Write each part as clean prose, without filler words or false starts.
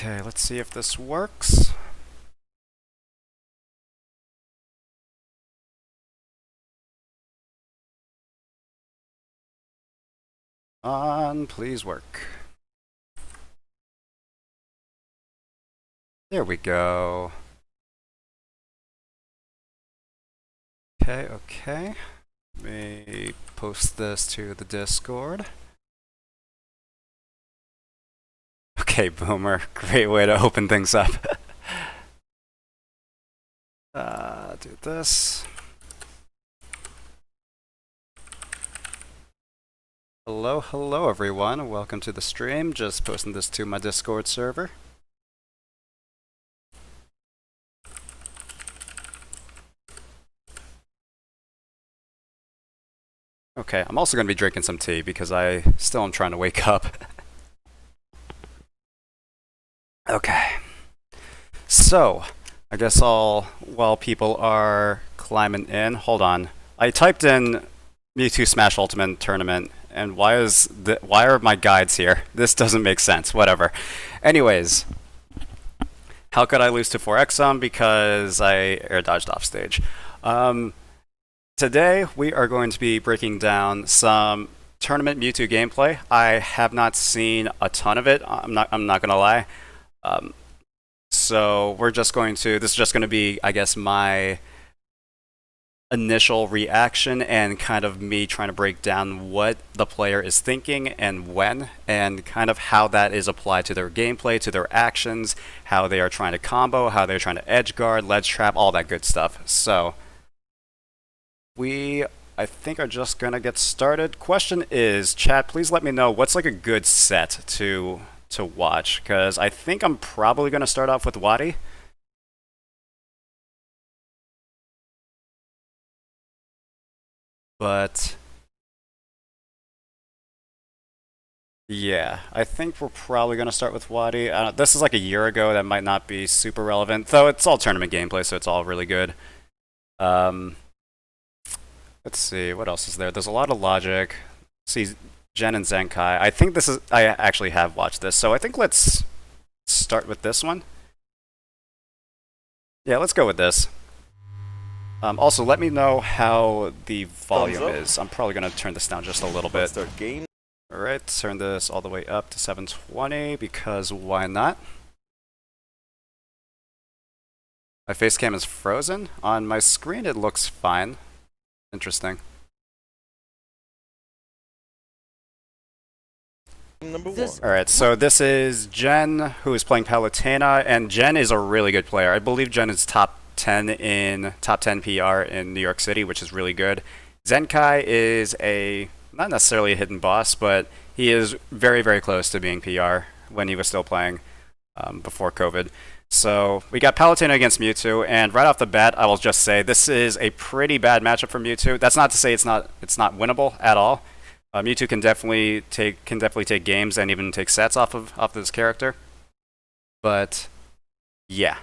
Okay, let's see if this works. Please work. There we go. Okay. Let me post this to the Discord. Okay, Boomer. Great way to open things up. Do this. Hello everyone. Welcome to the stream. Just posting this to my Discord server. Okay, I'm also going to be drinking some tea because I still am trying to wake up. Okay. So, I guess while people are climbing in, hold on. I typed in Mewtwo Smash Ultimate Tournament, and why are my guides here? This doesn't make sense, whatever. Anyways, how could I lose to 4Xum? Because I air dodged off stage. Today, we are going to be breaking down some Tournament Mewtwo gameplay. I have not seen a ton of it, I'm not gonna lie. So this is just going to be, I guess, my initial reaction and kind of me trying to break down what the player is thinking and when, and kind of how that is applied to their gameplay, to their actions, how they are trying to combo, how they're trying to edge guard, ledge trap, all that good stuff. So I think are just going to get started. Question is, chat, please let me know what's like a good set to watch, because I think I'm probably going to start off with Wadi. But yeah, I think we're probably going to start with Wadi. This is like a year ago, that might not be super relevant, though it's all tournament gameplay, so it's all really good. Let's see, what else is there? There's a lot of logic. See, Gen and Zenkai. I actually have watched this, so I think let's start with this one. Yeah, let's go with this. Also, let me know how the volume is. I'm probably going to turn this down just a little bit. Alright, turn this all the way up to 720, because why not? My face cam is frozen. On my screen, it looks fine. Interesting. Alright, so this is Jen, who is playing Palutena, and Jen is a really good player. I believe Jen is top 10 PR in New York City, which is really good. Zenkai is not necessarily a hidden boss, but he is very, very close to being PR when he was still playing before COVID. So we got Palutena against Mewtwo, and right off the bat, I will just say this is a pretty bad matchup for Mewtwo. That's not to say it's not winnable at all. Mewtwo can definitely take games and even take sets off of this character. But yeah,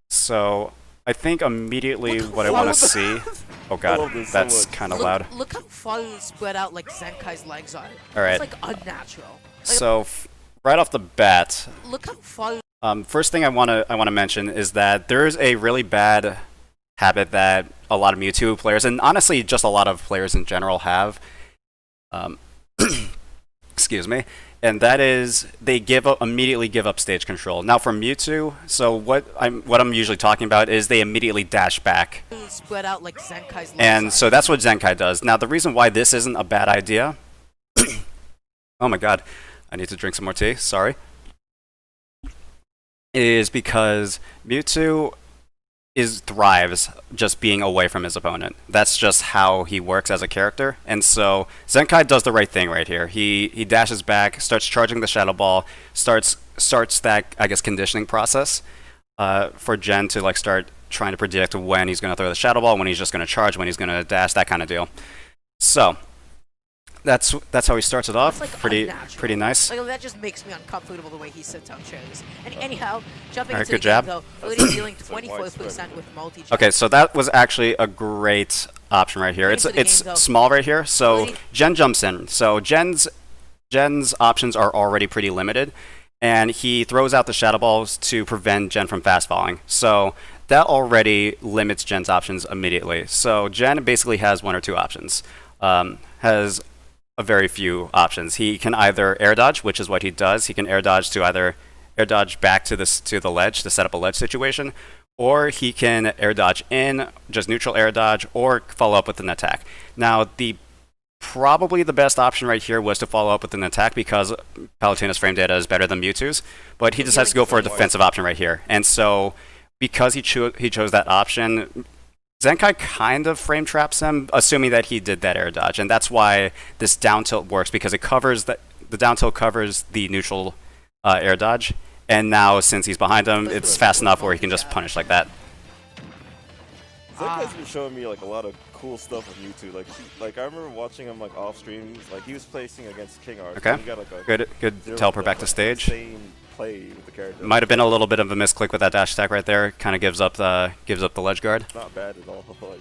so I think immediately what I want to see. Oh god, that's kind of loud. Look how far spread out like Zenkai's legs are. All right. It's like unnatural. So right off the bat, look how far. First thing I want to mention is that there is a really bad habit that a lot of Mewtwo players, and honestly just a lot of players in general, have. Excuse me, and that is they immediately give up stage control. Now for Mewtwo, so what I'm usually talking about is they immediately dash back. Spread out like Zenkai's legs and are. So that's what Zenkai does. Now the reason why this isn't a bad idea. Oh my god, I need to drink some more tea. Sorry. Is because Mewtwo thrives just being away from his opponent. That's just how he works as a character. And so Zenkai does the right thing right here. He dashes back, starts charging the Shadow Ball, starts that, I guess, conditioning process for Jen to like start trying to predict when he's going to throw the Shadow Ball, when he's just going to charge, when he's going to dash, that kind of deal. So that's how he starts it off. Like pretty nice. Like, that just makes me uncomfortable the way he sits on chairs. And anyhow, jumping Alright, into good job. the game, though, already dealing 24% with multi. Okay, so that was actually a great option right here. It's small right here. So Jen jumps in. So Jen's options are already pretty limited, and he throws out the Shadow Balls to prevent Jen from fast falling. So that already limits Jen's options immediately. So Jen basically has one or two options. Has a very few options. He can either air dodge, which is what he does. He can air dodge to either air dodge back to the ledge to set up a ledge situation, or he can air dodge in, just neutral air dodge, or follow up with an attack. Now, probably the best option right here was to follow up with an attack because Palutena's frame data is better than Mewtwo's, but he decides to go for a defensive option right here. And so, because he chose that option, Zenkai kind of frame traps him, assuming that he did that air dodge, and that's why this down tilt works, because it covers the down tilt covers the neutral air dodge, and now since he's behind him, it's fast enough where he can just punish like that. Zenkai's been showing me like a lot of cool stuff with Mewtwo. Like I remember watching him like off stream. Like he was placing against King Arts. Okay. He got, like, a Good teleport back to stage. Insane play with the character. Might have been a little bit of a misclick with that dash attack right there. Kind of gives up the ledge guard. Not bad at all. Like,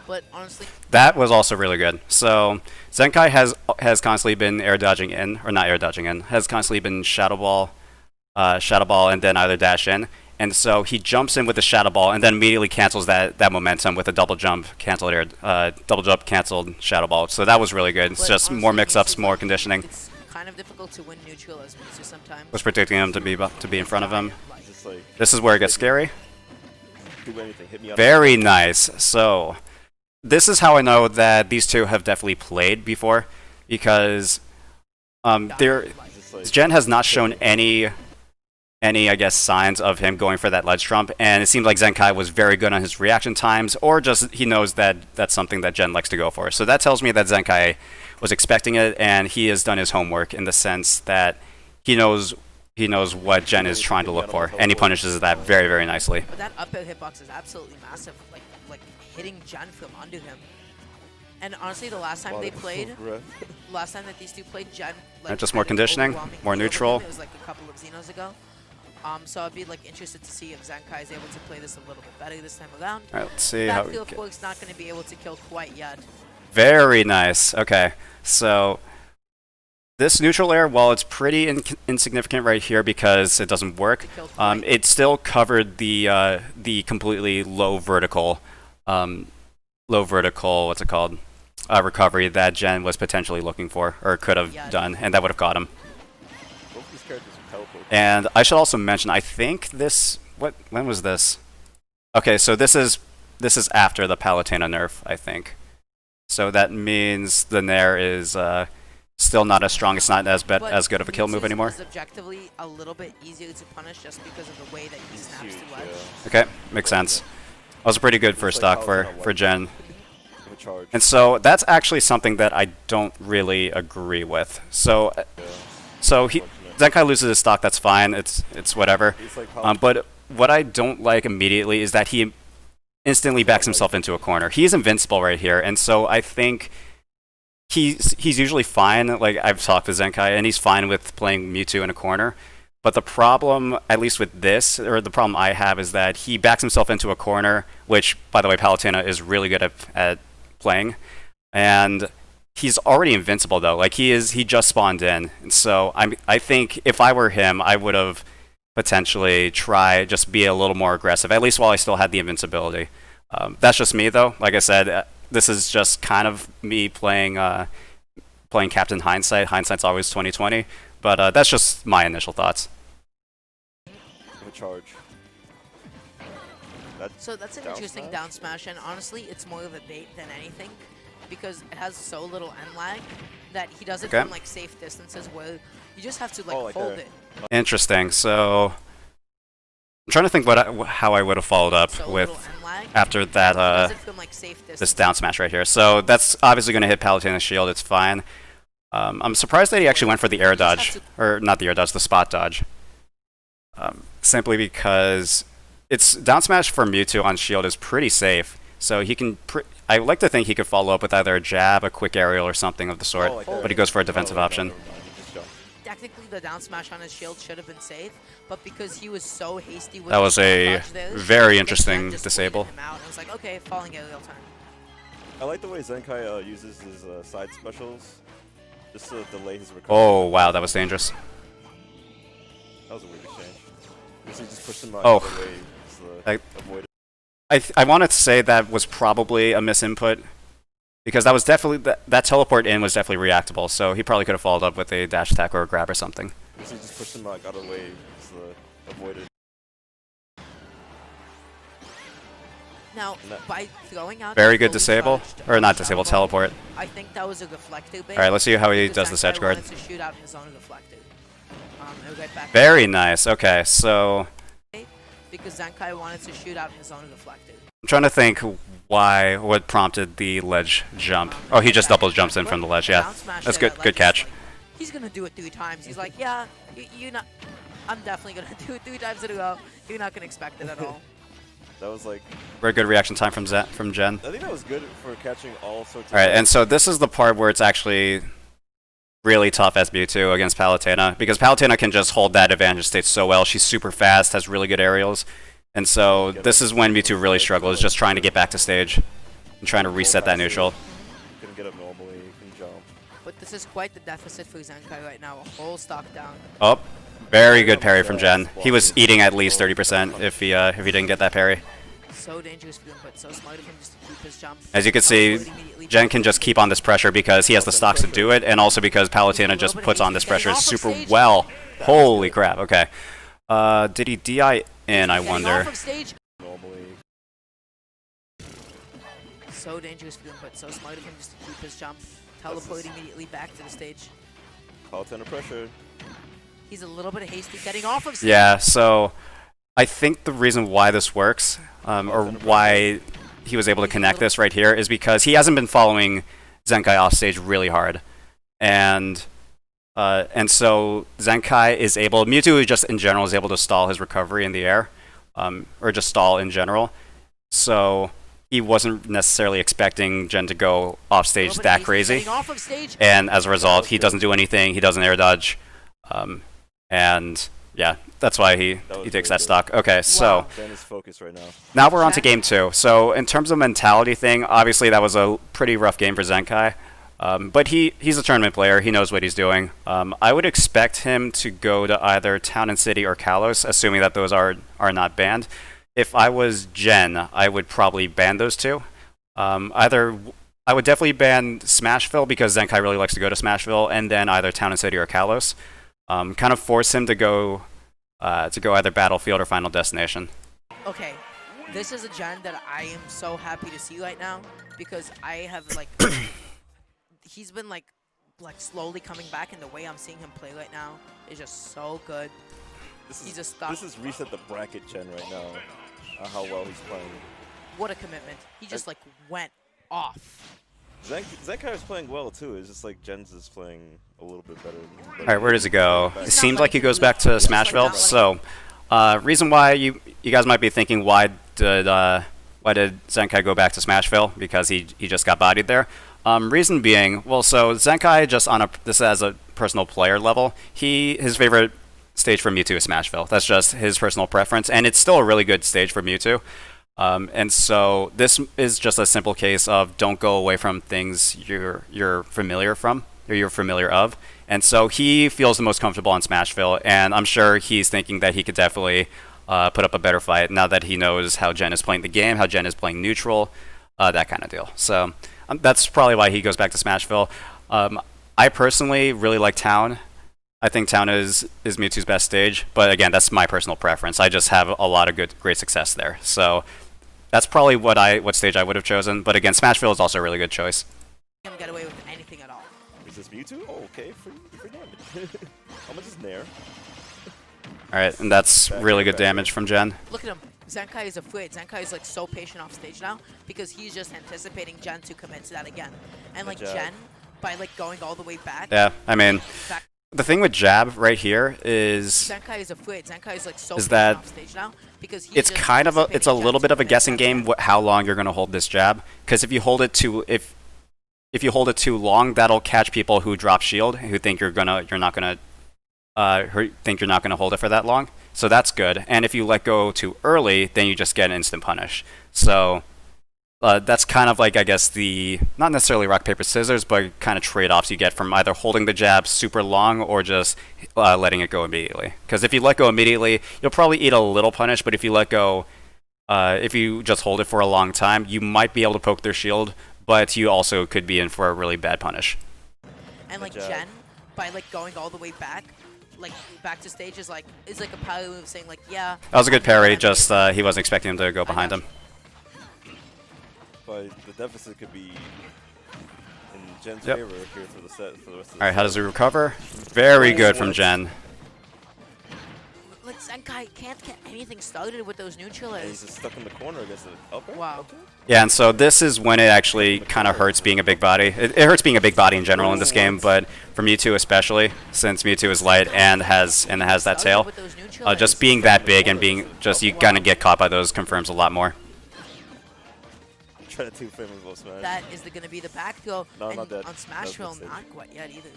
But honestly, that was also really good. So Zenkai has constantly been air dodging in, or not air dodging in, has constantly been Shadow Ball, and then either dash in. And so he jumps in with the Shadow Ball and then immediately cancels that momentum with a double jump, canceled Shadow Ball. So that was really good. It's just honestly, more mix-ups, Mewtwo's more like, conditioning. It's kind of difficult to win neutral as Mewtwo sometimes. Was predicting him to be in front of him. just like This is where it gets scary. do anything. Hit me on Very nice. So this is how I know that these two have definitely played before, because Jen has not shown any I guess signs of him going for that ledge trump, and it seemed like Zenkai was very good on his reaction times, or just he knows that that's something that Jen likes to go for. So that tells me that Zenkai was expecting it, and he has done his homework in the sense that he knows what Jen is trying to look for, and he punishes that very, very nicely. But that up air hitbox is absolutely massive, like hitting Jen from under him. And honestly, the last time they played, last time that these two played, Jen like Just more conditioning, more neutral. It was like a couple of Xenos ago. So I'd be like interested to see if Zenkai is able to play this a little bit better this time around. All right, let's see how. Battlefield Fork's not going to be able to kill quite yet. Very nice. Okay, so this neutral air, while it's pretty insignificant right here because it doesn't work, it still covered the completely low vertical, what's it called, recovery that Jen was potentially looking for, or could have done, and that would have got him. Both these characters are teleport. And I should also mention, I think this, when was this? Okay, so this is after the Palutena nerf, I think. So that means the Nair is still not as strong. It's not as good of a kill move anymore. It's objectively a little bit easier to punish just because of the way that he snaps to ledge. Okay, makes sense. That was a pretty good first stock for Jen. And so that's actually something that I don't really agree with. So Zenkai loses his stock, that's fine. It's whatever. But what I don't like immediately is that he instantly backs himself into a corner. He's invincible right here, and so I think he's usually fine. Like, I've talked with Zenkai, and he's fine with playing Mewtwo in a corner. But the problem, at least with this, or the problem I have, is that he backs himself into a corner, which, by the way, Palutena is really good at playing, and he's already invincible though. Like, he just spawned in, and so I think if I were him, I would have potentially just be a little more aggressive, at least while I still had the invincibility. That's just me though. Like I said, this is just kind of me playing Captain Hindsight. Hindsight's always 20/20, but that's just my initial thoughts. Charge. So that's an interesting down smash, and honestly, it's more of a bait than anything, because it has so little end lag that he does it from like safe distances where you just have to like hold it. Interesting. So I'm trying to think how I would have followed up with after that this down smash right here. So that's obviously going to hit Palutena's shield. It's fine. I'm surprised that he actually went for the air dodge, or not the air dodge, the spot dodge. Simply because it's down smash for Mewtwo on shield is pretty safe. So he can. I like to think he could follow up with either a jab, a quick aerial, or something of the sort. But he goes for a defensive option. Technically, the down smash on his shield should have been safe, but because he was so hasty with that was a very interesting disable. I was like, okay, falling aerial time. I like the way Zenkai uses his side specials just to delay his recovery. Oh wow, that was dangerous. That was a weird exchange. He just pushed him out Oh. of the way. Avoided. I wanted to say that was probably a misinput, because that was definitely that teleport in was definitely reactable. So he probably could have followed up with a dash attack or a grab or something. He just pushed him out of the way. Avoided. Now, by throwing out Very that good fully disable, charged, or not shadow disable, ball, teleport. I think that was a reflector bait. All right, let's see how he because does the Zenkai sedge guard. wanted to shoot out in his own reflector. It'll get back Very nice. Okay, so because Zenkai wanted to shoot out in his own reflector. I'm trying to think what prompted the ledge jump. Oh, he just double jumps in from the ledge. Yeah, that's good. Good catch. He's gonna do it 3 times. He's like, yeah, you're not. I'm definitely gonna do it 3 times in a row. You're not gonna expect it at all. That was like Very good reaction time from Jen. I think that was good for catching all sorts of. All right, and so this is the part where it's actually really tough as Mewtwo against Palutena, because Palutena can just hold that advantage state so well. She's super fast, has really good aerials, and so this is when Mewtwo really struggles, just trying to get back to stage and trying to reset that neutral. Couldn't get up normally, couldn't jump. But this is quite the deficit for Zenkai right now. A whole stock down. Oh, very good parry from Jen. He was eating at least 30% if he didn't get that parry. So dangerous for him, but so smart of him just to keep his jump. As you can see, Jen can just keep on this pressure because he has the stocks to do it, and also because Palutena just puts on this pressure super well. Holy crap, okay. Did he DI in, I wonder? Normally. So dangerous for him, but so smart of him just to keep his jump. Teleport immediately back to the stage. Palutena pressure. He's a little bit hasty getting off of stage. Yeah, so I think the reason why this works, or why he was able to connect this right here, is because he hasn't been following Zenkai off stage really hard, and so Zenkai is able, Mewtwo just in general is able to stall his recovery in the air, or just stall in general. So he wasn't necessarily expecting Jen to go off stage that crazy, and as a result, he doesn't do anything. He doesn't air dodge, and yeah, that's why he takes that stock. Okay, so Jen is focused right now we're on to game 2. So in terms of mentality thing, obviously that was a pretty rough game for Zenkai, but he's a tournament player. He knows what he's doing. I would expect him to go to either Town and City or Kalos, assuming that those are not banned. If I was Jen, I would probably ban those two. I would definitely ban Smashville because Zenkai really likes to go to Smashville, and then either Town and City or Kalos. Kind of force him to go either Battlefield or Final Destination. Okay, this is a Jen that I am so happy to see right now because I have like he's been like slowly coming back, and the way I'm seeing him play right now is just so good. This is reset the bracket Jen right now. How well he's playing. What a commitment! He just like went off. Zenkai is playing well too. It's just like Jen's is playing a little bit better. All right, where does he go? It seems like he goes back to Smashville. So, reason why you guys might be thinking why did Zenkai go back to Smashville? Because he just got bodied there. Reason being, well, so Zenkai just on this as a personal player level, his favorite stage for Mewtwo is Smashville. That's just his personal preference, and it's still a really good stage for Mewtwo. And so this is just a simple case of don't go away from things you're familiar from or you're familiar of. And so he feels the most comfortable on Smashville, and I'm sure he's thinking that he could definitely put up a better fight now that he knows how Jen is playing the game, how Jen is playing neutral, that kind of deal. So that's probably why he goes back to Smashville. I personally really like Town. I think Town is Mewtwo's best stage, but again, that's my personal preference. I just have a lot of great success there. So that's probably what stage I would have chosen. But again, Smashville is also a really good choice. Can't get away with anything at all. Is this Mewtwo? Oh, okay, free damage. How much is Nair? All right, and that's really good damage from Jen. Look at him. Zenkai is afraid. Zenkai is like so patient off stage now because he's just anticipating Jen to commit to that again. And like Jen, by like going all the way back. Yeah, I mean, the thing with jab right here is Zenkai is afraid. Zenkai is like so is that off stage now because it's kind of a little bit of a guessing game how long you're going to hold this jab, because if you hold it too long, that'll catch people who drop shield, who think you're not gonna hold it for that long. So that's good. And if you let go too early, then you just get an instant punish. So that's kind of like, I guess, the not necessarily rock paper scissors, but kind of trade-offs you get from either holding the jab super long or just letting it go immediately. Because if you let go immediately, you'll probably eat a little punish, but if you let go, if you just hold it for a long time, you might be able to poke their shield, but you also could be in for a really bad punish. And like Jen, by like going all the way back, like back to stage is like a parry move saying like, yeah. That was a good parry. Just he wasn't expecting him to go behind him. But the deficit could be in Jen's favor here for the set for the rest of the All right, how does he recover? Very good from Jen. Like Zenkai can't get anything started with those neutrals. And he's just stuck in the corner against the upper. Wow. Yeah, and so this is when it actually kind of hurts being a big body. It hurts being a big body in general in this game, but for Mewtwo especially, since Mewtwo is light and has that tail, just being that big and being just you gonna get caught by those confirms a lot more. Try to two-frame with both Smash. That is going to be the back throw. No, and not that. on Smash Roll, not quite yet either.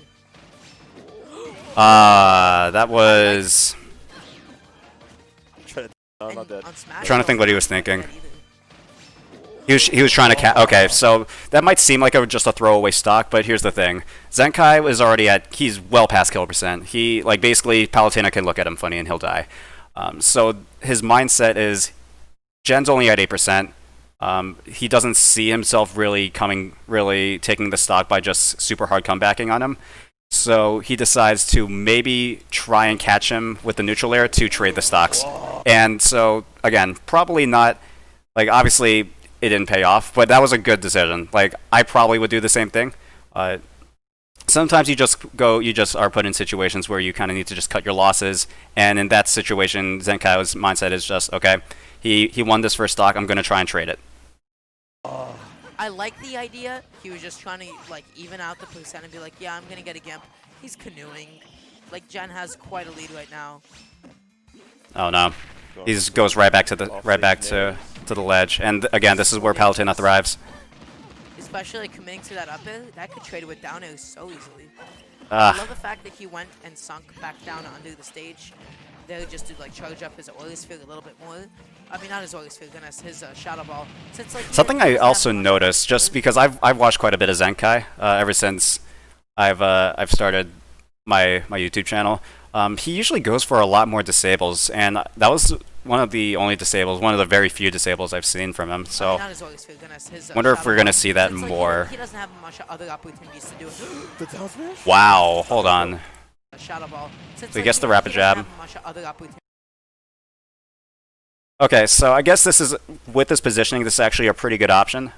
That was... No, not that. I'm trying to think what he was thinking. He was trying to okay, so that might seem like just a throwaway stock, but here's the thing. Zenkai was already he's well past kill percent. He, like, basically, Palutena can look at him funny and he'll die. So his mindset is, Jen's only at 8%. He doesn't see himself really taking the stock by just super hard comebacking on him. So he decides to maybe try and catch him with the neutral air to trade the stocks. And so, again, probably not, like, obviously it didn't pay off, but that was a good decision. Like, I probably would do the same thing. Sometimes you just are put in situations where you kind of need to just cut your losses. And in that situation, Zenkai's mindset is just, okay, he won this first stock, I'm going to try and trade it. I like the idea. He was just trying to like even out the percent and be like, yeah, I'm gonna get a Gimp. He's canoeing. Like Jen has quite a lead right now. Oh no, he just goes right back to the ledge. And again, this is where Palutena thrives. Especially like, committing to that up air, that could trade with down air so easily. Ah. I love the fact that he went and sunk back down under the stage. There just to like charge up his Aura Sphere a little bit more. I mean, not his Aura Sphere, goodness, his Shadow Ball. Since, like, something I also noticed, just because I've watched quite a bit of Zenkai ever since I've started my YouTube channel. He usually goes for a lot more disables, and that was one of the very few disables I've seen from him. So, not his Aura Sphere, goodness, his, wonder if we're gonna see that since, more. Like, he doesn't have much other opportunities to do it. The down smash? Wow, hold on. Shadow Ball. Since, So he gets the rapid jab. Okay, so I guess with this positioning, this is actually a pretty good option.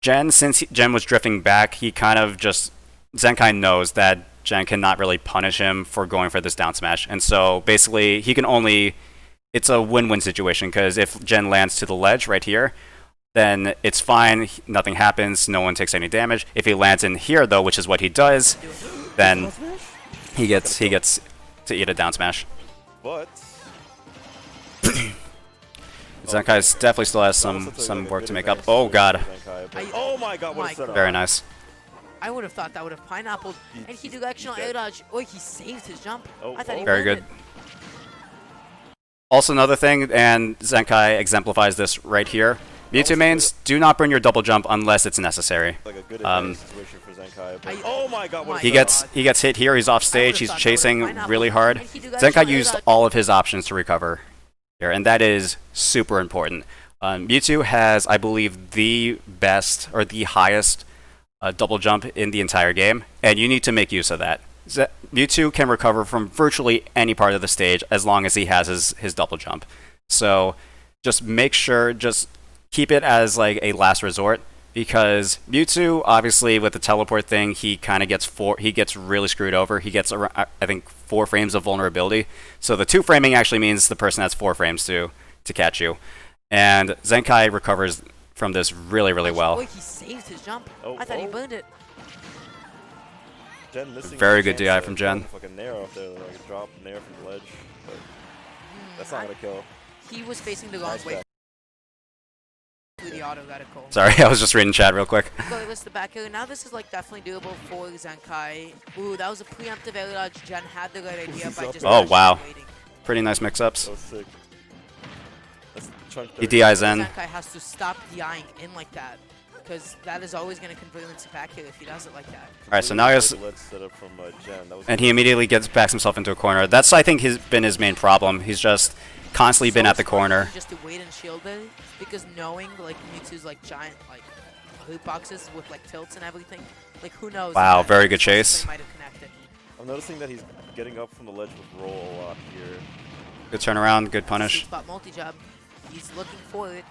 Since Jen was drifting back, he kind of Zenkai knows that Jen cannot really punish him for going for this down smash. And so basically, it's a win-win situation, because if Jen lands to the ledge right here, then it's fine, nothing happens, no one takes any damage. If he lands in here, though, which is what he does, then he gets to eat a down smash. But Zenkai definitely still has some work to make up. Oh god. Oh my god, what a setup. Very nice. I would have thought that would have pineappled, and he directional air dodge. Oh, he saved his jump. I thought he very good. Also another thing, and Zenkai exemplifies this right here. Mewtwo mains, do not burn your double jump unless it's necessary. Like a good situation for Zenkai, but oh my god, what he gets hit here, he's off stage, he's chasing really hard. Zenkai used all of his options to recover here, and that is super important. Mewtwo has, I believe, the best or the highest double jump in the entire game, and you need to make use of that. Mewtwo can recover from virtually any part of the stage as long as he has his double jump. So just make sure, keep it as like a last resort, because Mewtwo, obviously with the teleport thing, he kind of gets really screwed over. He gets around, I think, 4 frames of vulnerability. So the 2 framing actually means the person has 4 frames to catch you. And Zenkai recovers from this really, really well. Oh, he saved his jump. I thought he burned it. Jen missing very good DI from Jen. Fucking nair up there, like a drop nair from the ledge. But that's not gonna kill. He was facing the wrong way. The auto got a call. Sorry, I was just reading chat real quick. Goes the back here. Now this is like definitely doable for Zenkai. Ooh, that was a preemptive air dodge. Jen had the right idea by just wow. waiting. Pretty nice mix-ups. That was sick. That's He DIs in. Zenkai has to stop DIing in like that, because that is always going to convert into back here if he does it like that. Alright, so now he has... And he immediately backs himself into a corner. That's, I think, been his main problem. He's just constantly been at the corner. Just to wait and shield it, because knowing like Mewtwo's like giant like hitboxes with like tilts and everything, like who knows? Wow, very good chase. Might have connected. I'm noticing that he's getting up from the ledge with roll a lot here. Good turnaround, good punish. Spot multi-jab. He's looking for it.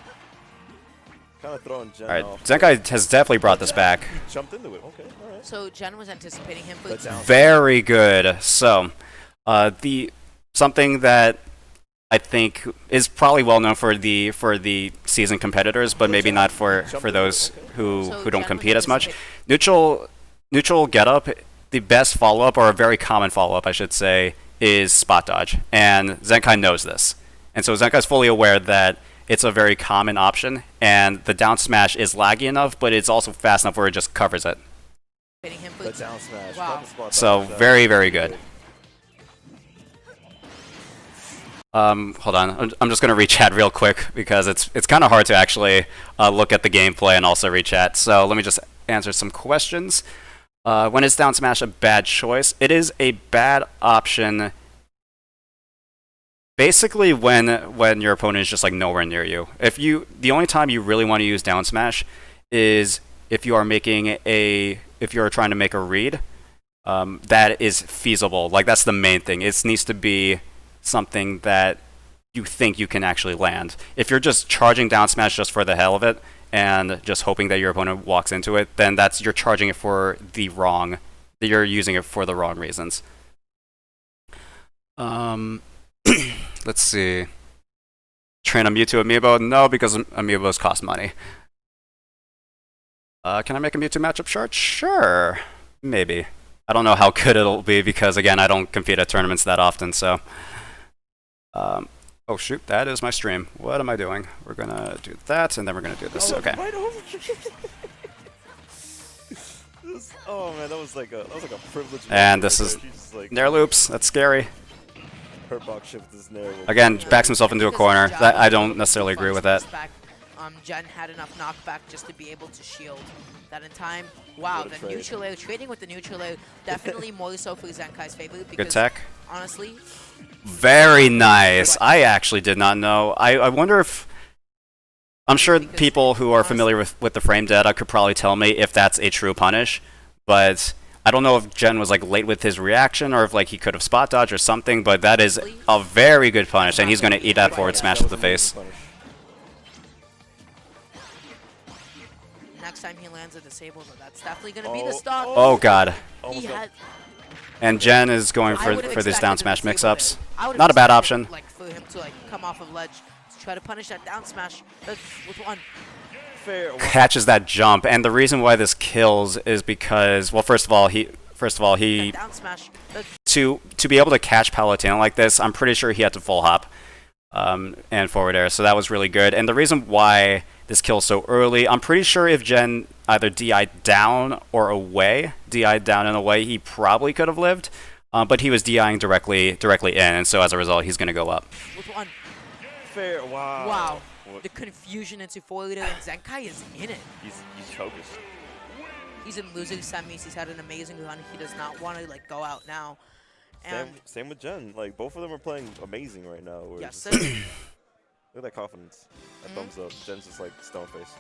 Kind of throwing Jen Alright, off. Zenkai has definitely brought this back. He jumped into it. Okay, alright. So Jen was anticipating him for the Very good. So, something that I think is probably well known for the seasoned competitors, but maybe not for those who don't compete as much. Neutral getup, the best follow up, or a very common follow up, I should say, is spot dodge, and Zenkai knows this, and so Zenkai's fully aware that it's a very common option, and the down smash is laggy enough, but it's also fast enough where it just covers it. The down smash. Wow. So very, very good. Hold on, I'm just gonna re-chat real quick because it's kind of hard to actually look at the gameplay and also re-chat. So let me just answer some questions. When is down smash a bad choice? It is a bad option basically when your opponent is just like nowhere near you. The only time you really want to use down smash is if you are if you're trying to make a read that is feasible. Like, that's the main thing. It needs to be something that you think you can actually land. If you're just charging down smash just for the hell of it and just hoping that your opponent walks into it, then you're charging it for you're using it for the wrong reasons. Let's see. Train a Mewtwo amiibo? No, because amiibos cost money. Can I make a Mewtwo matchup short? Sure. Maybe. I don't know how good it'll be because, again, I don't compete at tournaments that often, so... oh shoot, that is my stream. What am I doing? We're gonna do that, and then we're gonna do this. Okay. Oh man, that was like a privilege. And this is Nair loops. That's scary. Her box shift is Nair. Again, backs himself into a corner. I don't necessarily agree with that. Jen had enough knockback just to be able to shield that in time. Wow, the neutral air, trading with the neutral air, definitely more so for Zenkai's favor. Good tech. Honestly. Very nice. I actually did not know. I wonder if... I'm sure people who are familiar with the frame data could probably tell me if that's a true punish, but I don't know if Jen was like late with his reaction or if like he could have spot dodged or something, but that is a very good punish, and he's going to eat that forward smash to the face. Next time he lands a disable, that's definitely going to be the stock. Oh god. And Jen is going for these down smash mix-ups. Not a bad option. Like for him to like come off of ledge to try to punish that down smash with one. Catches that jump, and the reason why this kills is because, well, first of all he down smash. to be able to catch Palutena like this, I'm pretty sure he had to full hop and forward air, so that was really good. And the reason why this kill so early, I'm pretty sure if Jen either DI'd down or away, DI'd down and away, he probably could have lived, but he was DIing directly in, and so as a result, he's going to go up. With one. Fair, wow. Wow. The confusion into 4-liter, and Zenkai is in it. He's choking. He's in losing semis. He's had an amazing run. He does not want to like go out now. And same with Jen. Like, both of them are playing amazing right now. Yes, look at that confidence. That thumbs up. Jen's just like stone face.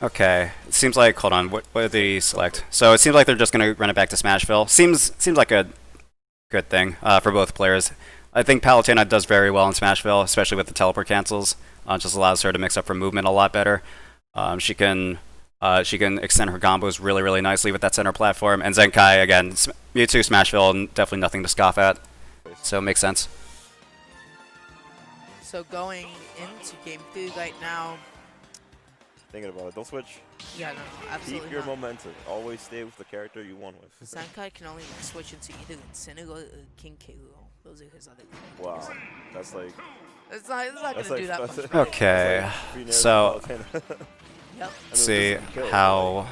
Okay, it seems like, hold on, what did he select? So it seems like they're just going to run it back to Smashville. Seems like a good thing for both players. I think Palutena does very well in Smashville, especially with the teleport cancels. Just allows her to mix up her movement a lot better. She can extend her combos really, really nicely with that center platform. And Zenkai, again, Mewtwo, Smashville, definitely nothing to scoff at. So it makes sense. So going into game 3 right now. Thinking about it, don't switch. Yeah, no, absolutely Keep your not. momentum. Always stay with the character you won with. Zenkai can only switch into either Incineroar or King K. Rool. Those are his other characters. Wow, that's like... It's not going to do that much. Okay, so Yep. let's see how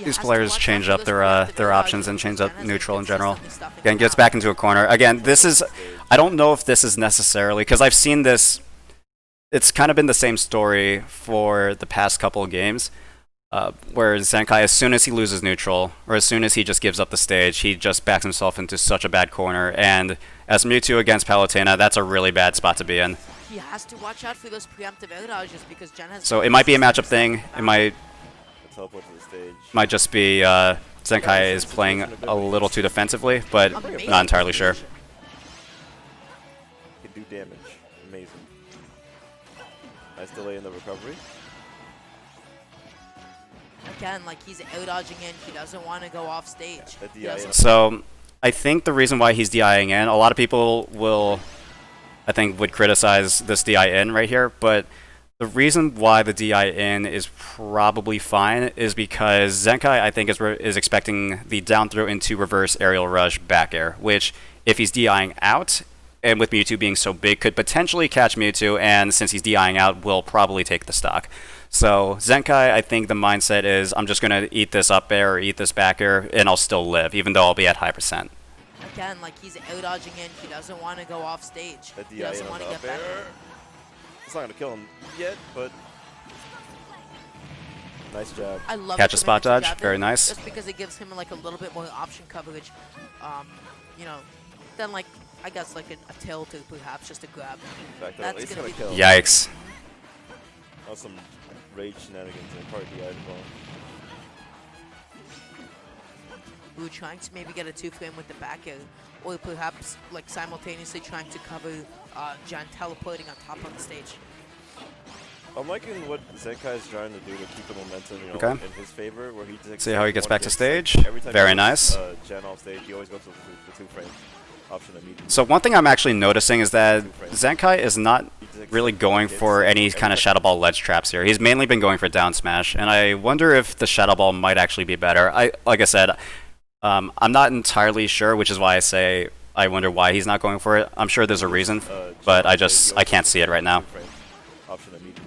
these players change up their options and change up neutral in general. Again, gets back into a corner. Again, this is... I don't know if this is necessarily... Because I've seen this it's kind of been the same story for the past couple of games, where Zenkai, as soon as he loses neutral, or as soon as he just gives up the stage, he just backs himself into such a bad corner. And as Mewtwo against Palutena, that's a really bad spot to be in. He has to watch out for those preemptive air dodges because Jen has. So it might be a matchup thing. It might Teleport to the stage. just be Zenkai is playing a little too defensively, but not entirely sure. Can do damage. Amazing. Nice delay in the recovery. Again, like he's air dodging in. He doesn't want to go off stage. He doesn't- So I think the reason why he's DIing in, a lot of people will, I think, would criticize this DI in right here, but the reason why the DI in is probably fine is because Zenkai, I think, is expecting the down throw into reverse aerial rush back air, which, if he's DIing out, and with Mewtwo being so big, could potentially catch Mewtwo, and since he's DIing out, will probably take the stock. So Zenkai, I think the mindset is, I'm just going to eat this up air or eat this back air, and I'll still live, even though I'll be at high percent. Again, like he's air dodging in. He doesn't want to go off stage. That He DI doesn't in on want the to up get back. air. It's not going to kill him yet, but nice jab. I love Catch the a spot combination dodge, jab very in, nice. Just because it gives him like a little bit more option coverage, you know, than like I guess like a tail to perhaps just a grab. Back there, That's it's gonna going to be- kill. Yikes. That was some rage shenanigans and part DI as well. We were trying to maybe get a 2-frame with the back air, or perhaps like simultaneously trying to cover Jan teleporting on top of the stage. I'm liking what Zenkai is trying to do to keep the momentum, you know, Okay. in his favor, where he just See how he gets back to one stage. hit. Every time Very he nice. goes, Jen off stage, he always goes to the two-frame option immediately. So one thing I'm actually noticing is that Zenkai is not really going for any kind of Shadow Ball ledge traps here. He's mainly been going for down smash, and I wonder if the Shadow Ball might actually be better. Like I said, I'm not entirely sure, which is why I say I wonder why he's not going for it. I'm sure there's a reason, but I can't see it right now. Option immediately.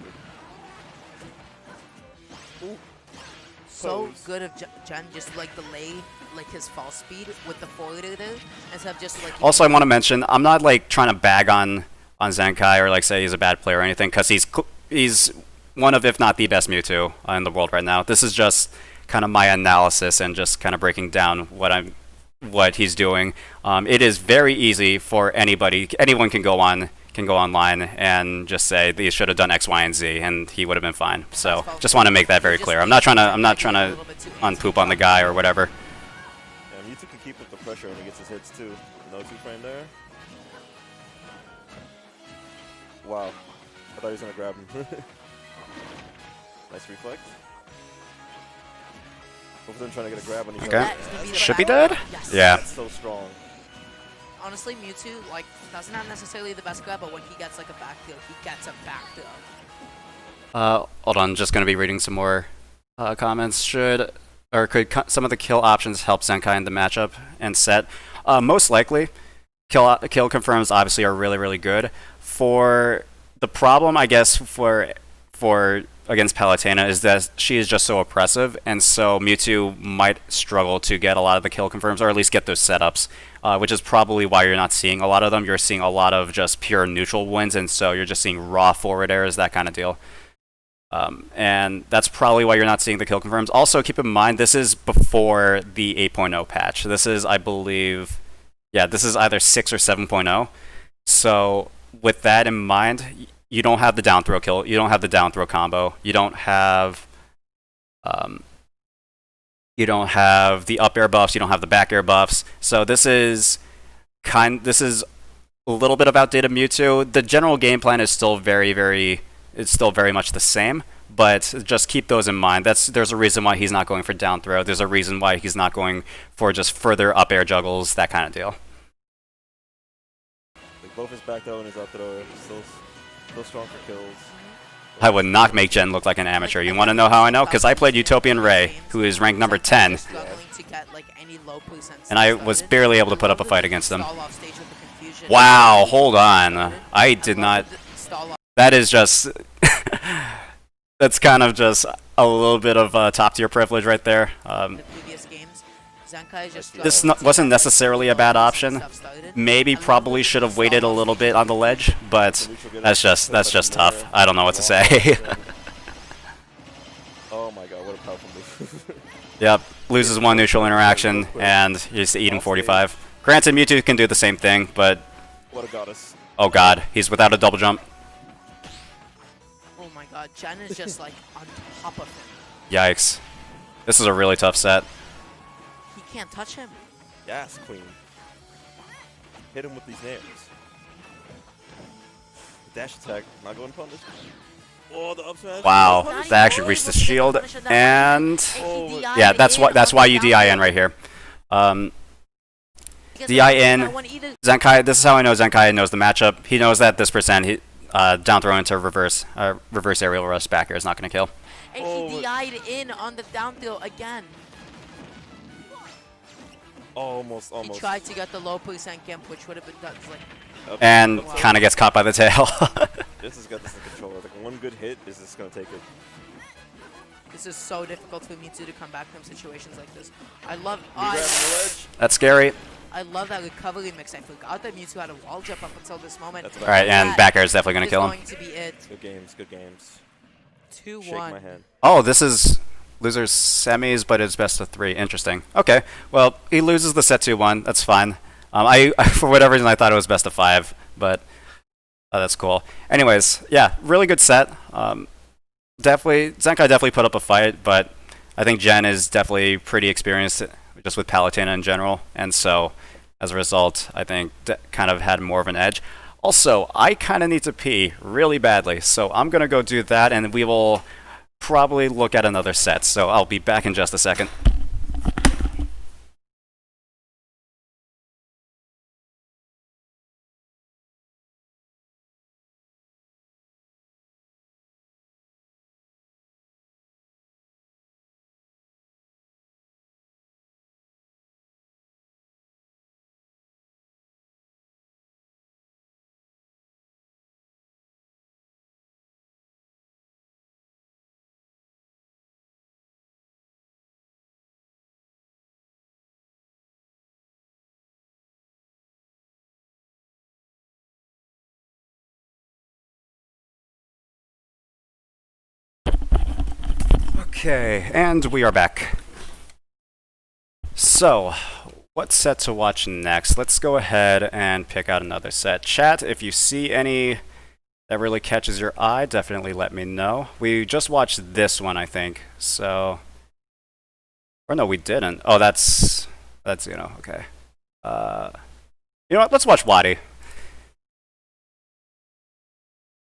So Pose. good of Jan just like delay like his fall speed with the forward air there, instead of just like. Also, I want to mention, I'm not like trying to bag on Zenkai or like say he's a bad player or anything, because he's one of, if not the best Mewtwo in the world right now. This is just kind of my analysis and just kind of breaking down what he's doing. It is very easy for anyone can go online and just say they should have done X, Y, and Z, and he would have been fine. So just want to make that very clear. I'm not trying to unpoop on the guy or whatever. Yeah, Mewtwo can keep up the pressure when he gets his hits too. No two-frame there. Wow. I thought he was going to grab him. Nice reflect. Both of them trying to get a grab on each Okay. other. Should be dead? Yes. Yeah. That's so strong. Honestly, Mewtwo like doesn't have necessarily the best grab, but when he gets like a back throw, he gets a back throw. Hold on, just going to be reading some more comments. Could some of the kill options help Zenkai in the matchup and set? Most likely. Kill confirms obviously are really, really good. For the problem, I guess, for against Palutena is that she is just so oppressive, and so Mewtwo might struggle to get a lot of the kill confirms, or at least get those setups, which is probably why you're not seeing a lot of them. You're seeing a lot of just pure neutral wins, and so you're just seeing raw forward airs, that kind of deal. And that's probably why you're not seeing the kill confirms. Also, keep in mind, this is before the 8.0 patch. This is, I believe, this is either 6 or 7.0. So with that in mind, you don't have the down throw kill. You don't have the down throw combo. You don't have the up air buffs. You don't have the back air buffs. So this is a little bit of outdated Mewtwo. The general game plan is still very much the same. But just keep those in mind. There's a reason why he's not going for down throw. There's a reason why he's not going for just further up air juggles, that kind of deal. Like both his back throw and his up throw, still strong for kills. I would not make Jen look like an amateur. You want to know how I know? Because I played Utopian Ray, who is ranked number 10, and I was barely able to put up a fight against him. Wow, hold on. I did not... That is just... That's kind of just a little bit of top-tier privilege right there. The previous games. Zenkai is just This wasn't necessarily a bad option. Maybe probably should have waited a little bit on the ledge, but that's just tough. I don't know what to say. Oh my god, what a powerful move. Yep, loses one neutral interaction, and he's eating 45. Granted, Mewtwo can do the same thing, but... What a goddess. Oh god, he's without a double jump. Oh my god, Jen is just like on top of him. Yikes. This is a really tough set. He can't touch him. Yes, queen. Hit him with these nails. Dash attack, not going to punish. Oh, the up smash. Wow, that actually reached the shield, and... Yeah, that's why you DI in right here. DI in, Zenkai, this is how I know Zenkai knows the matchup. He knows that this percent, down throw into reverse aerial rush back air is not going to kill. And he DI'd in on the down throw again. Almost. He tried to get the low percent gimp, which would have been done like... And kind of gets caught by the tail. This has got this in control. Like one good hit is just going to take it. This is so difficult for Mewtwo to come back from situations like this. I love... That's scary. I love that recovery mix. I forgot that Mewtwo had a wall jump up until this moment. Alright, and back air is definitely going to kill him. Going to be it. Good games. 2-1. Shake my hand. Oh, this is losers semis, but it's best of 3. Interesting. Okay, well, he loses the set 2-1. That's fine. I for whatever reason, I thought it was best of 5, but that's cool. Anyways, yeah, really good set. Zenkai definitely put up a fight, but I think Jen is definitely pretty experienced just with Palutena in general, and so as a result, I think kind of had more of an edge. Also, I kind of need to pee really badly, so I'm going to go do that, and we will probably look at another set, so I'll be back in just a second. Okay, and we are back. So, what set to watch next? Let's go ahead and pick out another set. Chat, if you see any that really catches your eye, definitely let me know. We just watched this one, I think. So, or no, we didn't. Oh, that's okay. You know what? Let's watch Wadi.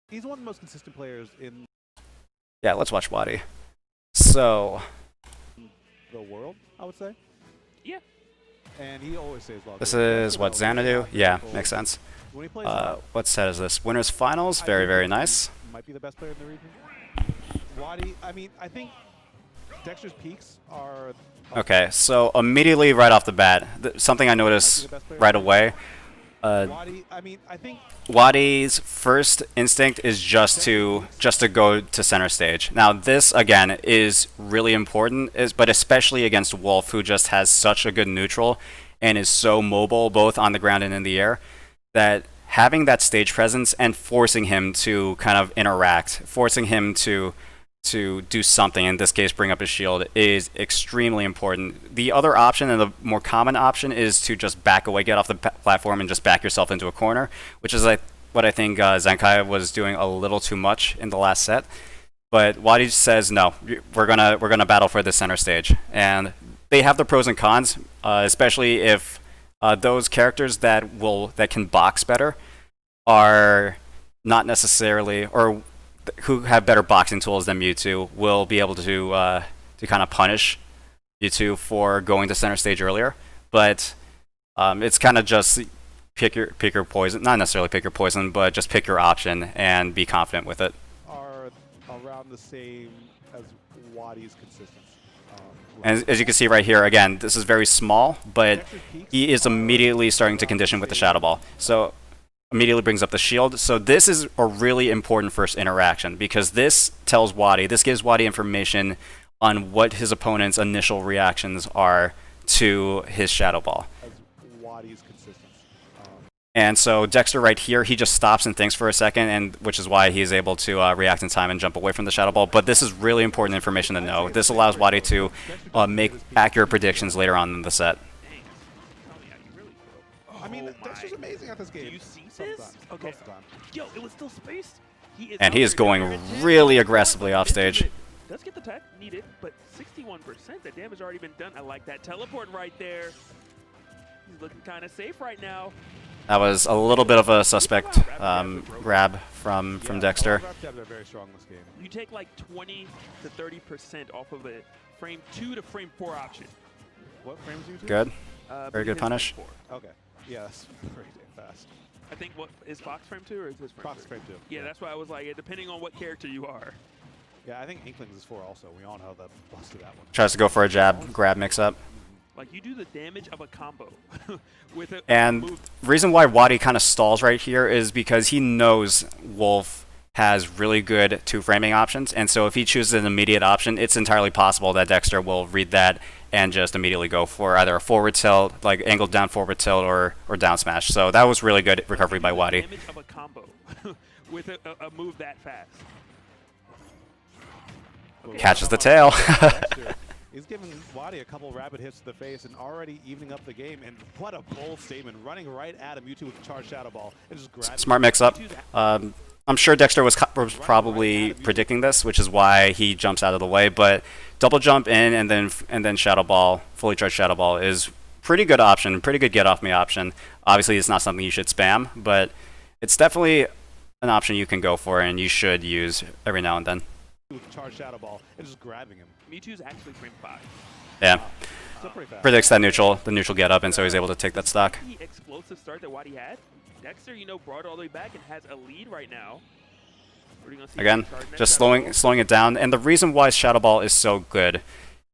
He's one of the most consistent players in... Yeah, let's watch Wadi. So... the world, I would say. Yeah. And he always says... This is what, Xanadu? Yeah, makes sense. When he plays what set is this? Winners Finals. Very, very nice. Might be the best player in the region. Wadi, I mean, I think Dexter's peaks are... Okay, so immediately right off the bat, something I noticed right away. Wadi, I mean, I think Wadi's first instinct is just to go to center stage. Now this again is really important, but especially against Wolf, who just has such a good neutral and is so mobile both on the ground and in the air, that having that stage presence and forcing him to kind of interact, forcing him to do something, in this case bring up his shield, is extremely important. The other option, and the more common option, is to just back away, get off the platform and just back yourself into a corner, which is what I think Zenkai was doing a little too much in the last set. But Wadi says, no, we're gonna battle for the center stage. And they have the pros and cons, especially if those characters that can box better are not necessarily, or who have better boxing tools than Mewtwo, will be able to kind of punish Mewtwo for going to center stage earlier. But it's kind of just pick your poison, not necessarily pick your poison, but just pick your option and be confident with it. are around the same as Wadi's consistency. And as you can see right here, again, this is very small, but he is immediately starting to condition with the Shadow Ball. So immediately brings up the shield. So this is a really important first interaction, because this tells Wadi, this gives Wadi information on what his opponent's initial reactions are to his Shadow Ball. As Wadi's consistent. And so Dexter right here, he just stops and thinks for a second, and which is why he's able to react in time and jump away from the Shadow Ball. But this is really important information to know. This allows Wadi to make accurate predictions later on in the set. I mean, Dexter's amazing at this game. Do you see this? Okay. Most of the time. Yo, it was still spaced. And he is going really aggressively off stage. Does get the tech needed, but 61%. The damage already been done. I like that teleport right there. He's looking kind of safe right now. That was a little bit of a suspect grab from Dexter. Grab jabs are very strong in this game. You take like 20 to 30% off of a frame 2 to frame 4 option. What frames do you do? Good. But Very good his punish. frame 4. Okay. Yeah, that's pretty damn fast. I think what is Fox frame 2 or is his frame Fox 2? frame 2. Yeah, that's why I was like, depending on what character you are. Yeah, I think Inklings is 4 also. We all know that busted that one. Tries to go for a jab, grab mix-up. Like, you do the damage of a combo with a And move. reason why Wadi kind of stalls right here is because he knows Wolf has really good two-framing options, and so if he chooses an immediate option, it's entirely possible that Dexter will read that and just immediately go for either a forward tilt, like angled down forward tilt, or down smash. So that was really good recovery by Wadi. Damage of a combo with a move that fast. Okay. Catches the tail. Dexter, he's giving Wadi a couple rapid hits to the face and already evening up the game. And what a bold statement, running right at him. Mewtwo with the charged Shadow Ball and just grabbing. Smart mix-up. I'm sure Dexter was probably predicting this, which is why he jumps out of the way. But double jump in and then Shadow Ball, fully charged Shadow Ball is pretty good option, pretty good get off me option. Obviously, it's not something you should spam, but it's definitely an option you can go for and you should use every now and then. With the charged Shadow Ball and just grabbing him. Mewtwo's actually frame 5. Yeah, Still pretty fast. predicts that the neutral get up, and so he's able to take that stock. The explosive start that Wadi had. Dexter, you know, brought it all the way back and has a lead right now. We're gonna see Again, charge next just Shadow Ball. slowing it down. And the reason why Shadow Ball is so good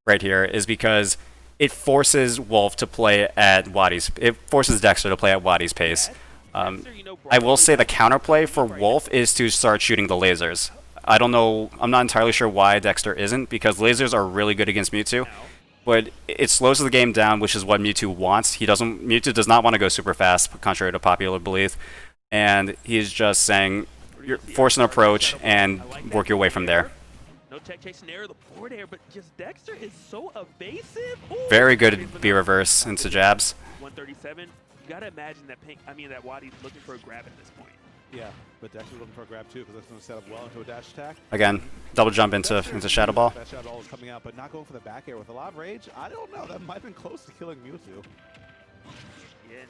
right here is because it forces Wolf to play at Wadi's. It forces Dexter to play at Wadi's pace. Dexter, you know, brought I it all will the say way the back. counterplay for Right Wolf is to start shooting the lasers. I don't know. I'm not entirely sure why Dexter isn't, because lasers are really good against Mewtwo. now. But it slows the game down, which is what Mewtwo wants. Mewtwo does not want to go super fast, contrary to popular belief. And he's just saying, force an approach and work your way from there. No tech chase snare, the forward air, but just Dexter is so evasive. Ooh, Very good B reverse into jabs. 137. You gotta imagine that that Wadi's looking for a grab at this point. Yeah, but Dexter's looking for a grab too because that's going to set up well into a dash attack. Again, double jump into Shadow Ball. That Shadow Ball is coming out, but not going for the back air with a lot of rage. I don't know. That might have been close to killing Mewtwo. Yeah, and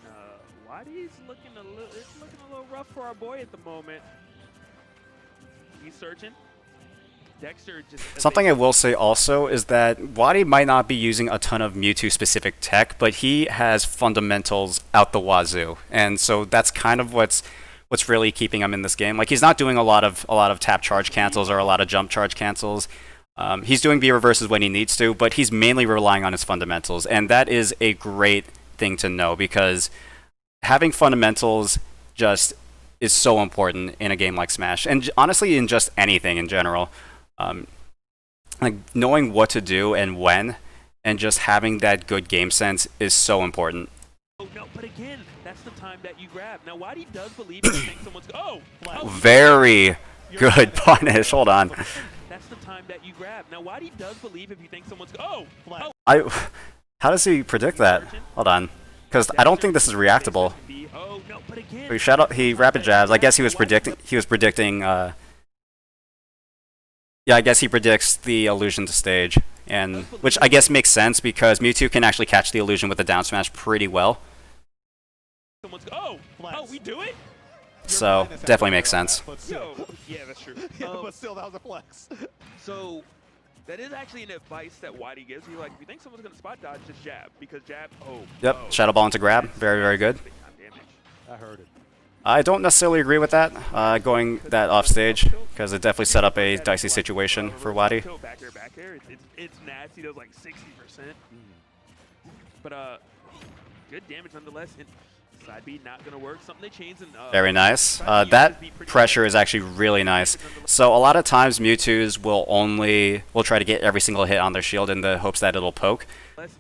Wadi's looking it's looking a little rough for our boy at the moment. He's searching. Dexter just Something I will say also is that Wadi might not be using a ton of Mewtwo-specific tech, but he has fundamentals out the wazoo, and so that's kind of what's really keeping him in this game. Like, he's not doing a lot of tap charge cancels or a lot of jump charge cancels. He's doing B reverses when he needs to, but he's mainly relying on his fundamentals, and that is a great thing to know because having fundamentals just is so important in a game like Smash, and honestly in just anything in general. Like, knowing what to do and when, and just having that good game sense is so important. Oh no, but again, that's the time that you grab. Now Wadi does believe he thinks someone's Very good punish. Hold on. That's the time that you grab. Now Wadi does believe if you think someone's How does he predict that? Hold on, because I don't think this is reactable. Oh no, but again, He rapid jabs. I guess he was predicting. Yeah, I guess he predicts the illusion to stage, and which I guess makes sense because Mewtwo can actually catch the illusion with the down smash pretty well. someone's we do it? So definitely makes sense. But still, Yo, yeah, that's true. yeah, but still, that was a flex. So that is actually an advice that Wadi gives you. Like, if you think someone's gonna spot dodge, just jab because jab. Yep, Shadow Ball into grab. Very, very good. Big time damage. I heard it. I don't necessarily agree with that, going that off stage, because it definitely set up a dicey situation for Wadi. Back air. It's nasty. Does like 60%. But good damage nonetheless. And Side B not gonna work. Something they changed and Very nice. That pressure is actually really nice. So a lot of times Mewtwo's will try to get every single hit on their shield in the hopes that it'll poke.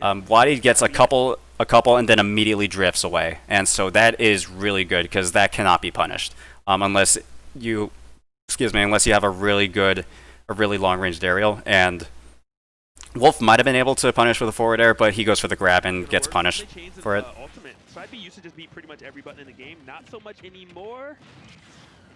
Wadi gets a couple, and then immediately drifts away, and so that is really good because that cannot be punished unless you have a really long ranged aerial. And Wolf might have been able to punish with a forward air, but he goes for the grab and gets punished for it. Side B used to just beat pretty much every button in the game. Not so much anymore.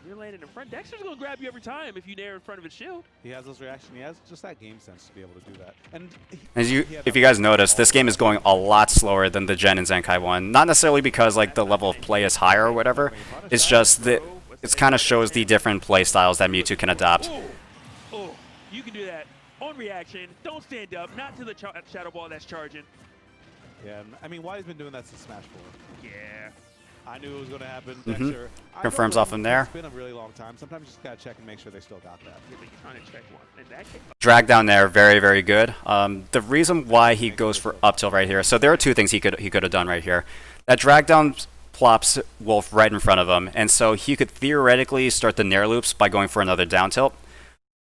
You're landing in front. Dexter's gonna grab you every time if you nair in front of his shield. He has those reactions. He has just that game sense to be able to do that. And if you guys notice, this game is going a lot slower than the Gen and Zenkai one. Not necessarily because like the level of play is higher or whatever. It's just that it kind of shows the different play styles that Mewtwo can adopt. Oh, you can do that on reaction. Don't stand up. Not to the Shadow Ball that's charging. Yeah, I mean, Wadi's been doing that since Smash 4. Yeah. I knew it was going to happen. Dexter, Confirms off from there. It's been a really long time. Sometimes you just got to check and make sure they still got that. Yeah, but you're trying to check one. In that case, Drag down there, very, very good. The reason why he goes for up tilt right here, so there are two things he could have done right here. That drag down plops Wolf right in front of him, and so he could theoretically start the nair loops by going for another down tilt,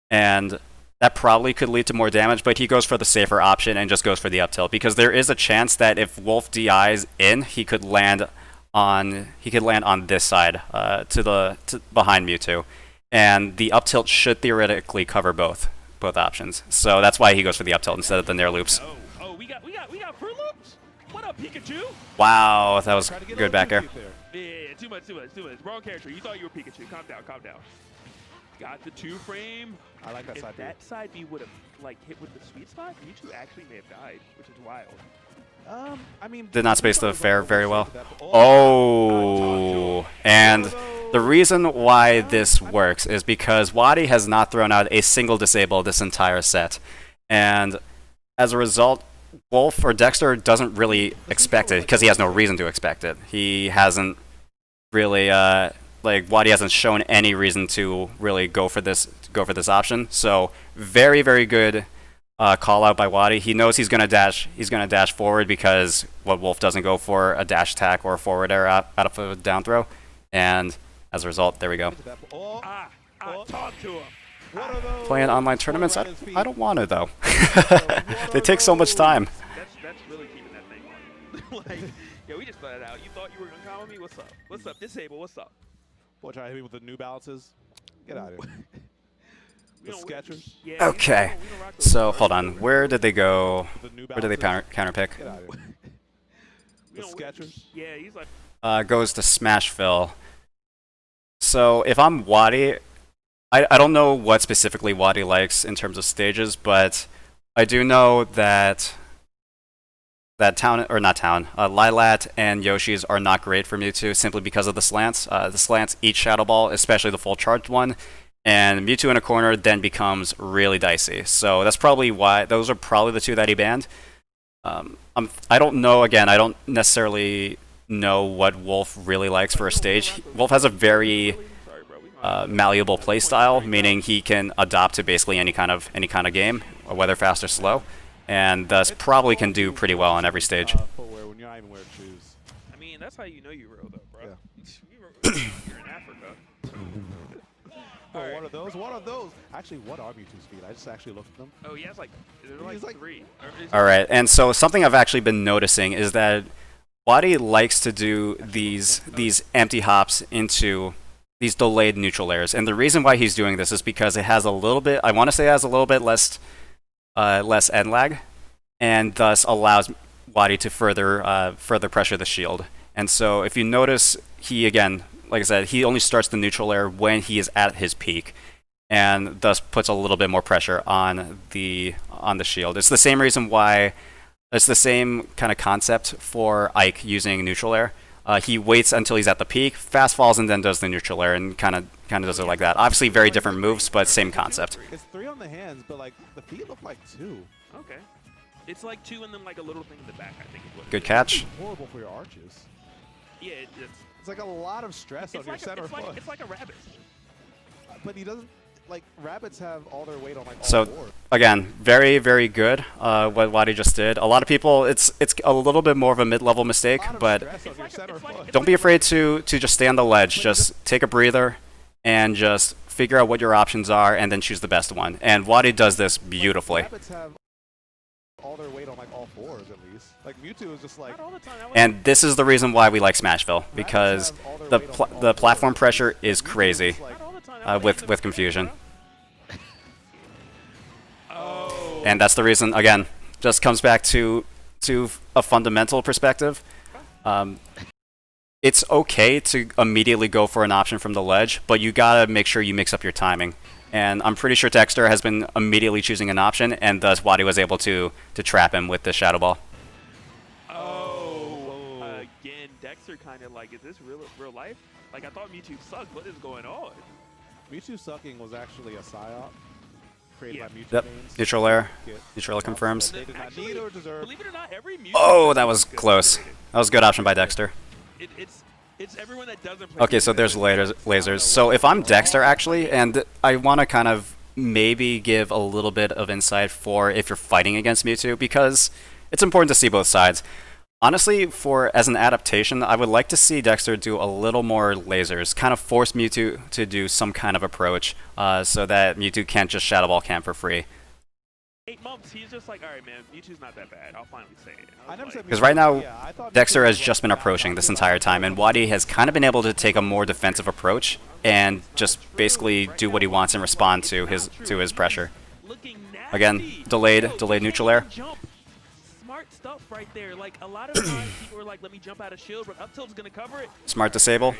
and that probably could lead to more damage, but he goes for the safer option and just goes for the up tilt, because there is a chance that if Wolf DIs in, he could land on this side behind Mewtwo, and the up tilt should theoretically cover both options. So that's why he goes for the up tilt instead of the nair loops. Oh, we got fruit loops. What up, Pikachu? Wow, that was good back air. Yeah, too much. Wrong character. You thought you were Pikachu. Calm down. Got the 2-frame. I like that side B. If that side B would have like hit with the sweet spot, Mewtwo actually may have died, which is wild. I mean, Did not space the fair very well. Oh, and the reason why this works is because Wadi has not thrown out a single disable this entire set, and as a result, Wolf or Dexter doesn't really expect it because he has no reason to expect it. He hasn't really Wadi hasn't shown any reason to really go for this option. So very, very good call out by Wadi. He knows he's gonna dash forward because what Wolf doesn't go for a dash attack or a forward air out of a down throw, and as a result, there we go. Talk to him. Playing online tournaments, I don't want to though. They take so much time. That's really keeping that thing on. Like, yeah, we just thought it out. You thought you were gonna come with me? What's up? What's up? Disable. What's up? Boy, try to hit me with the New Balances. Get out of here. The Skechers. Yeah, Okay, so hold on. Where did they go? Where did they counter pick? Get out of here. The Skechers. Yeah, he's like. Goes to Smash Fill. So if I'm Wadi, I don't know what specifically Wadi likes in terms of stages, but I do know that Lilat and Yoshi's are not great for Mewtwo simply because of the slants. The slants eat Shadow Ball, especially the full charged one, and Mewtwo in a corner then becomes really dicey. So that's probably why those are probably the two that he banned. I don't know. Again, I don't necessarily know what Wolf really likes for a stage. Wolf has a very malleable playstyle, meaning he can adapt to basically any kind of game, whether fast or slow, and thus probably can do pretty well on every stage. Footwear when you're not even wearing shoes. I mean, that's how you know you rode up, bro. Yeah. You're in Africa. Oh, what are those? Actually, what are Mewtwo's feet? I just actually looked at them. Oh, he has like, they're like 3. All right, and so something I've actually been noticing is that Wadi likes to do these empty hops into these delayed neutral airs, and the reason why he's doing this is because it has a little bit, I want to say it has a little bit less end lag, and thus allows Wadi to further pressure the shield. And so if you notice, he again, like I said, he only starts the neutral air when he is at his peak, and thus puts a little bit more pressure on the shield. It's the same reason why, it's the same kind of concept for Ike using neutral air. He waits until he's at the peak, fast falls, and then does the neutral air, and kind of does it like that. Obviously, very different moves, but same concept. It's 3 on the hands, but like the feet look like 2. Okay. It's like 2 and then like a little thing in the back, I think is what it Good is. catch. It's horrible for your arches. Yeah, It's like a lot of stress on your center foot. It's like a rabbit. But he doesn't. like rabbits have all their weight on like all So fours. again, very, very good what Wadi just did. A lot of people, it's a little bit more of a mid-level mistake, but don't be afraid to just stay on the ledge. Just take a breather and just figure out what your options are and then choose the best one. And Wadi does this beautifully. Rabbits have all their weight on like all fours at least. Like Mewtwo is just like. Not all the time. And this is the reason why we like Smashville, because the platform pressure is crazy Not all the time. with confusion. Oh. And that's the reason, again, just comes back to a fundamental perspective. It's okay to immediately go for an option from the ledge, but you gotta make sure you mix up your timing. And I'm pretty sure Dexter has been immediately choosing an option, and thus Wadi was able to trap him with the Shadow Ball. Oh. Again, Dexter kind of like, is this real life? Like, I thought Mewtwo sucked. What is going on? Mewtwo sucking was actually a psyop created by Mewtwo Yep. mains. Neutral air. Neutral air confirms. They did not Actually, need or deserve. Believe it or not, every Mewtwo Oh, that was is close. underrated. That was a good option by Dexter. It's everyone that doesn't play. Okay, so there's lasers. So if I'm Dexter, actually, and I want to kind of maybe give a little bit of insight for if you're fighting against Mewtwo, because it's important to see both sides. Honestly, as an adaptation, I would like to see Dexter do a little more lasers, kind of force Mewtwo to do some kind of approach, so that Mewtwo can't just Shadow Ball camp for free. 8 months, he's just like, all right, man, Mewtwo's not that bad. I'll finally say it. I never said Because right now, Yeah, I thought Dexter Mewtwo has was just been like approaching this that. entire time, and Wadi has kind of been able to take a more defensive approach and just basically do what he wants and respond to his pressure. Looking Again, nasty. delayed Yo, you neutral can't air. even jump. Smart stuff right there. Like, a lot of times people are like, let me jump out of shield, but up tilt's gonna cover it. Smart disable.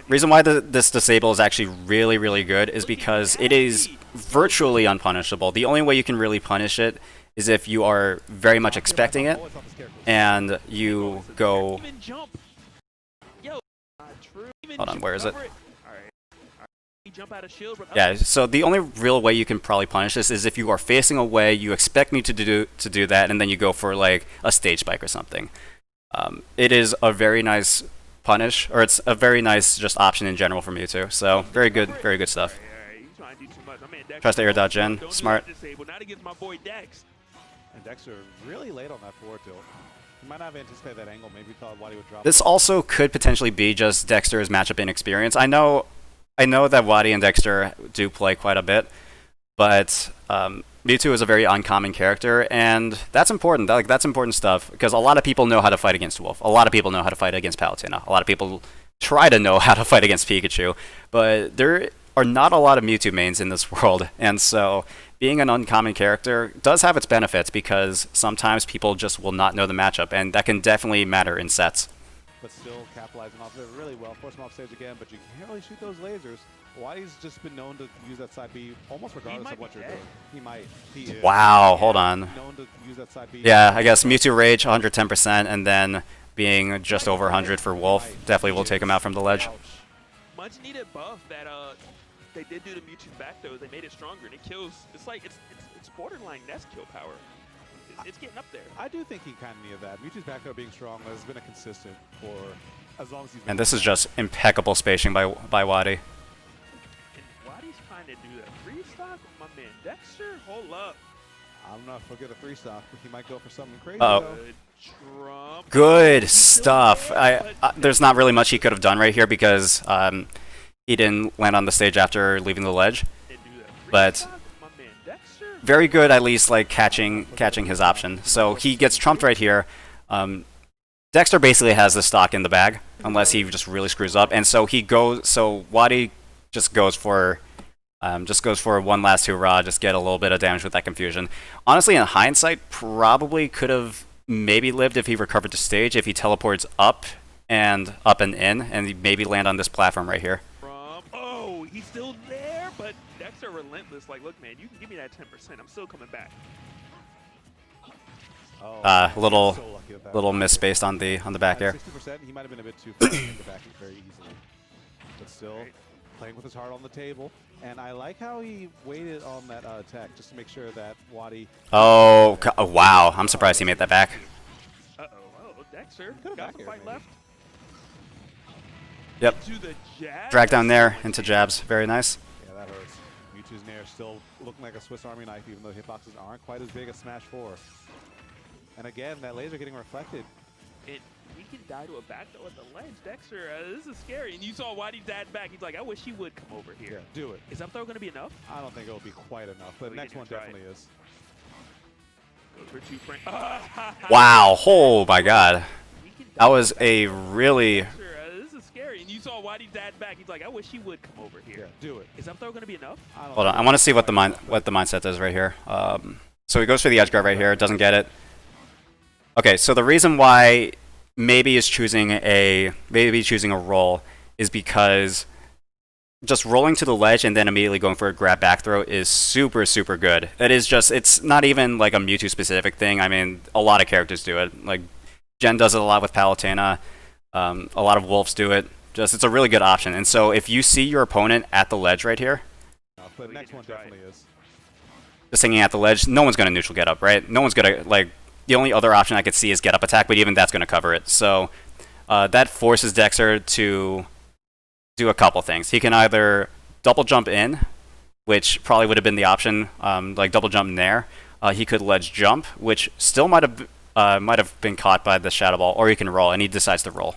Reason why this disable is actually really, really good is because it is virtually unpunishable. The only way you can really punish it is if you are very much expecting it and you go. Even jump. Yo, not true. Even Hold on, where is it? cover Alright. Jump out of shield, but up Yeah, so the only real way you can probably punish this is if you are facing away, you expect me to do that, and then you go for like a stage spike or something. It is a very nice punish, or it's a very nice just option in general for Mewtwo. So very good stuff. Alright, he's trying to do too much. My man Dex Tries to air dodge in. Don't do Smart. that disable. Not against my boy Dex. And Dexter really late on that forward tilt. He might not have anticipated that angle. Maybe thought Wadi would drop. This also could potentially be just Dexter's matchup inexperience. I know that Wadi and Dexter do play quite a bit, but Mewtwo is a very uncommon character, and that's important. That's important stuff, because a lot of people know how to fight against Wolf. A lot of people know how to fight against Palutena. A lot of people try to know how to fight against Pikachu, but there are not a lot of Mewtwo mains in this world, and so being an uncommon character does have its benefits, because sometimes people just will not know the matchup, and that can definitely matter in sets. But still capitalizing off of it really well. Force him off stage again, but you can't really shoot those lasers. Wadi's just been known to use that side B almost regardless of what you're doing. He might. He is. Wow, hold on. Known to use that side B. Yeah, I guess Mewtwo Rage 110%, and then being just over 100 for Wolf definitely will take him out from the ledge. Much needed buff that they did do to Mewtwo's back though. They made it stronger and it kills. It's like it's borderline nest kill power. It's getting up there. I do think he kind of needed that. Mewtwo's back throw being strong has been a consistent for as long as he's been. And this is just impeccable spacing by Wadi. And Wadi's trying to do that free stock with my man Dexter. Hold up. I'm not forget a 3-stock, but he might go for something crazy. Uh-oh. though. Good Trump. Good stuff. There's not really much he could have done right here, because he didn't land on the stage after leaving the ledge. And do that free But stock with my man Dexter. very good, at least, like catching his option. So he gets trumped right here. Dexter basically has the stock in the bag, unless he just really screws up. And so Wadi just goes for one last hurrah, just get a little bit of damage with that confusion. Honestly, in hindsight, probably could have maybe lived if he recovered to stage, if he teleports up and in, and he maybe land on this platform right here. Oh, he's still there, but Dexter relentless. Like, look, man, you can give me that 10%. I'm still coming back. Oh, Little so lucky with that. little miss based on the back air. 60%, he might have been a bit too far into back very easily. But still, playing with his heart on the table. And I like how he waited on that attack just to make sure that Wadi... Oh, wow. I'm surprised he made that back. Uh-oh. Oh, Dexter Could've got back the aired, fight maybe. left. Yep. To the jab. Drag down there into jabs. Very nice. Yeah, that hurts. Mewtwo Mewtwo's Nair still looking like a Swiss Army knife, even though hitboxes aren't quite as big as Smash 4. And again, that laser getting reflected. And he can die to a back throw at the ledge. Dexter, this is scary. And you saw Waddy's dad back. He's like, I wish he would come over here. Yeah, do it. Is up throw going to be enough? I don't think it'll be quite enough, but the next one definitely is. Goes for 2 frames. Wow. Oh my God. That was a really... This is scary. And you saw Waddy's dad back. He's like, I wish he would come over here. Yeah, do it. Is up throw going to be enough? Hold on. I want to see what the mindset is right here. So he goes for the edge guard right here. Doesn't get it. Okay, so the reason why maybe he's choosing a roll is because just rolling to the ledge and then immediately going for a grab back throw is super, super good. It is just, it's not even like a Mewtwo specific thing. I mean, a lot of characters do it. Like, Jen does it a lot with Palutena. A lot of Wolves do it. Just, it's a really good option. And so if you see your opponent at the ledge right here, But the next one definitely is. just hanging at the ledge, no one's going to neutral get up, right? No one's going to, like, the only other option I could see is get up attack, but even that's going to cover it. So that forces Dexter to do a couple things. He can either double jump in, which probably would have been the option, like double jump in there. He could ledge jump, which still might have been caught by the Shadow Ball, or he can roll, and he decides to roll.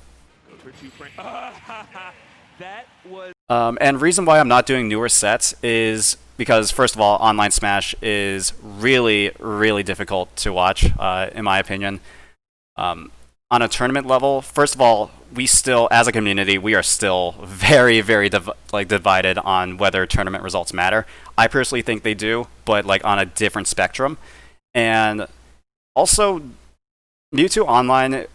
That was... And reason why I'm not doing newer sets is because, first of all, online Smash is really, really difficult to watch, in my opinion. On a tournament level, first of all, we still, as a community, we are still very, very divided on whether tournament results matter. I personally think they do, but like on a different spectrum. And also, Mewtwo online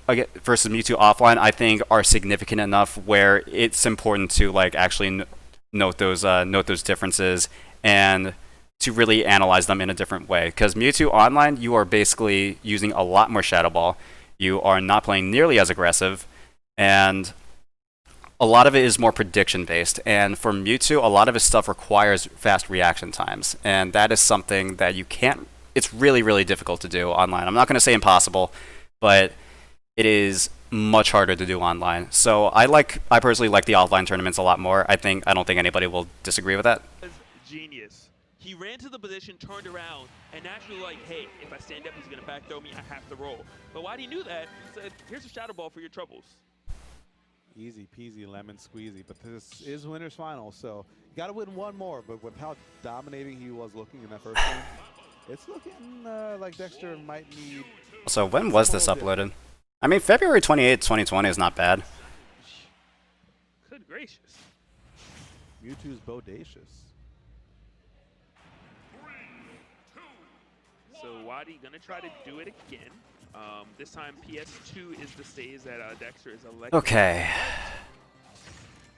versus Mewtwo offline, I think, are significant enough where it's important to like actually note those differences and to really analyze them in a different way. Because Mewtwo online, you are basically using a lot more Shadow Ball. You are not playing nearly as aggressive, and a lot of it is more prediction based. And for Mewtwo, a lot of his stuff requires fast reaction times, and that is something that you can't. It's really, really difficult to do online. I'm not going to say impossible, but it is much harder to do online. So I personally like the offline tournaments a lot more. I don't think anybody will disagree with that. Genius. He ran to the position, turned around, and naturally like, hey, if I stand up, he's going to back throw me. I have to roll. But why he knew that, he said, here's a Shadow Ball for your troubles. Easy peasy lemon squeezy, but this is winner's final, so you got to win one more. But with how dominating he was looking in that first game, it's looking like Dexter might need... So when was this uploaded? I mean, February 28th, 2020 is not bad. Good gracious. Mewtwo's bodacious. So Waddy gonna try to do it again. This time PS2 is the stage that Dexter is elected. Okay.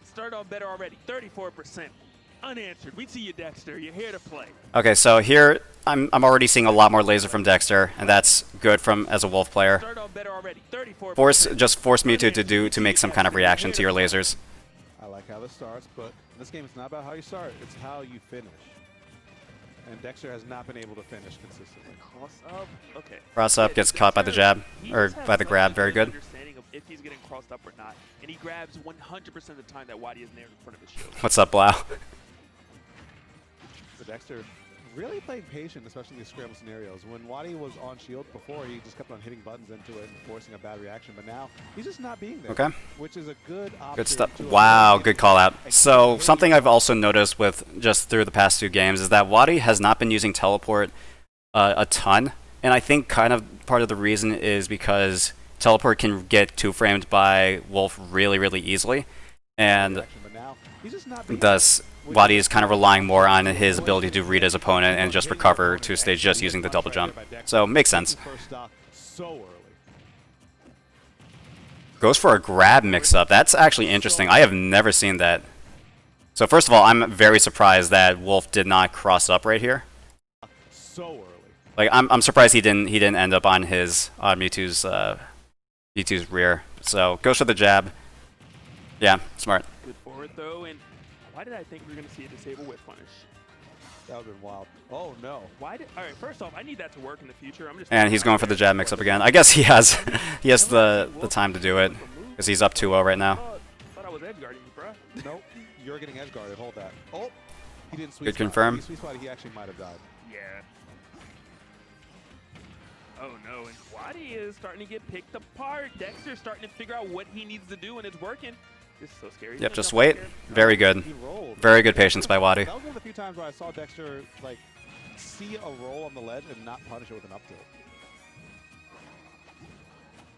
Start off better already. 34% unanswered. We see you, Dexter. You're here to play. Okay, so here I'm already seeing a lot more laser from Dexter, and that's good as a Wolf player. Start off better already. 34%. Force Mewtwo to make some kind of reaction to your lasers. I like how this starts, but in this game it's not about how you start, it's how you finish. And Dexter has not been able to finish consistently. Cross up. Okay. Cross up, gets caught by the jab, or by the grab, very good. Understanding of if he's getting crossed up or not, and he grabs 100% of the time that Waddy is nailed in front of his shield. What's up, Blau? So Dexter really playing patient, especially in these scramble scenarios. When Waddy was on shield before, he just kept on hitting buttons into it and forcing a bad reaction, but now he's just not being there. Okay. Which is a good option. Good stuff. Wow, good call out. So something I've also noticed with just through the past 2 games is that Waddy has not been using teleport a ton, and I think kind of part of the reason is because teleport can get 2-framed by Wolf really, really easily, and thus Waddy is kind of relying more on his ability to read his opponent and just recover to stage just using the double jump. So makes sense. Goes for a grab mix-up. That's actually interesting. I have never seen that. So first of all, I'm very surprised that Wolf did not cross up right here. Like I'm surprised he didn't end up on his Mewtwo's rear. So goes for the jab. Yeah, smart. Good forward throw, and why did I think we were going to see a disable whip punish? That would have been wild. Oh no. Alright, first off, I need that to work in the future. And he's going for the jab mix-up again. I guess he has the time to do it, because he's up 2-0 right now. Thought I was edge guarding you, bro. Nope. You're getting edge guarded. Hold that. Oh. He didn't sweet Good spot. confirm. If he sweet spotted, he actually might have died. Yeah. Oh no, and Wadi is starting to get picked apart. Dexter's starting to figure out what he needs to do, and it's working. This is so scary. Yep, just wait. Very good. He rolled. Very good patience by Wadi. That was one of the few times where I saw Dexter like see a roll on the ledge and not punish it with an up tilt.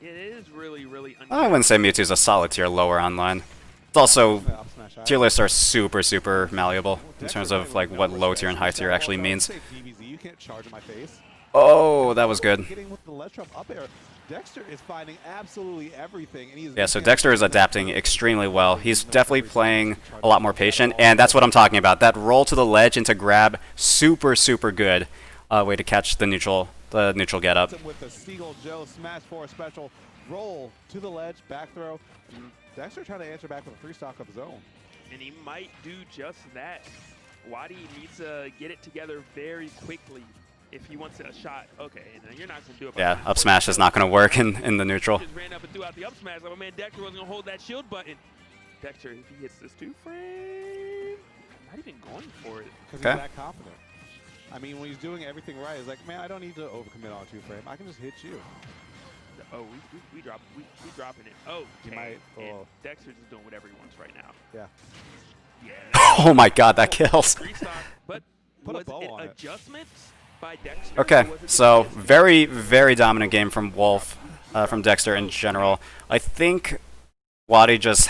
It is really, really I wouldn't say Mewtwo's a solid tier lower online. It's also, Yeah, up smash high. tier lists are super, super malleable in terms of like what low tier and high tier actually means. You can't charge in my face. Oh, that was good. Getting with the ledge trap up air. Dexter is finding absolutely everything, and he's Yeah, so Dexter is adapting extremely well. He's definitely playing a lot more patient, and that's what I'm talking about. That roll to the ledge into grab, super, super good way to catch the neutral get up. with the Seagull Joe smash for a special roll to the ledge, back throw. Dexter trying to answer back with a free stock of his own. And he might do just that. Wadi needs to get it together very quickly if he wants a shot. Okay, and you're not going to do it. Yeah, up smash is not going to work in the neutral. Just ran up and threw out the up smash. Like, oh man, Dexter wasn't going to hold that shield button. Dexter, if he hits this 2-frame, not even going for it. Because Okay. he's that confident. I mean, when he's doing everything right, he's like, man, I don't need to overcommit on a 2-frame. I can just hit you. Oh, we dropping it. Oh, He okay. might- And oh. Dexter's just doing whatever he wants right now. Yeah. Yeah. Oh my god, that kills. Free stock, but Put a was bow it on it. adjustments by Dexter? Okay, or was it so just- very, very dominant game from Wolf, from Dexter in general. I think Wadi just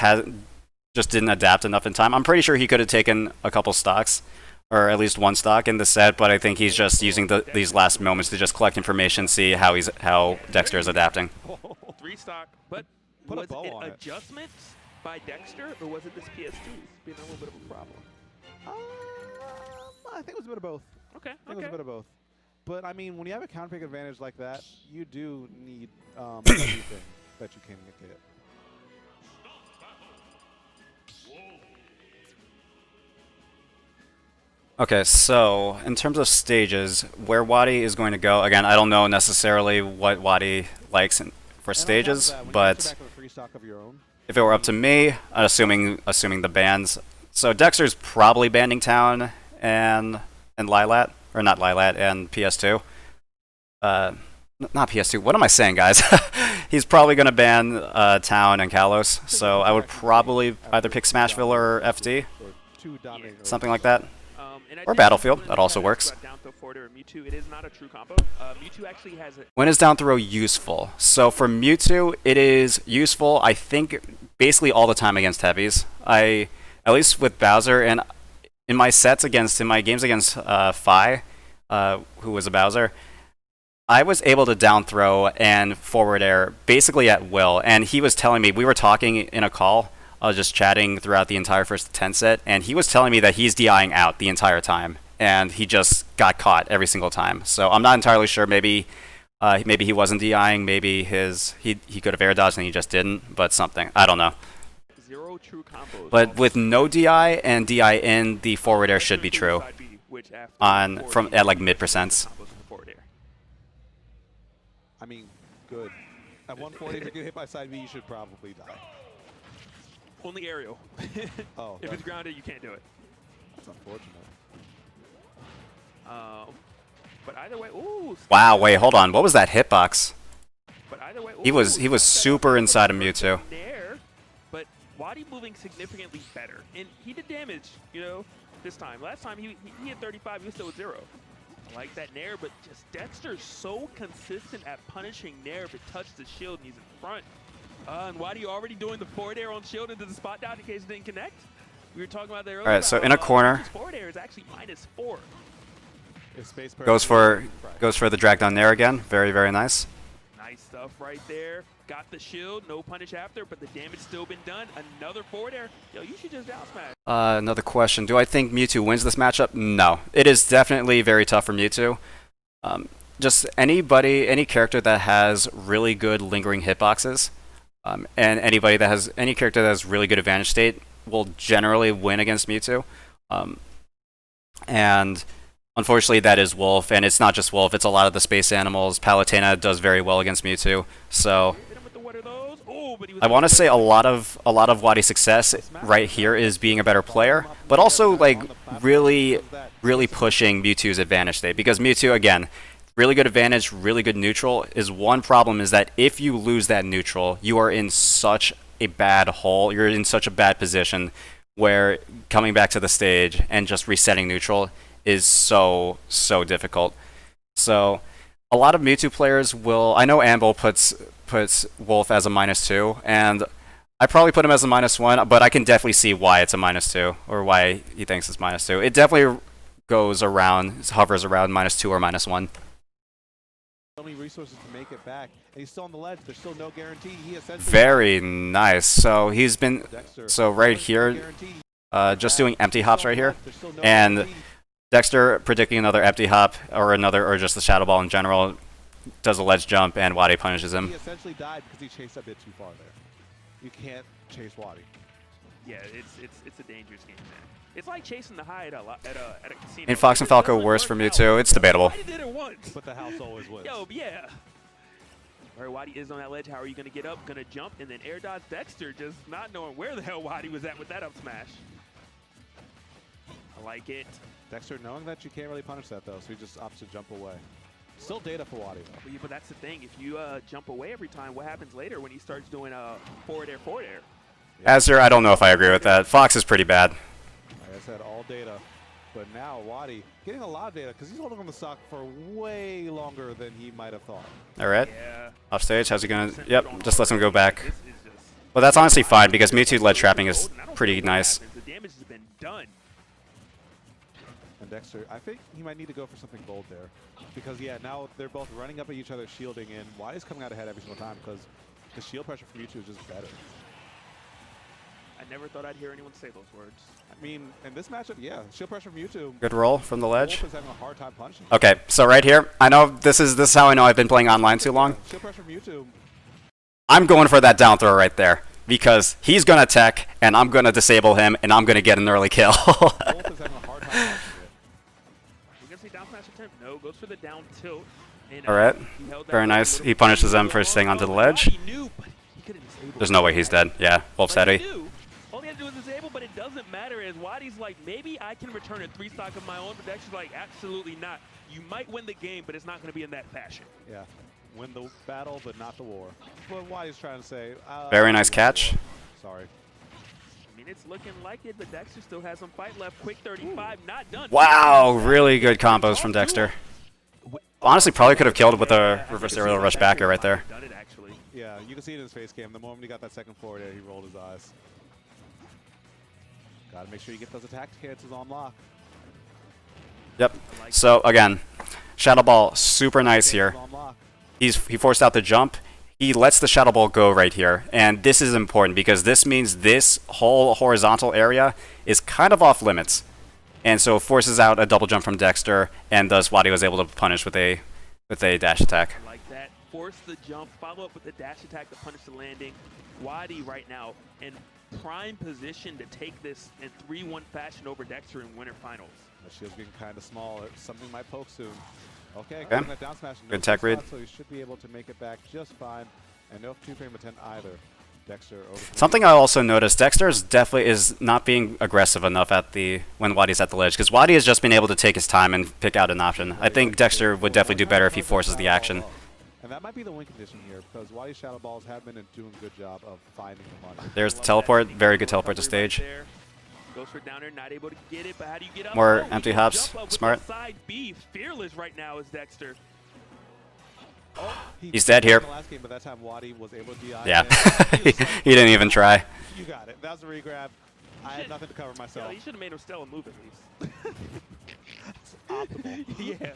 didn't adapt enough in time. I'm pretty sure he could have taken a couple stocks, or at least one stock in the set, but I think he's just using these last moments to just collect information, see how Dexter is adapting. 3 stock, but Put a was bow it on it. adjustments by Dexter, or was it this PS2 being a little bit of a problem? I think it was a bit of both. Okay, I think it was a bit of both. But I mean, when you have a counter pick advantage like that, you do need everything that you can get. Okay, so in terms of stages, where Wadi is going to go, again, I don't know necessarily what Wadi likes for And on top of stages, that, when you but answer back with a free stock of your own, if it were up to me, assuming the bans, so Dexter's probably banning Town and Lilat, or not Lilat, and PS2. Not PS2. What am I saying, guys? He's probably going to ban Town and Kalos, so I would probably either pick Smashville or FD, or two dominating something like that. And I Or did Battlefield, want that to also chat works. about Downthrow forward or Mewtwo. It is not a true combo. Mewtwo actually has a When is Downthrow useful? So for Mewtwo, it is useful, I think, basically all the time against heavies. At least with Bowser, and in my games against Fi, who was a Bowser, I was able to downthrow and forward air basically at will. And he was telling me, we were talking in a call, I was just chatting throughout the entire first 10 set, and he was telling me that he's DIing out the entire time, and he just got caught every single time. So I'm not entirely sure. Maybe he wasn't DIing. Maybe he could have air dodged and he just didn't. But something, I don't know. 0 true combos. But with no DI and DI in, the forward air should be true Side B, which after 40 at like mid percents. combos in the forward air. I mean, good. At 140, if you get hit by side B, you should probably die. Only aerial. Oh, If it's grounded, you can't do it. that's unfortunate. But either way, ooh. Wow, wait, hold on. What was that hitbox? But either way, He was ooh, super inside of Mewtwo. There, but Wadi moving significantly better, and he did damage. This time. Last time he had 35. He was still at 0. I like that Nair, but just Dexter's so consistent at punishing Nair if it touched the shield and he's in front. And Wadi already doing the forward air on shield into the spot down in case it didn't connect. We were talking about that earlier. Alright, so in a corner. His forward air is actually -4. If space Goes for the drag down there again. Very, very nice. Nice stuff right there. Got the shield, no punish after, but the damage still been done. Another forward air. Yo, you should just down smash. Another question. Do I think Mewtwo wins this matchup? No. It is definitely very tough for Mewtwo. Just any character that has really good lingering hitboxes, and any character that has really good advantage state will generally win against Mewtwo. And unfortunately, that is Wolf, and it's not just Wolf, it's a lot of the space animals. Palutena does very well against Mewtwo, so Hit him with the what are those? Oh, but he was I want to say a lot of Wadi's success right here is being a better player, but also like really pushing Mewtwo's advantage state, because Mewtwo, again, really good advantage, really good neutral. Is one problem is that if you lose that neutral, you are in such a bad hole. You're in such a bad position where coming back to the stage and just resetting neutral is so difficult. So a lot of Mewtwo players will. I know Amble puts Wolf as a -2, and I probably put him as a -1, but I can definitely see why it's a -2, or why he thinks it's -2. It definitely goes around, hovers around -2 or -1. So many resources to make it back, and he's still on the ledge. There's still no guarantee. He essentially Very nice. So he's been Dexter, so right here, just doing empty hops right here, and Dexter predicting another empty hop or just the Shadow Ball in general, does a ledge jump, and Wadi punishes him. He essentially died because he chased a bit too far there. You can't chase Wadi. Yeah, it's a dangerous game, man. It's like chasing the high at a casino. In Fox and Falco, worse for Mewtwo. It's debatable. Wadi did it once. But the house always wins. Yo, yeah. Alright, Wadi is on that ledge. How are you gonna get up? Gonna jump and then air dodge Dexter, just not knowing where the hell Wadi was at with that up smash. I like it. Dexter knowing that you can't really punish that though, so he just opts to jump away. Still data for Wadi though. But that's the thing. If you jump away every time, what happens later when he starts doing forward air, forward air? Azure, I don't know if I agree with that. Fox is pretty bad. Like I said, all data. But now Wadi getting a lot of data because he's holding on the stock for way longer than he might have thought. All right. Yeah. Off stage, how's he gonna? Yep, just lets him go back. Well, that's honestly fine because Mewtwo ledge trapping is pretty nice. The damage has been done. And Dexter, I think he might need to go for something bold there. Because, yeah, now they're both running up at each other, shielding in. Wadi's coming out ahead every single time because the shield pressure from Mewtwo is just better. I never thought I'd hear anyone say those words. I mean, in this matchup, yeah, shield pressure from Mewtwo. Good roll from the ledge. Wolf is having a hard time punching. Okay, so right here, I know this is how I know I've been playing online too long. Shield pressure from Mewtwo. I'm going for that down throw right there because he's gonna tech and I'm gonna disable him and I'm gonna get an early kill. Wolf is having a hard time punching it. We're gonna see down smash attempt. No, goes for the down tilt. And, All right, he held that very up a nice. little He bit punishes too them for long. staying onto the Oh, ledge. Wadi knew, but he couldn't disable There's him. no way he's dead. Yeah, Wolf's Like, he steady. knew. All he had to do was disable, but it doesn't matter as Wadi's like, maybe I can return a 3-stock of my own, but Dexter's like, absolutely not. You might win the game, but it's not going to be in that fashion. Yeah, win the battle, but not the war. What Wadi's trying to say. Very nice catch. Sorry. I mean, it's looking like it, but Dexter still has some fight left. Quick 35, not done. Wow, really good combos from Dexter. Honestly, probably could have killed it with a reverse aerial rush backer right there. Done it, actually. Yeah, you can see it in his face cam. The moment he got that second forward air, he rolled his eyes. Gotta make sure you get those attack cancels on lock. Yep. So again, Shadow Ball, super nice here. On lock. He forced out the jump. He lets the Shadow Ball go right here, and this is important because this means this whole horizontal area is kind of off limits, and so it forces out a double jump from Dexter, and thus Wadi was able to punish with a dash attack. I like that. Force the jump, follow up with the dash attack to punish the landing. Wadi right now in prime position to take this in 3-1 fashion over Dexter in winter finals. The shield's getting kind of small. Something might poke soon. Okay, Okay. getting that down smash. No Good tech read. shot, so he should be able to make it back just fine. And no 2-frame attempt either. Dexter over. Something I also noticed, Dexter definitely is not being aggressive enough when Wadi's at the ledge, because Wadi has just been able to take his time and pick out an option. I think Dexter would definitely do better if he forces the action. And that might be the win condition here, because Wadi's Shadow Balls have been doing a good job of finding the money. There's the teleport, very good teleport to stage. Goes for downer, not able to get it, but how do you get up? More Oh, empty he can hops, jump up with smart. the Side B, fearless right now is Dexter. Oh, He's dead here. in the last game, but that time Wadi was able to DI. Yeah, and he was like, didn't even try. You got it. That was a regrab. I had nothing to cover Yo, myself. you should have made him Stella move at least. Optimal. Yeah.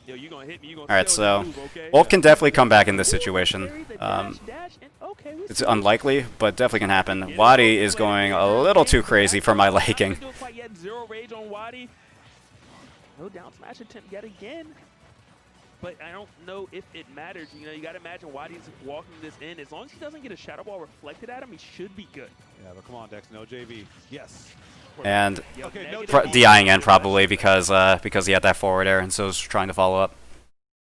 Yo, you gonna hit me, you gonna All right, Stella so move, okay? Wolf can definitely come back in this Ooh, situation. parry the dash, and okay, we It's see. unlikely, but definitely can happen. Wadi is going a little too crazy for my liking. Not gonna do it quite yet. Zero rage on Wadi. No down smash attempt yet again. But I don't know if it matters. You know, you got to imagine Wadi's walking this in. As long as he doesn't get a Shadow Ball reflected at him, he should be good. Yeah, but come on, Dex. No JV. Yes. And Yo, Okay, no negative DIing in probably because he had that forward air and so was trying to follow up.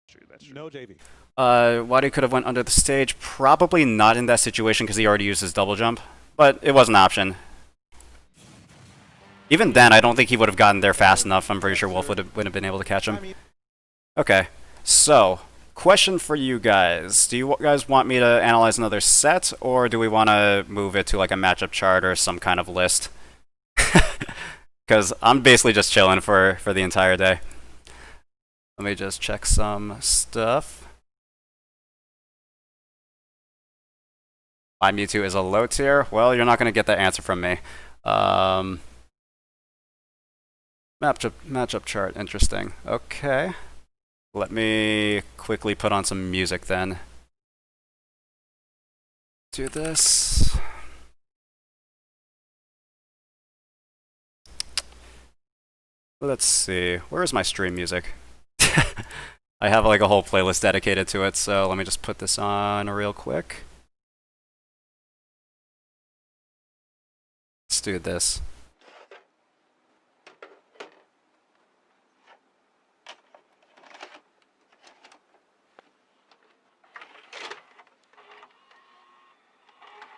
True, that's true. No JV. Wadi could have went under the stage. Probably not in that situation because he already used his double jump, but it was an option. Even then, I don't think he would have gotten there fast enough. I'm pretty sure Wolf wouldn't have been able to catch him. Okay, so question for you guys. Do you guys want me to analyze another set, or do we want to move it to like a matchup chart or some kind of list? Because I'm basically just chilling for the entire day. Let me just check some stuff. My Mewtwo is a low tier. Well, you're not going to get that answer from me. Matchup chart, interesting. Okay. Let me quickly put on some music then. Do this. Let's see. Where is my stream music? I have like a whole playlist dedicated to it, so let me just put this on real quick. Let's do this.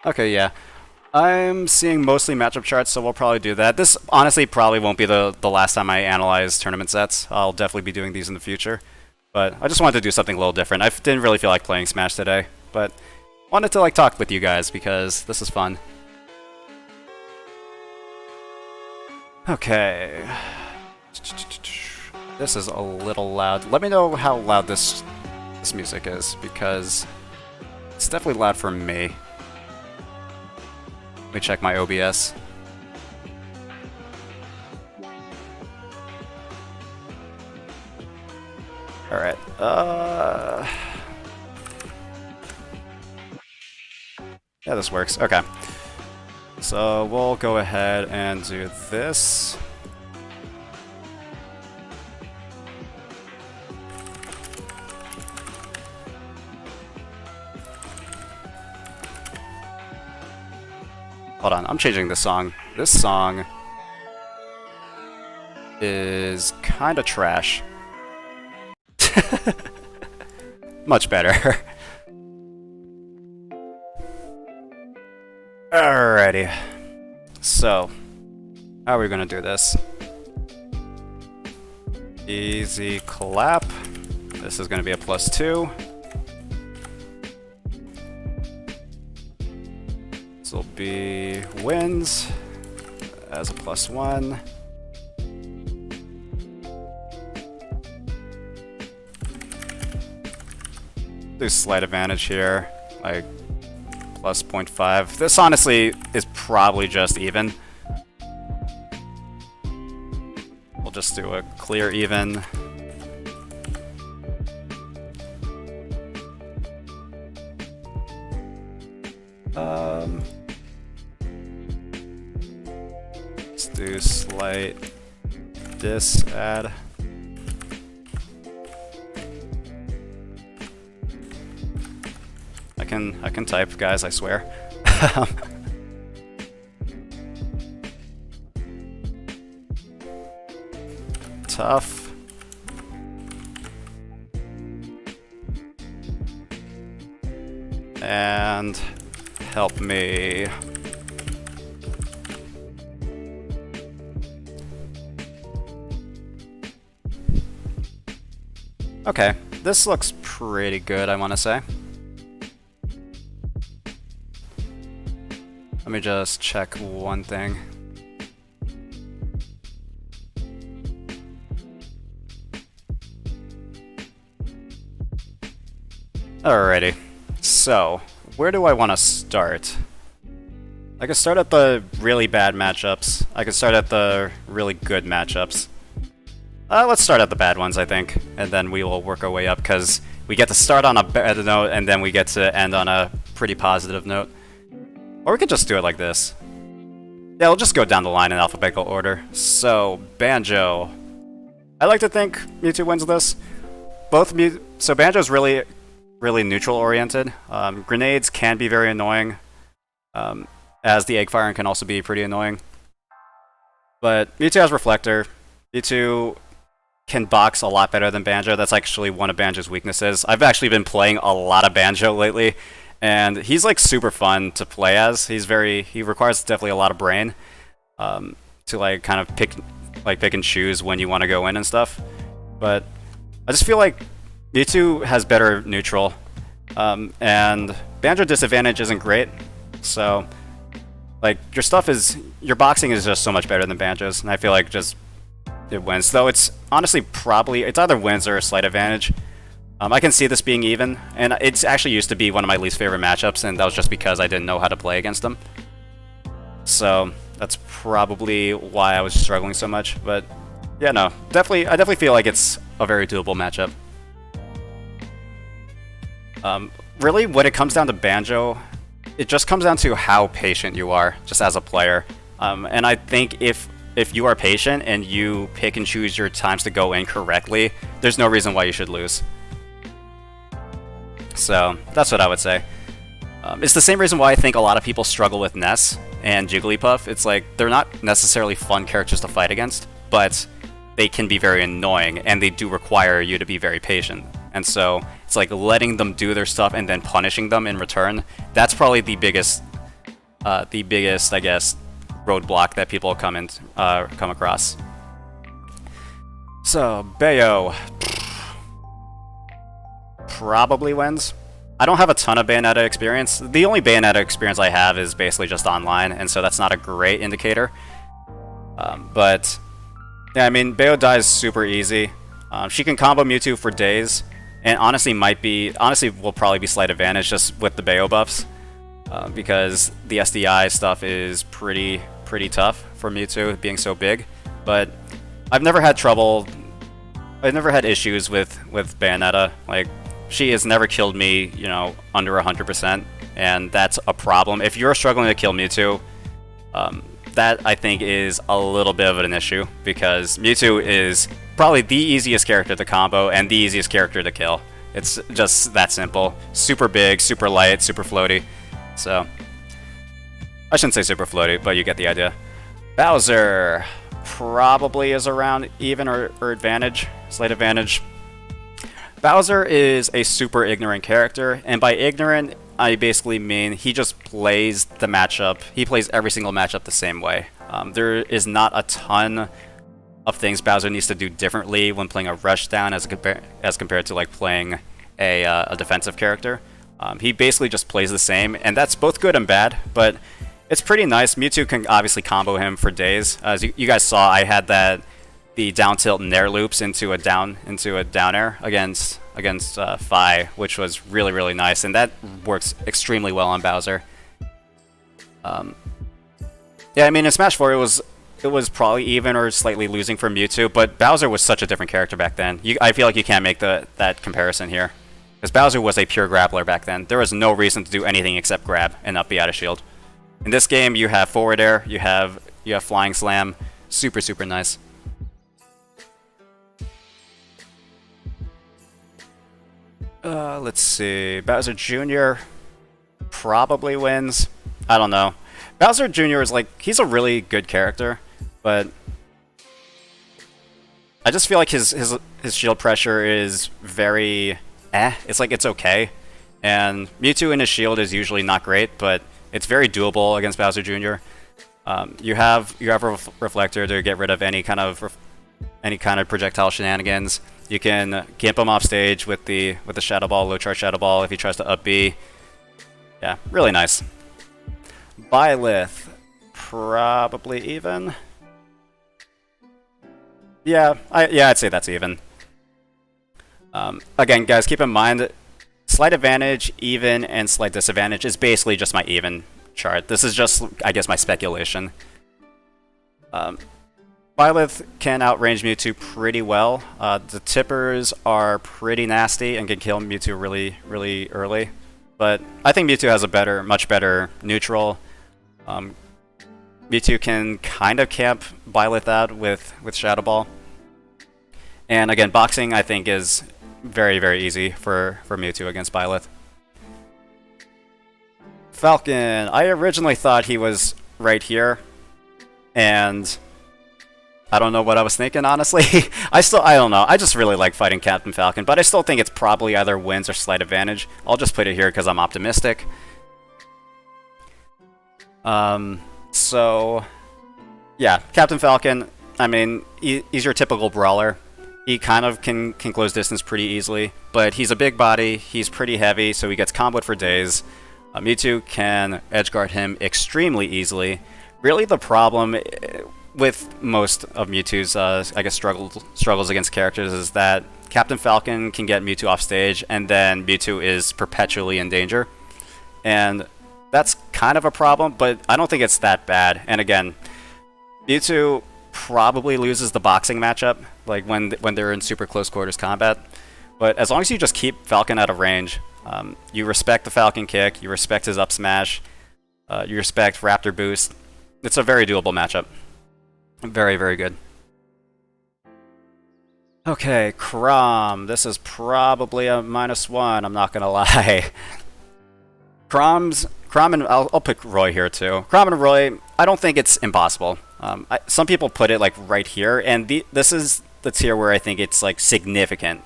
Okay, yeah. I'm seeing mostly matchup charts, so we'll probably do that. This honestly probably won't be the last time I analyze tournament sets. I'll definitely be doing these in the future. But I just wanted to do something a little different. I didn't really feel like playing Smash today, but wanted to like talk with you guys because this is fun. Okay. This is a little loud. Let me know how loud this music is, because it's definitely loud for me. Let me check my OBS. Alright, yeah, this works. Okay. So we'll go ahead and do this. Hold on, I'm changing this song. This song is kinda trash. Much better. Alrighty. So, how are we gonna do this? Easy clap. This is gonna be a +2. This will be wins as a +1. Do slight advantage here, like +0.5. This honestly is probably just even. We'll just do a clear even. Let's do slight dis add. I can type, guys, I swear. Tough. And help me. Okay, this looks pretty good, I want to say. Let me just check one thing. Alrighty, so where do I want to start? I could start at the really bad matchups. I could start at the really good matchups. Let's start at the bad ones, I think, and then we will work our way up, because we get to start on a bad note, and then we get to end on a pretty positive note. Or we could just do it like this. Yeah, we'll just go down the line in alphabetical order. So, Banjo. I like to think Mewtwo wins this. So Banjo's really neutral oriented. Grenades can be very annoying, as the egg firing can also be pretty annoying. But Mewtwo has Reflector. Mewtwo can box a lot better than Banjo. That's actually one of Banjo's weaknesses. I've actually been playing a lot of Banjo lately, and he's like super fun to play as. He requires definitely a lot of brain to like kind of pick and choose when you want to go in and stuff. But I just feel like Mewtwo has better neutral, and Banjo disadvantage isn't great. So like your boxing is just so much better than Banjo's, and I feel like just it wins. Though it's honestly it's either wins or a slight advantage. I can see this being even, and it's actually used to be one of my least favorite matchups, and that was just because I didn't know how to play against them. So that's probably why I was struggling so much. But yeah, no, I definitely feel like it's a very doable matchup. Really, when it comes down to Banjo, it just comes down to how patient you are, just as a player. And I think if you are patient and you pick and choose your times to go in correctly, there's no reason why you should lose. So that's what I would say. It's the same reason why I think a lot of people struggle with Ness and Jigglypuff. It's like they're not necessarily fun characters to fight against, but they can be very annoying, and they do require you to be very patient. And so it's like letting them do their stuff and then punishing them in return. That's probably the biggest, I guess, roadblock that people come across. So Bayo probably wins. I don't have a ton of Bayonetta experience. The only Bayonetta experience I have is basically just online, and so that's not a great indicator. But yeah, I mean, Bayo dies super easy. She can combo Mewtwo for days, and honestly will probably be slight advantage just with the Bayo buffs, because the SDI stuff is pretty tough for Mewtwo being so big. But I've never had issues with Bayonetta. Like, she has never killed me, under 100%, and that's a problem. If you're struggling to kill Mewtwo, that I think is a little bit of an issue, because Mewtwo is probably the easiest character to combo and the easiest character to kill. It's just that simple. Super big, super light, super floaty. So I shouldn't say super floaty, but you get the idea. Bowser probably is around even or advantage, slight advantage. Bowser is a super ignorant character, and by ignorant, I basically mean he just plays the matchup. He plays every single matchup the same way. There is not a ton of things Bowser needs to do differently when playing a rushdown as compared to like playing a defensive character. He basically just plays the same, and that's both good and bad, but it's pretty nice. Mewtwo can obviously combo him for days. As you guys saw, I had the down tilt nair loops into a down air against Fi, which was really nice, and that works extremely well on Bowser. Yeah, I mean, in Smash 4 it was probably even or slightly losing for Mewtwo, but Bowser was such a different character back then. I feel like you can't make that comparison here, because Bowser was a pure grappler back then. There was no reason to do anything except grab and not be out of shield. In this game, you have forward air, you have flying slam, super nice. Let's see. Bowser Jr. probably wins. I don't know. Bowser Jr. is he's a really good character, but I just feel like his shield pressure is very It's it's okay. And Mewtwo in his shield is usually not great, but it's very doable against Bowser Jr. You have a reflector to get rid of any kind of projectile shenanigans. You can gimp him off stage with the Shadow Ball, low charge Shadow Ball if he tries to up B. Yeah, really nice. Byleth, probably even. Yeah, I'd say that's even. Again, guys, keep in mind, slight advantage, even, and slight disadvantage is basically just my even chart. This is just, I guess, my speculation. Byleth can outrange Mewtwo pretty well. The tippers are pretty nasty and can kill Mewtwo really early. But I think Mewtwo has a much better neutral. Mewtwo can kind of camp Byleth out with Shadow Ball. And again, boxing I think is very easy for Mewtwo against Byleth. Falcon, I originally thought he was right here, and I don't know what I was thinking, honestly. I don't know. I just really like fighting Captain Falcon, but I still think it's probably either wins or slight advantage. I'll just put it here because I'm optimistic. So, yeah, Captain Falcon, I mean, he's your typical brawler. He kind of can close distance pretty easily, but he's a big body, he's pretty heavy, so he gets comboed for days. Mewtwo can edgeguard him extremely easily. Really the problem with most of Mewtwo's, I guess, struggles against characters is that Captain Falcon can get Mewtwo off stage, and then Mewtwo is perpetually in danger. And that's kind of a problem, but I don't think it's that bad. And again, Mewtwo probably loses the boxing matchup, like when they're in super close quarters combat. But as long as you just keep Falcon out of range, you respect the Falcon kick, you respect his up smash, you respect Raptor boost, it's a very doable matchup. Very, very good. Okay, Chrom. This is probably a -1, I'm not gonna lie. Chrom and I'll pick Roy here too. Chrom and Roy, I don't think it's impossible. Some people put it like right here, and this is the tier where I think it's like significant.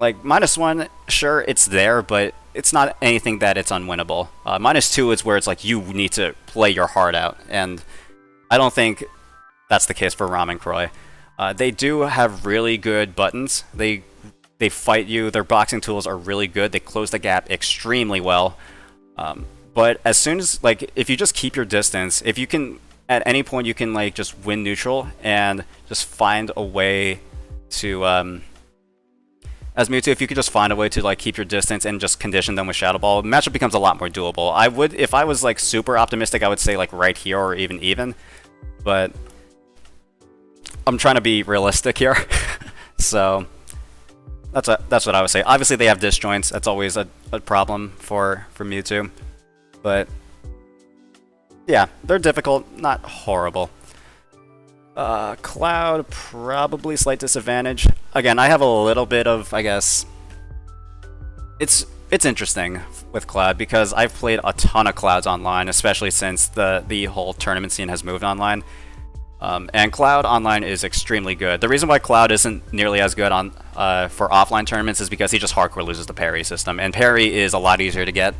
Like -1, sure, it's there, but it's not anything that it's unwinnable. -2 is where it's like you need to play your heart out, and I don't think that's the case for Rom and Croy. They do have really good buttons. They fight you. Their boxing tools are really good. They close the gap extremely well. But as soon as, like, if you just keep your distance, if you can, at any point you can, like, just win neutral and just find a way to, as Mewtwo, if you could just find a way to, like, keep your distance and just condition them with Shadow Ball, the matchup becomes a lot more doable. I would, if I was, like, super optimistic, I would say, like, right here or even. But I'm trying to be realistic here. So that's what I would say. Obviously, they have disjoints. That's always a problem for Mewtwo. But yeah, they're difficult, not horrible. Cloud, probably slight disadvantage. Again, I have a little bit of, I guess, it's interesting with Cloud because I've played a ton of Clouds online, especially since the whole tournament scene has moved online. And Cloud online is extremely good. The reason why Cloud isn't nearly as good on for offline tournaments is because he just hardcore loses the parry system, and parry is a lot easier to get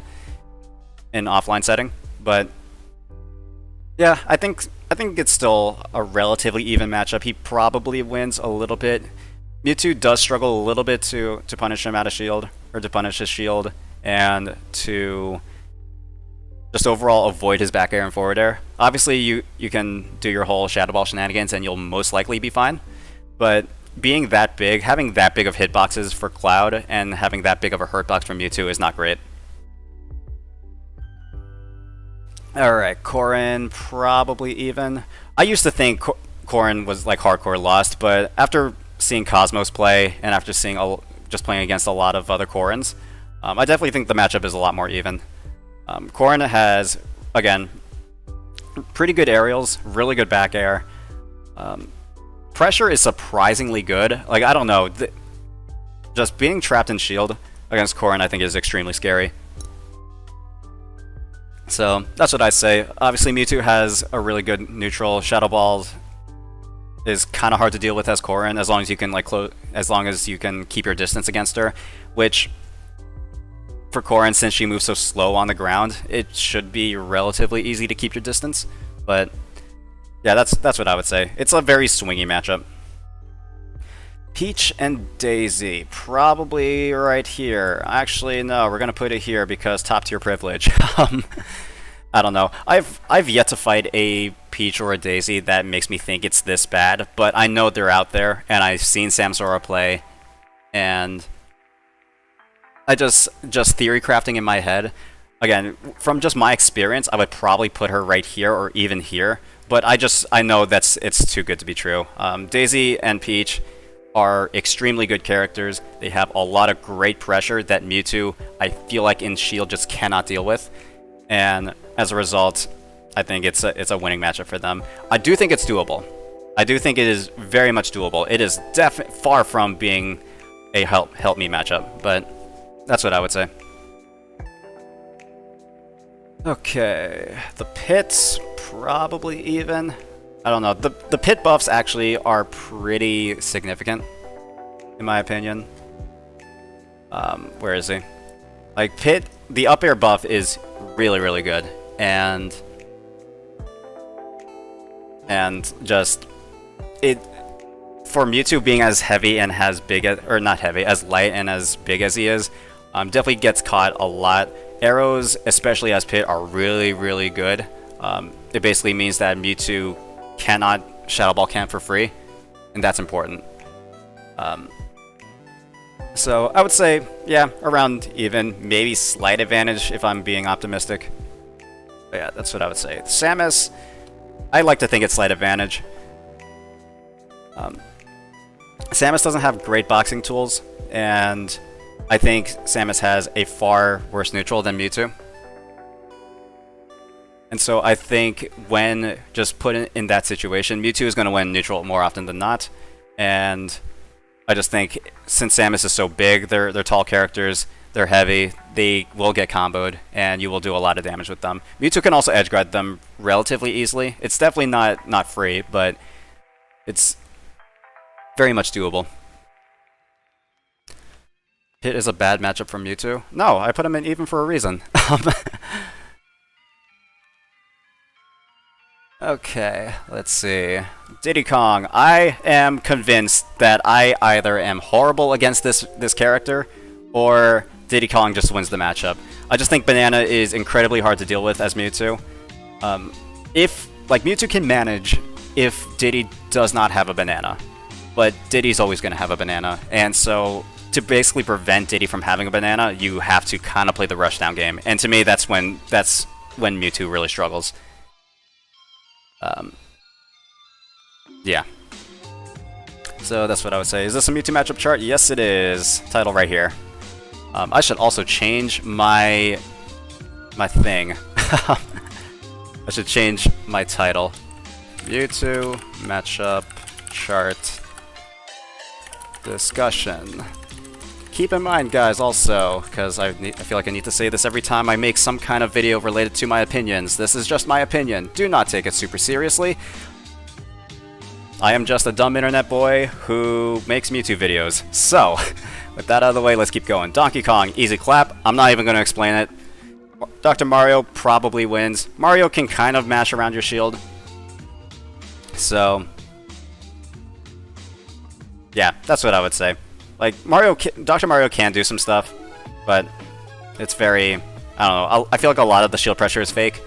in offline setting. But yeah, I think it's still a relatively even matchup. He probably wins a little bit. Mewtwo does struggle a little bit to punish him out of shield, or to punish his shield, and to just overall avoid his back air and forward air. Obviously, you can do your whole Shadow Ball shenanigans and you'll most likely be fine. But being that big, having that big of hitboxes for Cloud and having that big of a hurtbox for Mewtwo is not great. Alright, Corrin, probably even. I used to think Corrin was like hardcore lost, but after seeing Cosmos play and after seeing just playing against a lot of other Corrins, I definitely think the matchup is a lot more even. Corrin has, again, pretty good aerials, really good back air. Pressure is surprisingly good. Like, I don't know, just being trapped in shield against Corrin I think is extremely scary. So that's what I say. Obviously Mewtwo has a really good neutral. Shadow Ball is kind of hard to deal with as Corrin, as long as you can as long as you can keep your distance against her, which for Corrin, since she moves so slow on the ground, it should be relatively easy to keep your distance. But yeah, that's what I would say. It's a very swingy matchup. Peach and Daisy, probably right here. Actually, no, we're gonna put it here because top tier privilege. I don't know. I've yet to fight a Peach or a Daisy that makes me think it's this bad, but I know they're out there, and I've seen Samsora play, and I just theory crafting in my head. Again, from just my experience, I would probably put her right here or even here, but I know it's too good to be true. Daisy and Peach are extremely good characters. They have a lot of great pressure that Mewtwo, I feel like in Shield, just cannot deal with, and as a result, I think it's a winning matchup for them. I do think it's doable. I do think it is very much doable. It is far from being a help me matchup, but that's what I would say. Okay, the pits, probably even. I don't know. The pit buffs actually are pretty significant, in my opinion. Where is he? Like, pit, the up air buff is really, really good. And just, for Mewtwo being as heavy and as big as, or not heavy, as light and as big as he is, definitely gets caught a lot. Arrows, especially as pit, are really, really good. It basically means that Mewtwo cannot Shadow Ball camp for free, and that's important. So I would say, yeah, around even, maybe slight advantage if I'm being optimistic. But yeah, that's what I would say. Samus, I like to think it's slight advantage. Samus doesn't have great boxing tools, and I think Samus has a far worse neutral than Mewtwo. And so I think when just put in that situation, Mewtwo is going to win neutral more often than not. And I just think since Samus is so big, they're tall characters, they're heavy, they will get comboed, and you will do a lot of damage with them. Mewtwo can also edge guard them relatively easily. It's definitely not free, but it's very much doable. Hit is a bad matchup for Mewtwo. No, I put him in even for a reason. Okay, let's see. Diddy Kong. I am convinced that I either am horrible against this character, or Diddy Kong just wins the matchup. I just think Banana is incredibly hard to deal with as Mewtwo. Mewtwo can manage if Diddy does not have a banana, but Diddy's always going to have a banana, and so to basically prevent Diddy from having a banana, you have to kind of play the rushdown game, and to me, that's when Mewtwo really struggles. Yeah. So that's what I would say. Is this a Mewtwo matchup chart? Yes, it is. Title right here. I should also change my thing. I should change my title. Mewtwo matchup chart discussion. Keep in mind, guys, also, because I feel like I need to say this every time I make some kind of video related to my opinions. This is just my opinion. Do not take it super seriously. I am just a dumb internet boy who makes Mewtwo videos. So, with that out of the way, let's keep going. Donkey Kong, easy clap. I'm not even going to explain it. Dr. Mario probably wins. Mario can kind of mash around your shield. So, yeah, that's what I would say. Like, Dr. Mario can do some stuff, but it's very, I don't know, I feel like a lot of the shield pressure is fake,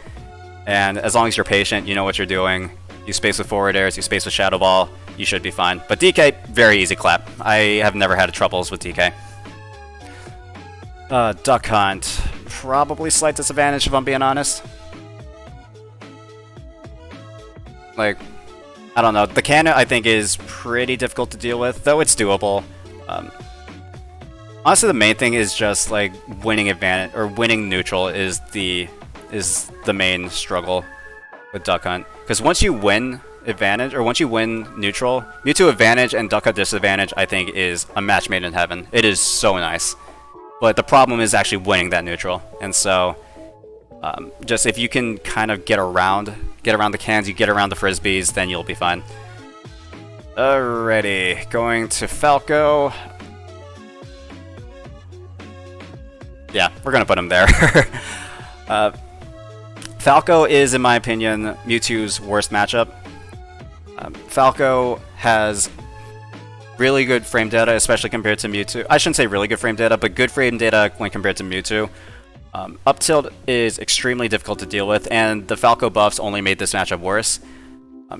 and as long as you're patient, you know what you're doing, you space with forward airs, you space with Shadow Ball, you should be fine. But DK, very easy clap. I have never had troubles with DK. Duck Hunt, probably slight disadvantage if I'm being honest. Like, I don't know, the cannon I think is pretty difficult to deal with, though it's doable. Honestly, the main thing is just like winning advantage or winning neutral is the main struggle with Duck Hunt. Because once you win advantage or once you win neutral, Mewtwo advantage and Duck Hunt disadvantage, I think is a match made in heaven. It is so nice. But the problem is actually winning that neutral. And so, just if you can kind of get around the cans, you get around the frisbees, then you'll be fine. Alrighty, going to Falco. Yeah, we're gonna put him there. Falco is, in my opinion, Mewtwo's worst matchup. Falco has really good frame data, especially compared to Mewtwo. I shouldn't say really good frame data, but good frame data when compared to Mewtwo. Up tilt is extremely difficult to deal with, and the Falco buffs only made this matchup worse.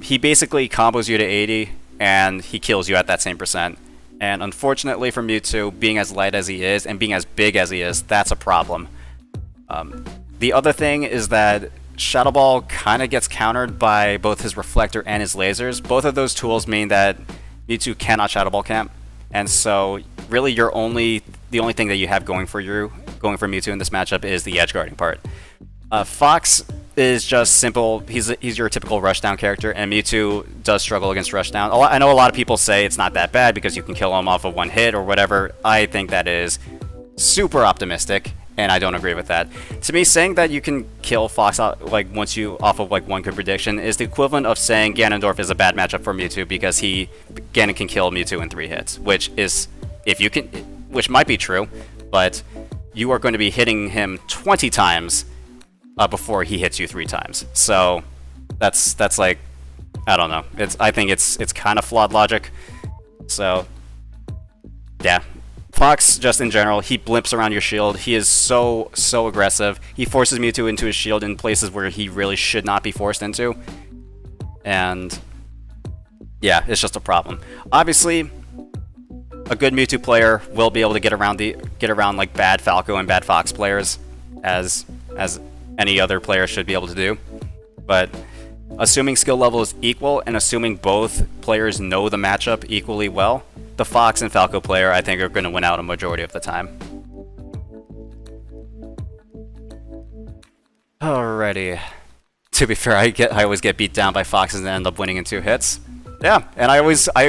He basically combos you to 80, and he kills you at that same percent. And unfortunately for Mewtwo, being as light as he is, and being as big as he is, that's a problem. The other thing is that Shadow Ball kind of gets countered by both his Reflector and his Lasers. Both of those tools mean that Mewtwo cannot Shadow Ball camp, and so really the only thing that you have going for Mewtwo in this matchup is the edge guarding part. Fox is just simple. He's your typical rushdown character, and Mewtwo does struggle against rushdown. I know a lot of people say it's not that bad because you can kill him off of one hit or whatever. I think that is super optimistic, and I don't agree with that. To me, saying that you can kill Fox like once you off of like one good prediction is the equivalent of saying Ganondorf is a bad matchup for Mewtwo because Ganon can kill Mewtwo in 3 hits, which is which might be true, but you are going to be hitting him 20 times before he hits you 3 times. So that's like, I don't know. I think it's kind of flawed logic. So yeah. Fox, just in general, he blimps around your shield. He is so aggressive. He forces Mewtwo into his shield in places where he really should not be forced into. And yeah, it's just a problem. Obviously, a good Mewtwo player will be able to get around like bad Falco and bad Fox players, as any other player should be able to do. But assuming skill level is equal and assuming both players know the matchup equally well, the Fox and Falco player, I think, are going to win out a majority of the time. Alrighty. To be fair, I always get beat down by Foxes and end up winning in 2 hits. Yeah, and I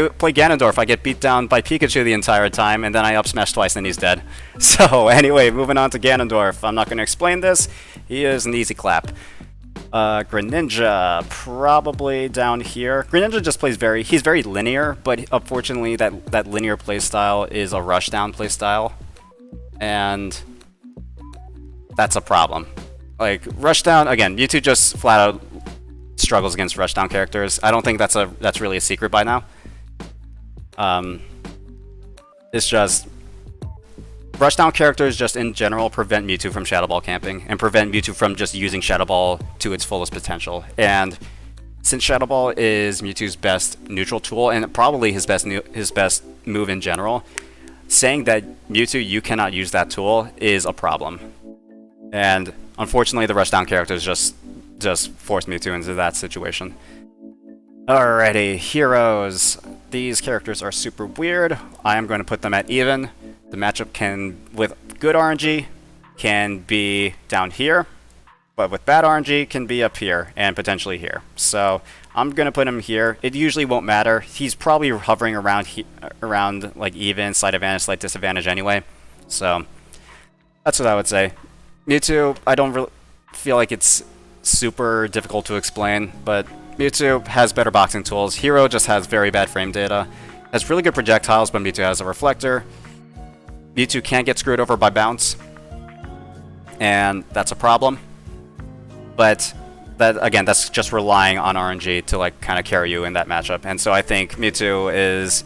play Ganondorf. I get beat down by Pikachu the entire time, and then I up smash twice and he's dead. So anyway, moving on to Ganondorf. I'm not going to explain this. He is an easy clap. Greninja, probably down here. Greninja just plays he's very linear, but unfortunately that linear playstyle is a rushdown playstyle, and that's a problem. Like, rushdown, again, Mewtwo just flat out struggles against rushdown characters. I don't think that's really a secret by now. It's just rushdown characters just in general prevent Mewtwo from Shadow Ball camping and prevent Mewtwo from just using Shadow Ball to its fullest potential. And since Shadow Ball is Mewtwo's best neutral tool and probably his best move in general, saying that Mewtwo, you cannot use that tool is a problem. And unfortunately, the rushdown characters just force Mewtwo into that situation. Alrighty, heroes. These characters are super weird. I am going to put them at even. The matchup can, with good RNG, can be down here, but with bad RNG can be up here and potentially here. So I'm going to put him here. It usually won't matter. He's probably hovering around like even, slight advantage, slight disadvantage anyway. So that's what I would say. Mewtwo, I don't really feel like it's super difficult to explain, but Mewtwo has better boxing tools. Hero just has very bad frame data. Has really good projectiles, but Mewtwo has a reflector. Mewtwo can't get screwed over by bounce, and that's a problem. But that's just relying on RNG to like kind of carry you in that matchup. And so I think Mewtwo is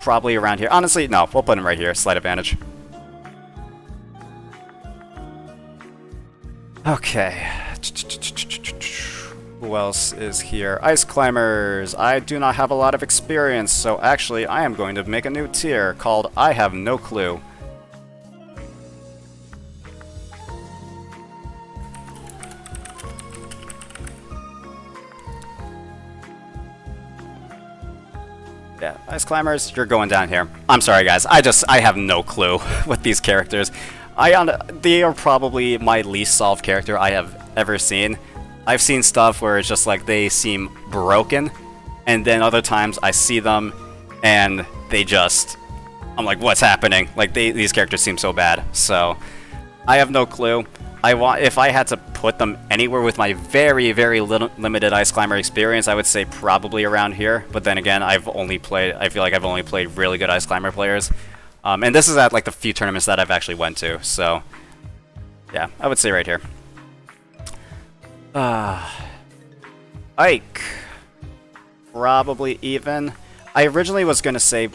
probably around here. Honestly, no, we'll put him right here, slight advantage. Okay. Who else is here? Ice Climbers. I do not have a lot of experience, so actually I am going to make a new tier called I Have No Clue. Yeah, Ice Climbers, you're going down here. I'm sorry guys, I have no clue with these characters. They are probably my least solved character I have ever seen. I've seen stuff where it's just like they seem broken, and then other times I see them and I'm like, what's happening? Like these characters seem so bad. So I have no clue. If I had to put them anywhere with my very limited Ice Climber experience, I would say probably around here. But then again, I feel like I've only played really good Ice Climber players. And this is at like the few tournaments that I've actually went to. So yeah, I would say right here. Ike. Probably even. I originally was going to say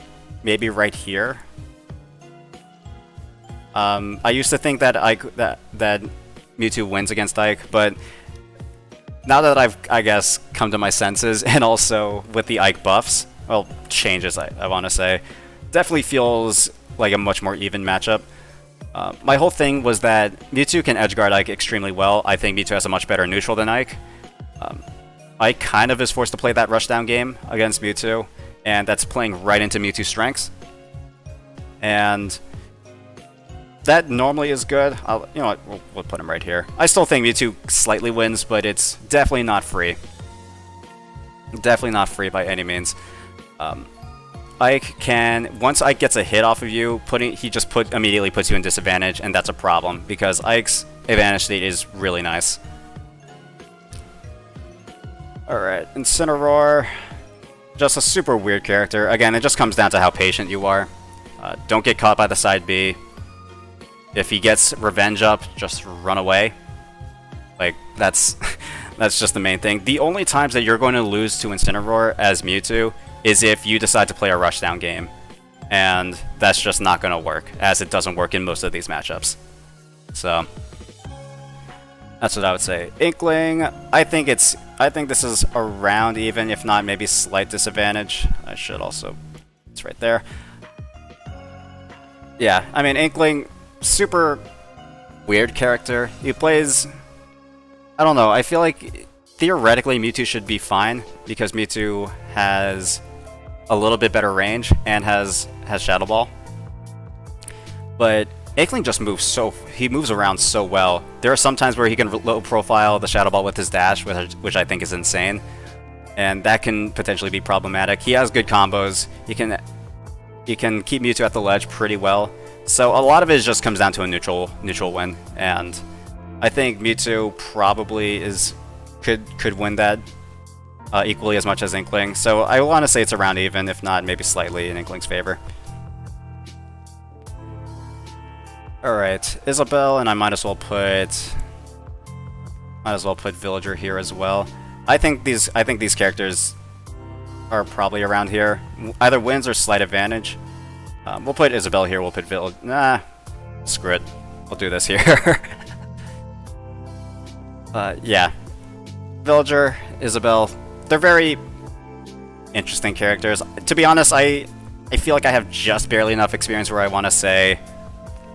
maybe right here. I used to think that that Mewtwo wins against Ike, but now that I've, I guess, come to my senses, and also with the Ike buffs, well, changes, I want to say, definitely feels like a much more even matchup. My whole thing was that Mewtwo can edgeguard Ike extremely well. I think Mewtwo has a much better neutral than Ike. Ike kind of is forced to play that rushdown game against Mewtwo, and that's playing right into Mewtwo's strengths. And that normally is good. You know what, we'll put him right here. I still think Mewtwo slightly wins, but it's definitely not free. Definitely not free by any means. Ike can, once Ike gets a hit off of you, he just immediately puts you in disadvantage, and that's a problem because Ike's advantage state is really nice. Alright, Incineroar, just a super weird character. Again, it just comes down to how patient you are. Don't get caught by the side B. If he gets revenge up, just run away. Like, that's that's just the main thing. The only times that you're going to lose to Incineroar as Mewtwo is if you decide to play a rushdown game. And that's just not going to work, as it doesn't work in most of these matchups. So, that's what I would say. Inkling, I think this is around even, if not maybe slight disadvantage. I should also, it's right there. Yeah, I mean, Inkling, super weird character. He plays, I don't know, I feel like theoretically Mewtwo should be fine because Mewtwo has a little bit better range and has Shadow Ball. But Inkling just moves he moves around so well. There are some times where he can low profile the Shadow Ball with his dash, which I think is insane. And that can potentially be problematic. He has good combos. He can keep Mewtwo at the ledge pretty well. So a lot of it just comes down to a neutral win. And I think Mewtwo probably could win that equally as much as Inkling. So I want to say it's around even, if not maybe slightly in Inkling's favor. Alright, Isabelle, and I might as well put Villager here as well. I think these characters are probably around here. Either wins or slight advantage. We'll put Isabelle here, we'll put Villager. Nah, screw it. We'll do this here. Yeah. Villager, Isabelle, they're very interesting characters. To be honest, I feel like I have just barely enough experience where I want to say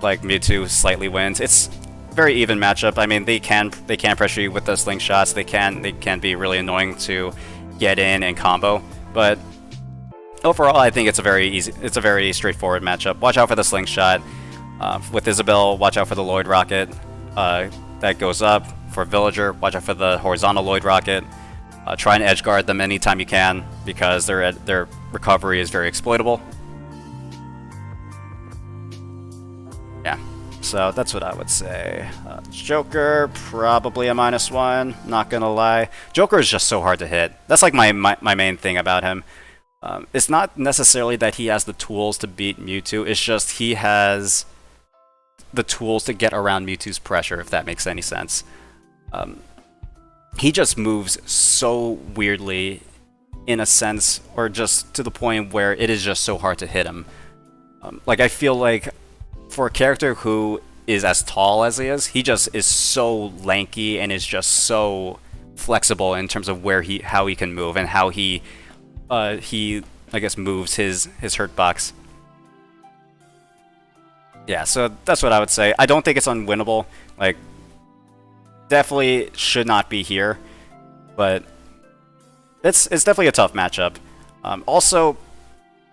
like Mewtwo slightly wins. It's very even matchup. I mean, they can pressure you with the slingshots. They can be really annoying to get in and combo. But overall, I think it's a very straightforward matchup. Watch out for the slingshot. With Isabelle, watch out for the Lloyd Rocket that goes up. For Villager, watch out for the horizontal Lloyd Rocket. Try and edge guard them anytime you can because their recovery is very exploitable. Yeah, so that's what I would say. Joker, probably a -1, not gonna lie. Joker is just so hard to hit. That's like my main thing about him. It's not necessarily that he has the tools to beat Mewtwo, it's just he has the tools to get around Mewtwo's pressure, if that makes any sense. He just moves so weirdly in a sense, or just to the point where it is just so hard to hit him. Like, I feel like for a character who is as tall as he just is so lanky and is just so flexible in terms of how he can move and how he I guess moves his hurt box. Yeah, so that's what I would say. I don't think it's unwinnable. Like, definitely should not be here, but it's definitely a tough matchup. Also,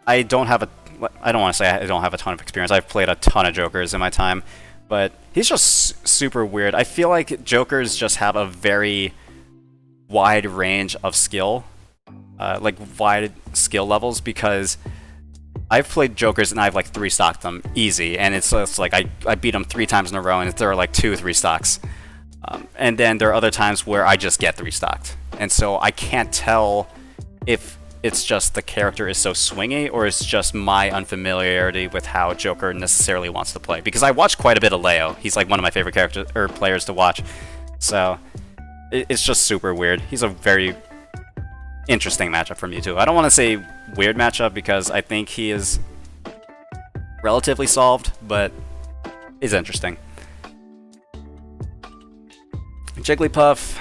I don't want to say I don't have a ton of experience. I've played a ton of Jokers in my time, but he's just super weird. I feel like Jokers just have a very wide range of skill, like wide skill levels, because I've played Jokers and I've like 3-stocked them easy, and it's like I beat them 3 times in a row and there are like 2 3-stocks. And then there are other times where I just get 3-stocked. And so I can't tell if it's just the character is so swingy or it's just my unfamiliarity with how Joker necessarily wants to play. Because I watch quite a bit of Leo. He's like one of my favorite players to watch. So it's just super weird. He's a very interesting matchup for Mewtwo. I don't want to say weird matchup because I think he is relatively solved, but is interesting. Jigglypuff,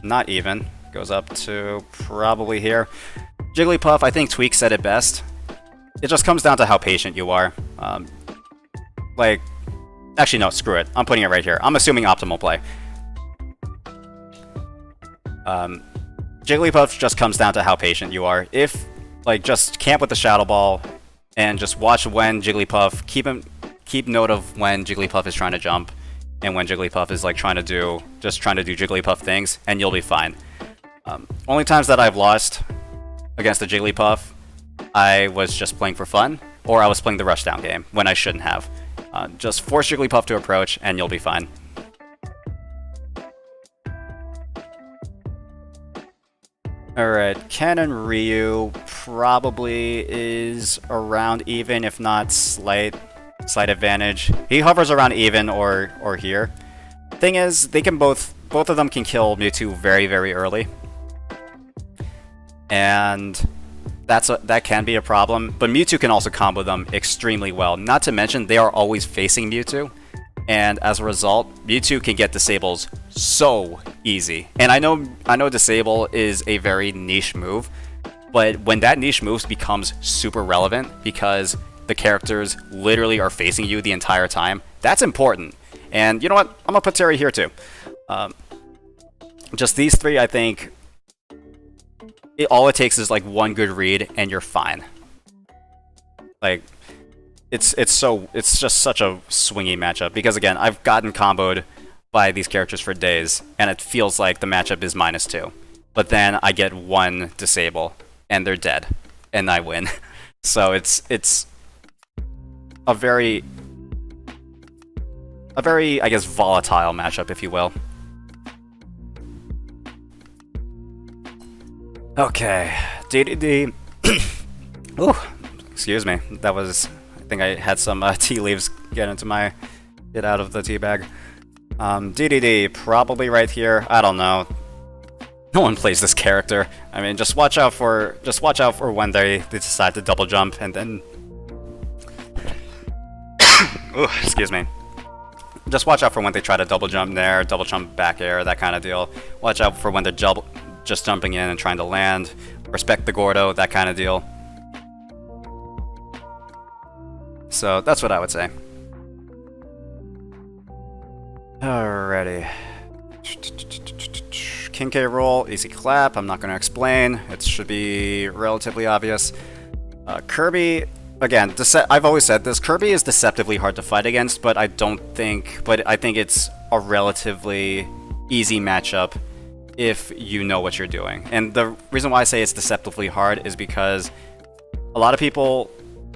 not even. Goes up to probably here. Jigglypuff, I think Tweak said it best. It just comes down to how patient you are. Like, actually no, screw it. I'm putting it right here. I'm assuming optimal play. Jigglypuff just comes down to how patient you are. If, like, just camp with the Shadow Ball and just watch when Jigglypuff, keep note of when Jigglypuff is trying to jump and when Jigglypuff is like trying to do Jigglypuff things, and you'll be fine. Only times that I've lost against the Jigglypuff I was just playing for fun, or I was playing the rushdown game when I shouldn't have. Just force Jigglypuff to approach, and you'll be fine. Alright, Ken and Ryu probably is around even, if not slight advantage. He hovers around even or here. Thing is, they can both of them can kill Mewtwo very, very early. And that can be a problem, but Mewtwo can also combo them extremely well. Not to mention, they are always facing Mewtwo, and as a result, Mewtwo can get disables so easy. And I know disable is a very niche move, but when that niche move becomes super relevant because the characters literally are facing you the entire time, that's important. And you know what? I'm gonna put Terry here too. Just these three, I think. All it takes is like one good read, and you're fine. Like, it's just such a swingy matchup because again, I've gotten comboed by these characters for days, and it feels like the matchup is -2. But then I get one disable, and they're dead, and I win. So it's a very I guess volatile matchup, if you will. Okay, DDD. Ooh, excuse me. That was, I think I had some tea leaves get out of the tea bag. DDD, probably right here. I don't know. No one plays this character. I mean, just watch out for when they decide to double jump and then. Ooh, excuse me. Just watch out for when they try to double jump there, double jump back air, that kind of deal. Watch out for when they're just jumping in and trying to land. Respect the Gordo, that kind of deal. So that's what I would say. Alrighty. King K roll, easy clap. I'm not going to explain. It should be relatively obvious. Kirby, again, I've always said this. Kirby is deceptively hard to fight against, but I think it's a relatively easy matchup if you know what you're doing. And the reason why I say it's deceptively hard is because a lot of people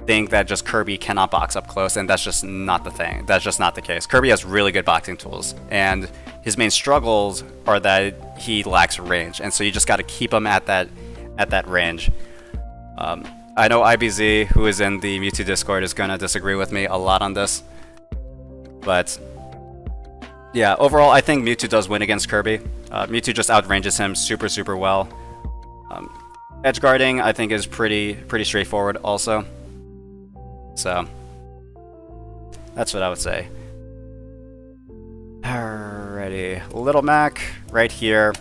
think that just Kirby cannot box up close, and that's just not the thing. That's just not the case. Kirby has really good boxing tools, and his main struggles are that he lacks range, and so you just got to keep him at that range. I know IBZ, who is in the Mewtwo Discord, is going to disagree with me a lot on this, but yeah, overall, I think Mewtwo does win against Kirby. Mewtwo just outranges him super, super well. Edge guarding, I think, is pretty straightforward also. So, that's what I would say. Alrighty, Little Mac, right here.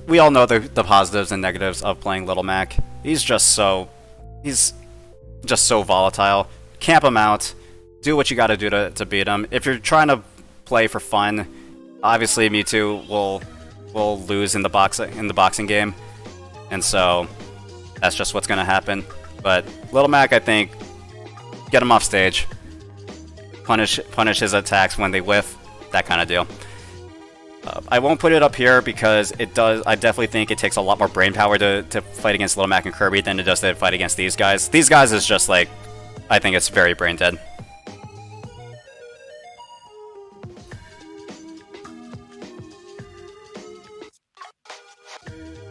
We all know the positives and negatives of playing Little Mac. He's just so volatile. Camp him out. Do what you gotta do to beat him. If you're trying to play for fun, obviously Mewtwo will lose in the boxing game, and so that's just what's gonna happen. But Little Mac, I think, get him off stage, punish his attacks when they whiff, that kind of deal. I won't put it up here because it does. I definitely think it takes a lot more brain power to fight against Little Mac and Kirby than it does to fight against these guys. These guys is just like, I think it's very brain dead.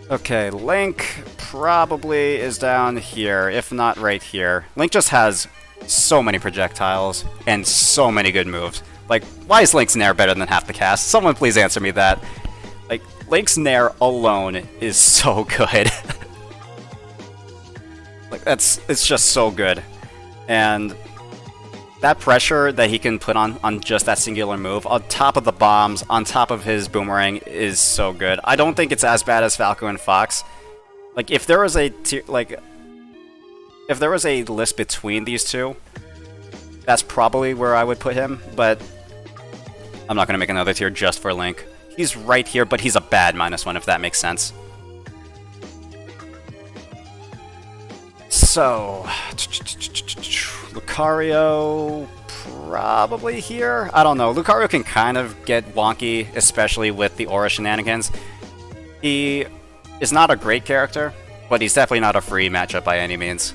Okay, Link probably is down here, if not right here. Link just has so many projectiles and so many good moves. Like, why is Link's Nair better than half the cast? Someone please answer me that. Like, Link's Nair alone is so good. Like, it's just so good. And that pressure that he can put on just that singular move, on top of the bombs, on top of his boomerang, is so good. I don't think it's as bad as Falco and Fox. Like, if there was a list between these two, that's probably where I would put him, but I'm not going to make another tier just for Link. He's right here, but he's a bad -1, if that makes sense. So, Lucario probably here? I don't know. Lucario can kind of get wonky, especially with the Aura shenanigans. He is not a great character, but he's definitely not a free matchup by any means.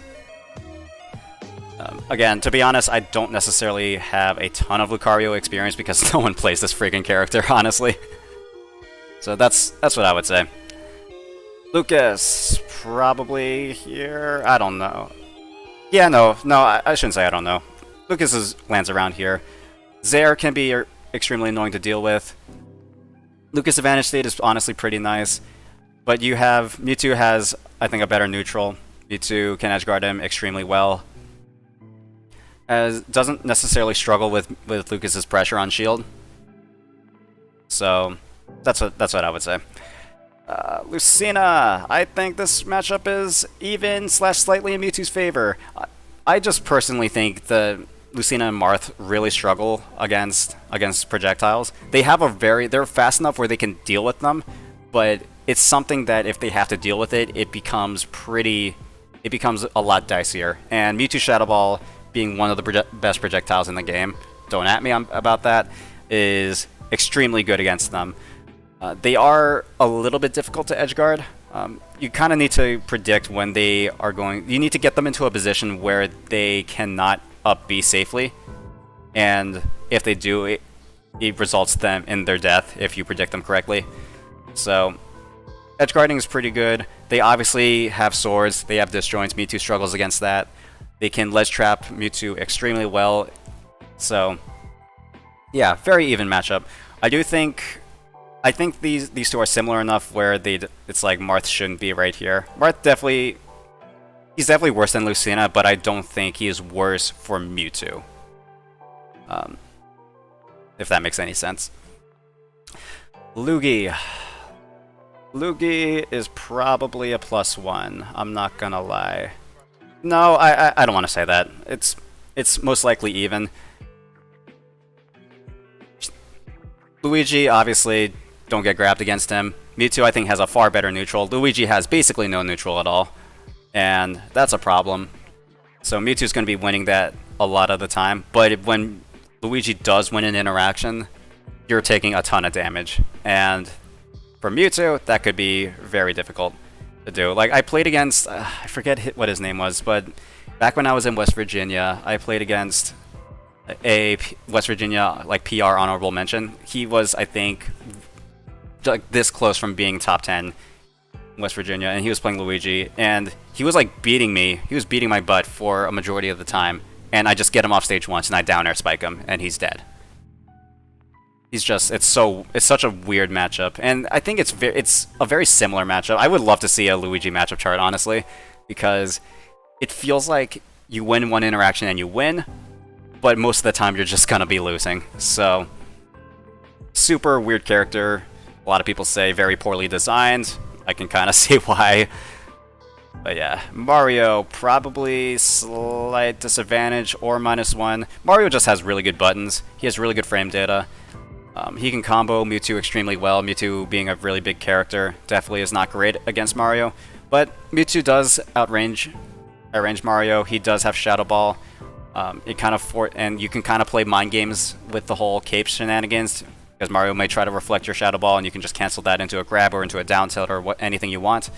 Again, to be honest, I don't necessarily have a ton of Lucario experience because no one plays this freaking character, honestly. So that's what I would say. Lucas, probably here. I don't know. Yeah, no, I shouldn't say I don't know. Lucas lands around here. Zaire can be extremely annoying to deal with. Lucas' Advantage State is honestly pretty nice, but you have Mewtwo has, I think, a better neutral. Mewtwo can edge guard him extremely well. As doesn't necessarily struggle with Lucas's pressure on shield. So that's what I would say. Lucina, I think this matchup is even / slightly in Mewtwo's favor. I just personally think the Lucina and Marth really struggle against projectiles. They're fast enough where they can deal with them, but it's something that if they have to deal with it, it becomes a lot dicier. And Mewtwo Shadow Ball, being one of the best projectiles in the game, don't at me about that, is extremely good against them. They are a little bit difficult to edge guard. You kind of need to predict when they are going. You need to get them into a position where they cannot up B safely, and if they do, it results them in their death if you predict them correctly. So edge guarding is pretty good. They obviously have swords. They have disjoints. Mewtwo struggles against that. They can ledge trap Mewtwo extremely well. So yeah, very even matchup. I think these two are similar enough where it's like Marth shouldn't be right here. Marth he's definitely worse than Lucina, but I don't think he is worse for Mewtwo. If that makes any sense. Luigi. Luigi is probably a +1. I'm not gonna lie. No, I don't want to say that. It's most likely even. Luigi, obviously, don't get grabbed against him. Mewtwo, I think, has a far better neutral. Luigi has basically no neutral at all, and that's a problem. So Mewtwo's going to be winning that a lot of the time, but when Luigi does win an interaction, you're taking a ton of damage. And for Mewtwo, that could be very difficult to do. Like, I played against, I forget what his name was, but back when I was in West Virginia, I played against a West Virginia like PR honorable mention. He was, I think, like this close from being top 10 in West Virginia, and he was playing Luigi, and he was like beating me. He was beating my butt for a majority of the time, and I just get him off stage once, and I down air spike him, and he's dead. He's just, it's such a weird matchup, and I think it's a very similar matchup. I would love to see a Luigi matchup chart, honestly, because it feels like you win one interaction and you win, but most of the time you're just gonna be losing. So, super weird character. A lot of people say very poorly designed. I can kind of see why. But yeah, Mario, probably slight disadvantage or -1. Mario just has really good buttons. He has really good frame data. He can combo Mewtwo extremely well. Mewtwo, being a really big character, definitely is not great against Mario. But Mewtwo does outrange Mario. He does have Shadow Ball. And you can kind of play mind games with the whole cape shenanigans, because Mario may try to reflect your Shadow Ball, and you can just cancel that into a grab or into a down tilt or anything you want.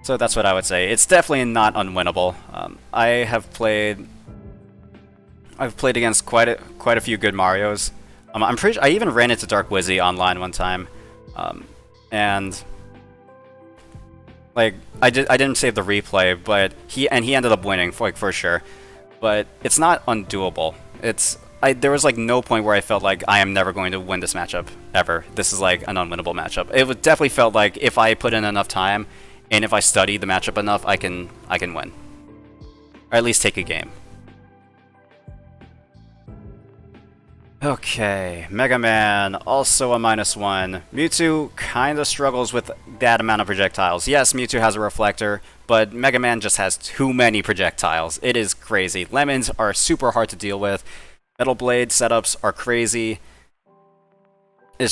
So that's what I would say. It's definitely not unwinnable. I've played against quite a few good Marios. I'm pretty sure I even ran into Dark Wizzy online one time, and like I didn't save the replay, but he ended up winning for sure. But it's not undoable. There was like no point where I felt like I am never going to win this matchup ever. This is like an unwinnable matchup. It definitely felt like if I put in enough time and if I study the matchup enough, I can win, or at least take a game. Okay, Mega Man, also a -1. Mewtwo kind of struggles with that amount of projectiles. Yes, Mewtwo has a reflector, but Mega Man just has too many projectiles. It is crazy. Lemons are super hard to deal with. Metal Blade setups are crazy. I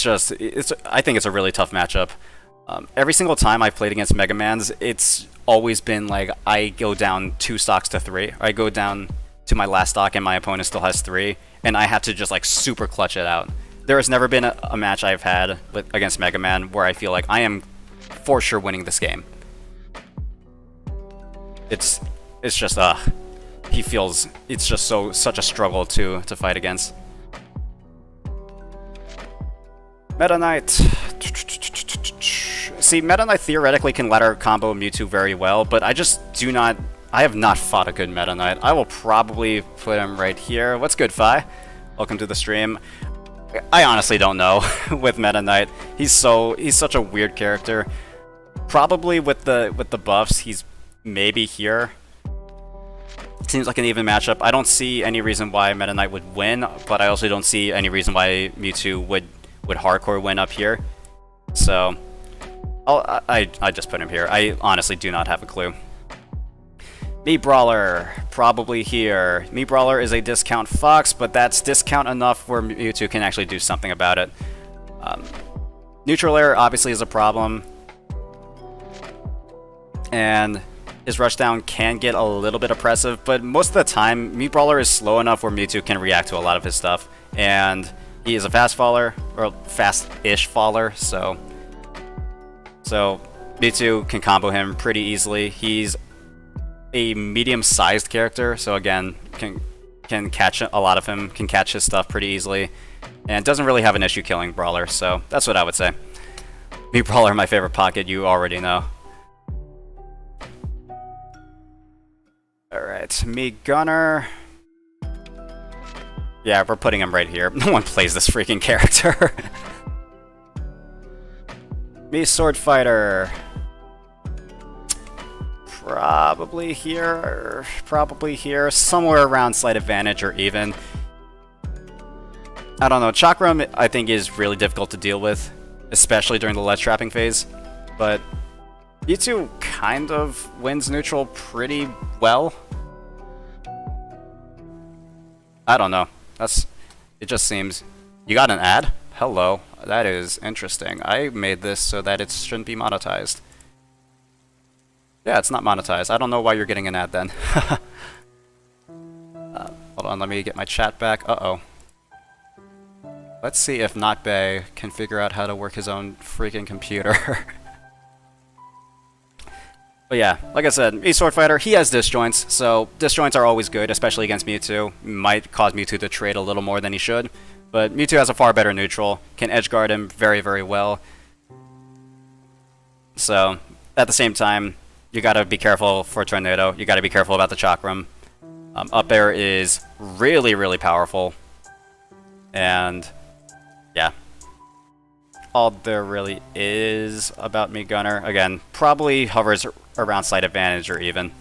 think it's a really tough matchup. Every single time I've played against Mega Mans, it's always been like I go down 2 stocks to 3. Or I go down to my last stock and my opponent still has 3, and I have to just like super clutch it out. There has never been a match I've had against Mega Man where I feel like I am for sure winning this game. It's just he feels it's just such a struggle to fight against. Meta Knight. See, Meta Knight theoretically can ladder combo Mewtwo very well, but I have not fought a good Meta Knight. I will probably put him right here. What's good, Fi? Welcome to the stream. I honestly don't know with Meta Knight. He's such a weird character. Probably with the buffs, he's maybe here. Seems like an even matchup. I don't see any reason why Meta Knight would win, but I also don't see any reason why Mewtwo would hardcore win up here. So I just put him here. I honestly do not have a clue. Mii Brawler, probably here. Mii Brawler is a discount Fox, but that's discount enough where Mewtwo can actually do something about it. Neutral Air obviously is a problem. And his rushdown can get a little bit oppressive, but most of the time, Mii Brawler is slow enough where Mewtwo can react to a lot of his stuff. And he is a fast faller, or fast-ish faller, so Mewtwo can combo him pretty easily. He's a medium-sized character, so again, can catch a lot of him, can catch his stuff pretty easily, and doesn't really have an issue killing Brawler, so that's what I would say. Mii Brawler, my favorite pocket, you already know. Alright, Mii Gunner. Yeah, we're putting him right here. No one plays this freaking character. Mii Sword Fighter. Probably here, somewhere around slight advantage or even. I don't know, Chakram I think is really difficult to deal with, especially during the ledge trapping phase, but Mewtwo kind of wins neutral pretty well. I don't know, it just seems. You got an ad? Hello, that is interesting. I made this so that it shouldn't be monetized. Yeah, it's not monetized. I don't know why you're getting an ad then. Hold on, let me get my chat back. Uh-oh. Let's see if NotBay can figure out how to work his own freaking computer. But yeah, like I said, Mii Sword Fighter, he has disjoints, so disjoints are always good, especially against Mewtwo. Might cause Mewtwo to trade a little more than he should, but Mewtwo has a far better neutral, can edge guard him very, very well. So, at the same time, you gotta be careful for Tornado. You gotta be careful about the Chakram. Up air is really, really powerful. And, yeah. All there really is about Mii Gunner. Again, probably hovers around slight advantage or even.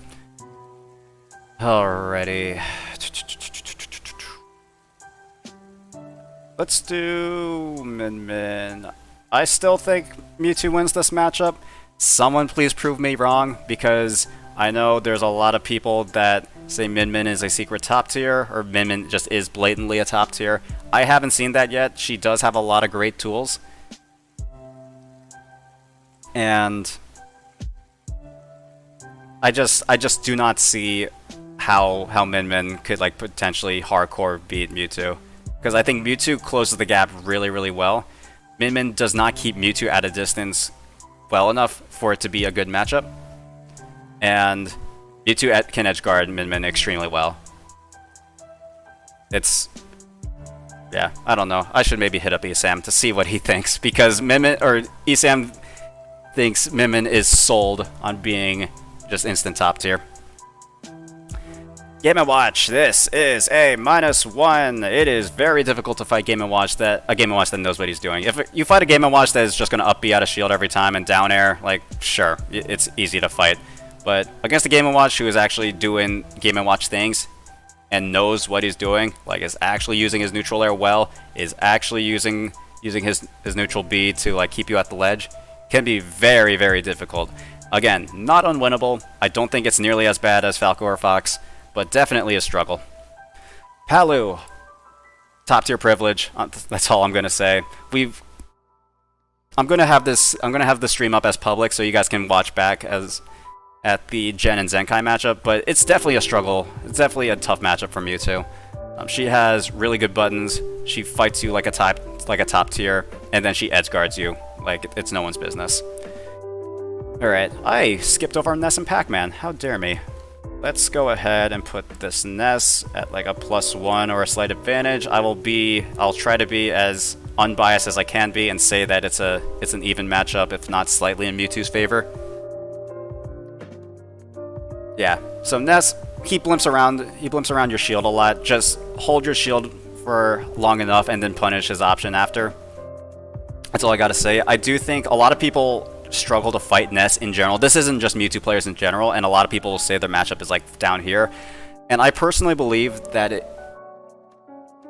Alrighty. Let's do Min Min. I still think Mewtwo wins this matchup. Someone please prove me wrong, because I know there's a lot of people that say Min Min is a secret top tier, or Min Min just is blatantly a top tier. I haven't seen that yet. She does have a lot of great tools. And I just do not see how Min Min could like potentially hardcore beat Mewtwo. Because I think Mewtwo closes the gap really, really well. Min Min does not keep Mewtwo at a distance well enough for it to be a good matchup. And Mewtwo can edge guard Min Min extremely well. It's... yeah, I don't know. I should maybe hit up Esam to see what he thinks, because Esam thinks Min Min is sold on being just instant top tier. Game & Watch, this is a -1. It is very difficult to fight Game & Watch that knows what he's doing. If you fight a Game & Watch that is just going to up B out of shield every time and down air, like, sure, it's easy to fight. But against a Game & Watch who is actually doing Game & Watch things and knows what he's doing, like is actually using his neutral air well, is actually using his neutral B to like keep you at the ledge, can be very, very difficult. Again, not unwinnable. I don't think it's nearly as bad as Falco or Fox, but definitely a struggle. Palu, top tier privilege. That's all I'm gonna say. I'm gonna have the stream up as public so you guys can watch back at the Gen and Zenkai matchup. But it's definitely a struggle. It's definitely a tough matchup for Mewtwo. She has really good buttons. She fights you like a top tier, and then she edge guards you like it's no one's business. All right, I skipped over Ness and Pac-Man. How dare me? Let's go ahead and put this Ness at like a +1 or a slight advantage. I'll try to be as unbiased as I can be and say that it's an even matchup, if not slightly in Mewtwo's favor. Yeah, so Ness, he blimps around your shield a lot. Just hold your shield for long enough and then punish his option after. That's all I gotta say. I do think a lot of people struggle to fight Ness in general. This isn't just Mewtwo players in general, and a lot of people will say their matchup is like down here. And I personally believe that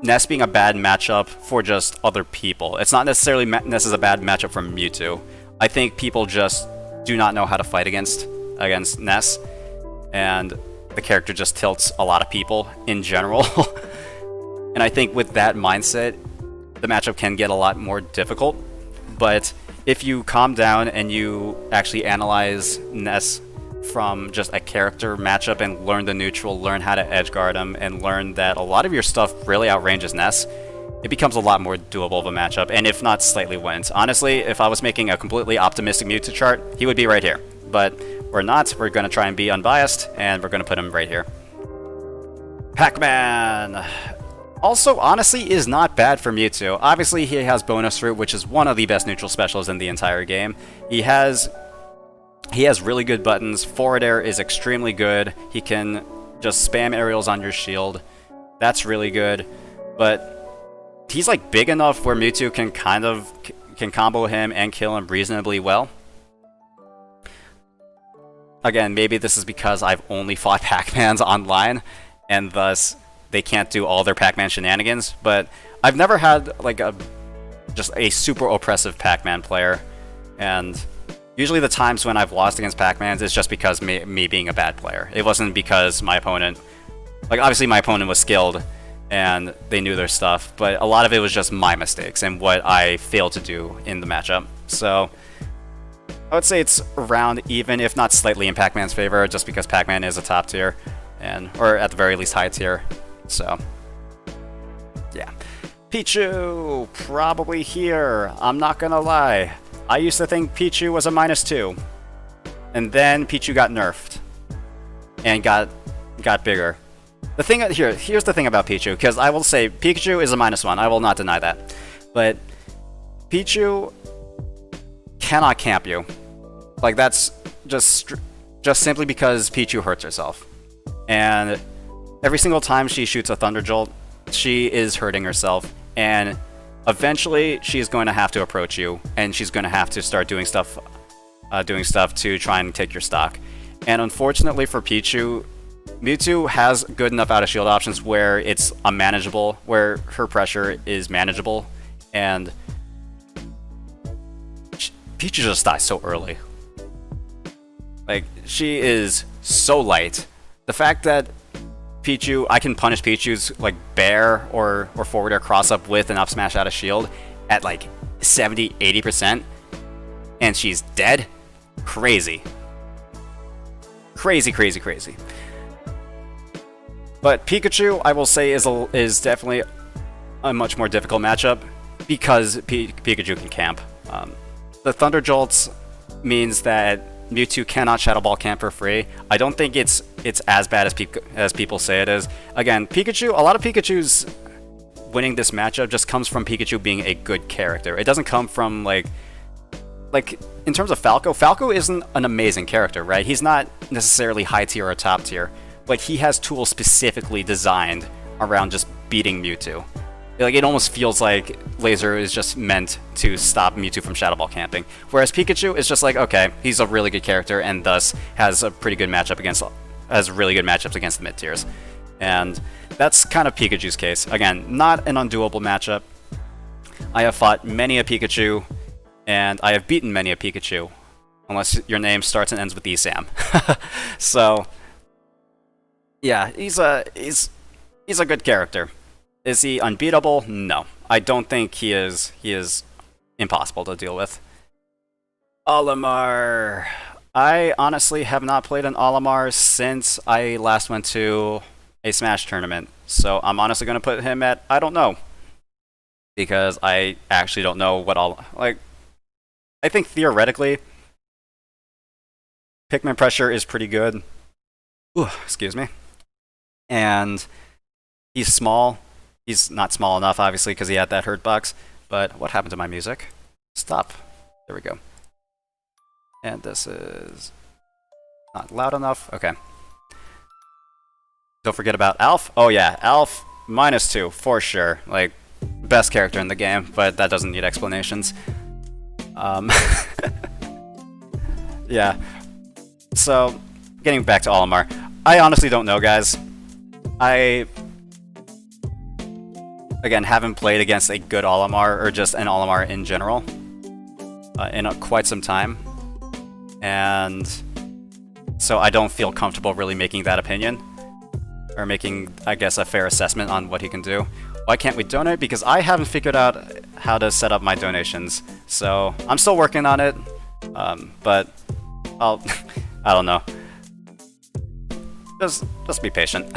Ness being a bad matchup for just other people. It's not necessarily Ness is a bad matchup for Mewtwo. I think people just do not know how to fight against Ness, and the character just tilts a lot of people in general. And I think with that mindset, the matchup can get a lot more difficult. But if you calm down and you actually analyze Ness from just a character matchup and learn the neutral, learn how to edgeguard him, and learn that a lot of your stuff really outranges Ness, it becomes a lot more doable of a matchup, and if not, slightly wins. Honestly, if I was making a completely optimistic Mewtwo chart, he would be right here. But we're not. We're going to try and be unbiased, and we're going to put him right here. Pac-Man! Also, honestly, is not bad for Mewtwo. Obviously, he has Bonus Root, which is one of the best neutral specials in the entire game. He has really good buttons. Forward air is extremely good. He can just spam aerials on your shield. That's really good. But he's like big enough where Mewtwo can combo him and kill him reasonably well. Again, maybe this is because I've only fought Pac-Mans online, and thus they can't do all their Pac-Man shenanigans, but I've never had like just a super oppressive Pac-Man player, and usually the times when I've lost against Pac-Mans is just because me being a bad player. It wasn't because my opponent, like obviously my opponent was skilled and they knew their stuff, but a lot of it was just my mistakes and what I failed to do in the matchup. So I would say it's around even, if not slightly in Pac-Man's favor, just because Pac-Man is a top tier, or at the very least high tier. So, yeah. Pichu, probably here. I'm not gonna lie. I used to think Pichu was a -2. And then Pichu got nerfed. And got bigger. The thing here's the thing about Pichu, because I will say Pikachu is a -1. I will not deny that. But Pichu cannot camp you. Like, that's just simply because Pichu hurts herself. And every single time she shoots a Thunder Jolt, she is hurting herself, and eventually she's going to have to approach you, and she's going to have to start doing stuff to try and take your stock. And unfortunately for Pichu, Mewtwo has good enough out of shield options where it's unmanageable, where her pressure is manageable, and Pichu just dies so early. Like, she is so light. The fact that Pichu, I can punish Pichu's like bear or forward air cross up with an up smash out of shield at like 70-80%, and she's dead. Crazy. Crazy. But Pikachu, I will say, is definitely a much more difficult matchup because Pikachu can camp. The Thunder Jolts means that Mewtwo cannot Shadow Ball camp for free. I don't think it's as bad as people say it is. Again, Pikachu, a lot of Pikachu's winning this matchup just comes from Pikachu being a good character. It doesn't come from like in terms of Falco. Falco isn't an amazing character, right? He's not necessarily high tier or top tier, but he has tools specifically designed around just beating Mewtwo. Like, it almost feels like Laser is just meant to stop Mewtwo from Shadow Ball camping. Whereas Pikachu is just like, okay, he's a really good character and thus has a pretty good matchup has really good matchups against the mid tiers. And that's kind of Pikachu's case. Again, not an undoable matchup. I have fought many a Pikachu, and I have beaten many a Pikachu, unless your name starts and ends with ESAM. So, yeah, he's a good character. Is he unbeatable? No. I don't think he is impossible to deal with. Olimar. I honestly have not played an Olimar since I last went to a Smash tournament. So I'm honestly going to put him at, I don't know. Because I actually don't know what I think theoretically, Pikmin pressure is pretty good. Excuse me. And he's small. He's not small enough, obviously, because he had that hurt box. But what happened to my music? Stop. There we go. And this is not loud enough. Okay. Don't forget about Alf. Oh yeah, Alf -2 for sure. Like, best character in the game, but that doesn't need explanations. Yeah. So, getting back to Olimar, I honestly don't know, guys. I, again, haven't played against a good Olimar, or just an Olimar in general, in quite some time. And so I don't feel comfortable really making that opinion, or making, I guess, a fair assessment on what he can do. Why can't we donate? Because I haven't figured out how to set up my donations. So I'm still working on it, but I don't know. Just be patient.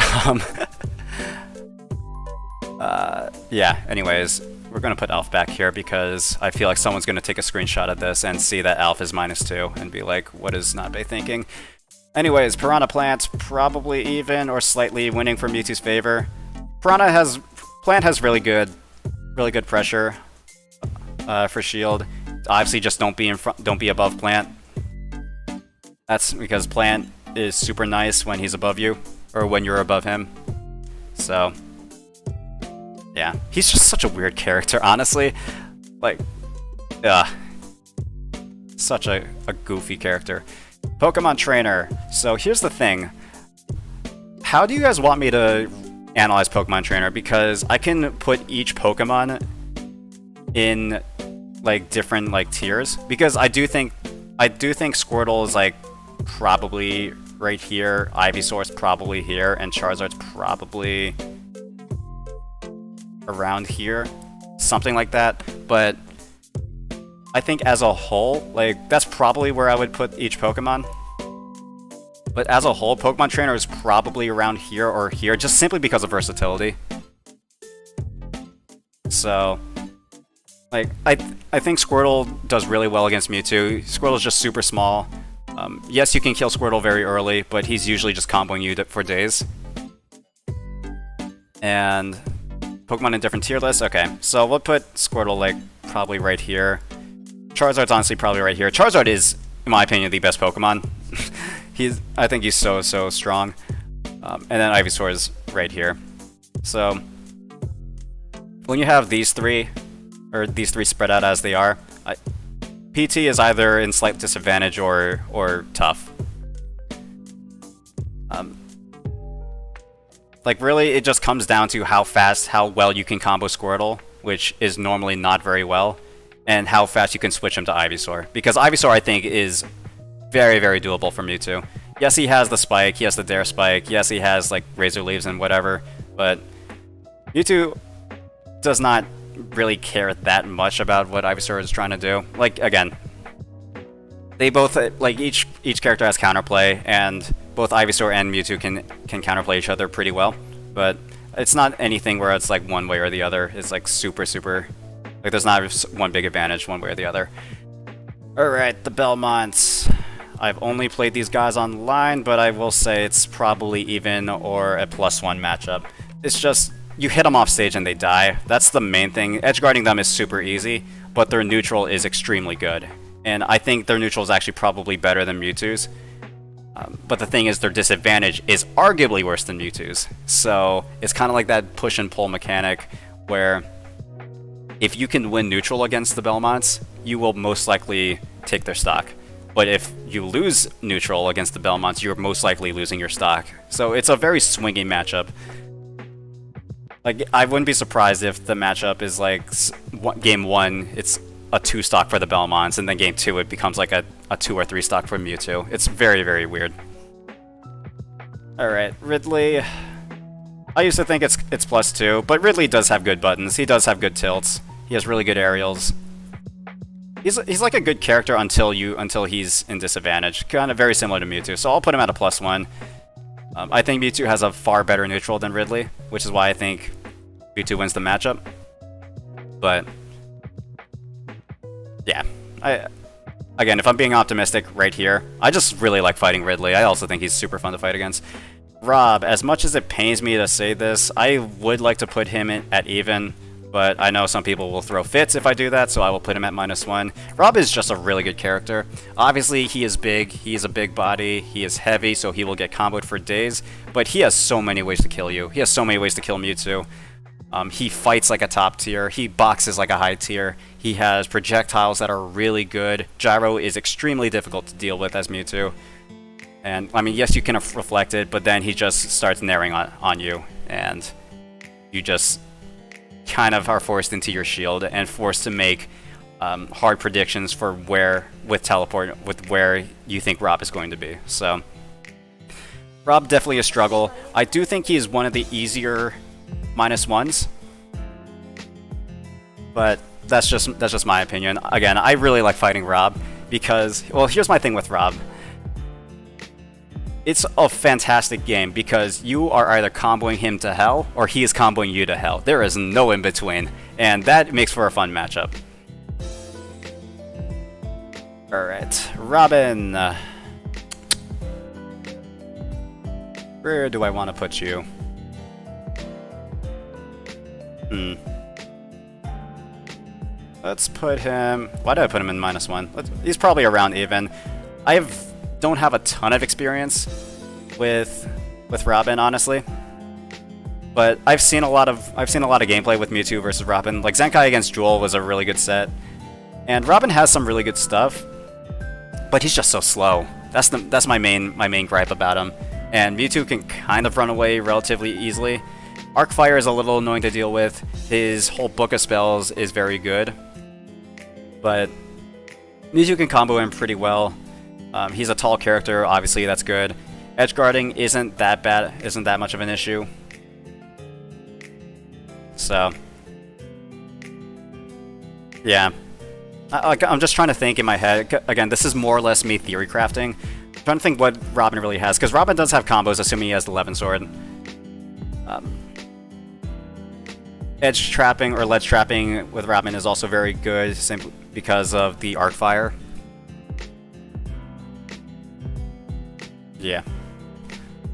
Yeah, anyways, we're gonna put Alf back here because I feel like someone's gonna take a screenshot of this and see that Alf is -2 and be like, what is Nabe thinking? Anyways, Piranha Plant probably even or slightly winning for Mewtwo's favor. Plant has really good pressure for shield. Obviously, just don't be above Plant. That's because Plant is super nice when he's above you, or when you're above him. So, yeah, he's just such a weird character, honestly. Like, such a goofy character. Pokemon Trainer. So here's the thing. How do you guys want me to analyze Pokemon Trainer? Because I can put each Pokemon in like different like tiers. Because I do think Squirtle is like probably right here, Ivysaur's probably here, and Charizard's probably around here, something like that. But I think as a whole, like, that's probably where I would put each Pokemon. But as a whole, Pokemon Trainer is probably around here or here, just simply because of versatility. So, like, I think Squirtle does really well against Mewtwo. Squirtle's just super small. Yes, you can kill Squirtle very early, but he's usually just comboing you for days. And Pokemon in different tier lists? Okay, so we'll put Squirtle, like, probably right here. Charizard's honestly probably right here. Charizard is, in my opinion, the best Pokemon. I think he's so strong. And then Ivysaur is right here. So, when you have these three spread out as they are, PT is either in slight disadvantage or tough. Like, really, it just comes down to how well you can combo Squirtle, which is normally not very well, and how fast you can switch him to Ivysaur. Because Ivysaur, I think, is very, very doable for Mewtwo. Yes, he has the Spike, he has the Dare Spike, yes, he has, like, Razor Leaves and whatever, but Mewtwo does not really care that much about what Ivysaur is trying to do. Like, again, they both, like, each character has counterplay, and both Ivysaur and Mewtwo can counterplay each other pretty well, but it's not anything where it's, like, one way or the other. It's, like, super, like, there's not one big advantage one way or the other. Alright, the Belmonts. I've only played these guys online, but I will say it's probably even or a +1 matchup. It's just, you hit them off stage and they die. That's the main thing. Edge guarding them is super easy, but their neutral is extremely good. And I think their neutral is actually probably better than Mewtwo's. But the thing is, their disadvantage is arguably worse than Mewtwo's. So it's kind of like that push and pull mechanic where if you can win neutral against the Belmonts, you will most likely take their stock. But if you lose neutral against the Belmonts, you're most likely losing your stock. So it's a very swingy matchup. Like, I wouldn't be surprised if the matchup is like game 1, it's a 2 stock for the Belmonts, and then game 2 it becomes like a 2 or 3 stock for Mewtwo. It's very, very weird. Alright, Ridley. I used to think it's +2, but Ridley does have good buttons. He does have good tilts. He has really good aerials. He's like a good character until he's in disadvantage. Kind of very similar to Mewtwo, so I'll put him at a +1. I think Mewtwo has a far better neutral than Ridley, which is why I think Mewtwo wins the matchup. But yeah, again, if I'm being optimistic right here, I just really like fighting Ridley. I also think he's super fun to fight against. Rob, as much as it pains me to say this, I would like to put him in at even, but I know some people will throw fits if I do that, so I will put him at -1. Rob is just a really good character. Obviously, he is big, he is a big body, he is heavy, so he will get comboed for days, but he has so many ways to kill you. He has so many ways to kill Mewtwo. He fights like a top tier, he boxes like a high tier, he has projectiles that are really good. Gyro is extremely difficult to deal with as Mewtwo. And, I mean, yes, you can reflect it, but then he just starts naring on you, and you just kind of are forced into your shield and forced to make hard predictions for where you think Rob is going to be. So, Rob definitely a struggle. I do think he is one of the easier -1s, but that's just my opinion. Again, I really like fighting Rob because, well, here's my thing with Rob. It's a fantastic game because you are either comboing him to hell or he is comboing you to hell. There is no in between, and that makes for a fun matchup. Alright, Robin. Where do I want to put you? Let's put him... Why did I put him in -1? He's probably around even. Don't have a ton of experience with Robin, honestly, but I've seen a lot of gameplay with Mewtwo versus Robin. Like Zenkai against Jewel was a really good set, and Robin has some really good stuff, but he's just so slow. That's my main gripe about him. And Mewtwo can kind of run away relatively easily. Arc Fire is a little annoying to deal with. His whole book of spells is very good, but Mewtwo can combo him pretty well. He's a tall character, obviously that's good. Edge guarding isn't that bad, isn't that much of an issue. So, yeah. I'm just trying to think in my head. Again, this is more or less me theory crafting. I'm trying to think what Robin really has, because Robin does have combos, assuming he has the Levin Sword. Edge trapping or ledge trapping with Robin is also very good, simply because of the Arc Fire. Yeah.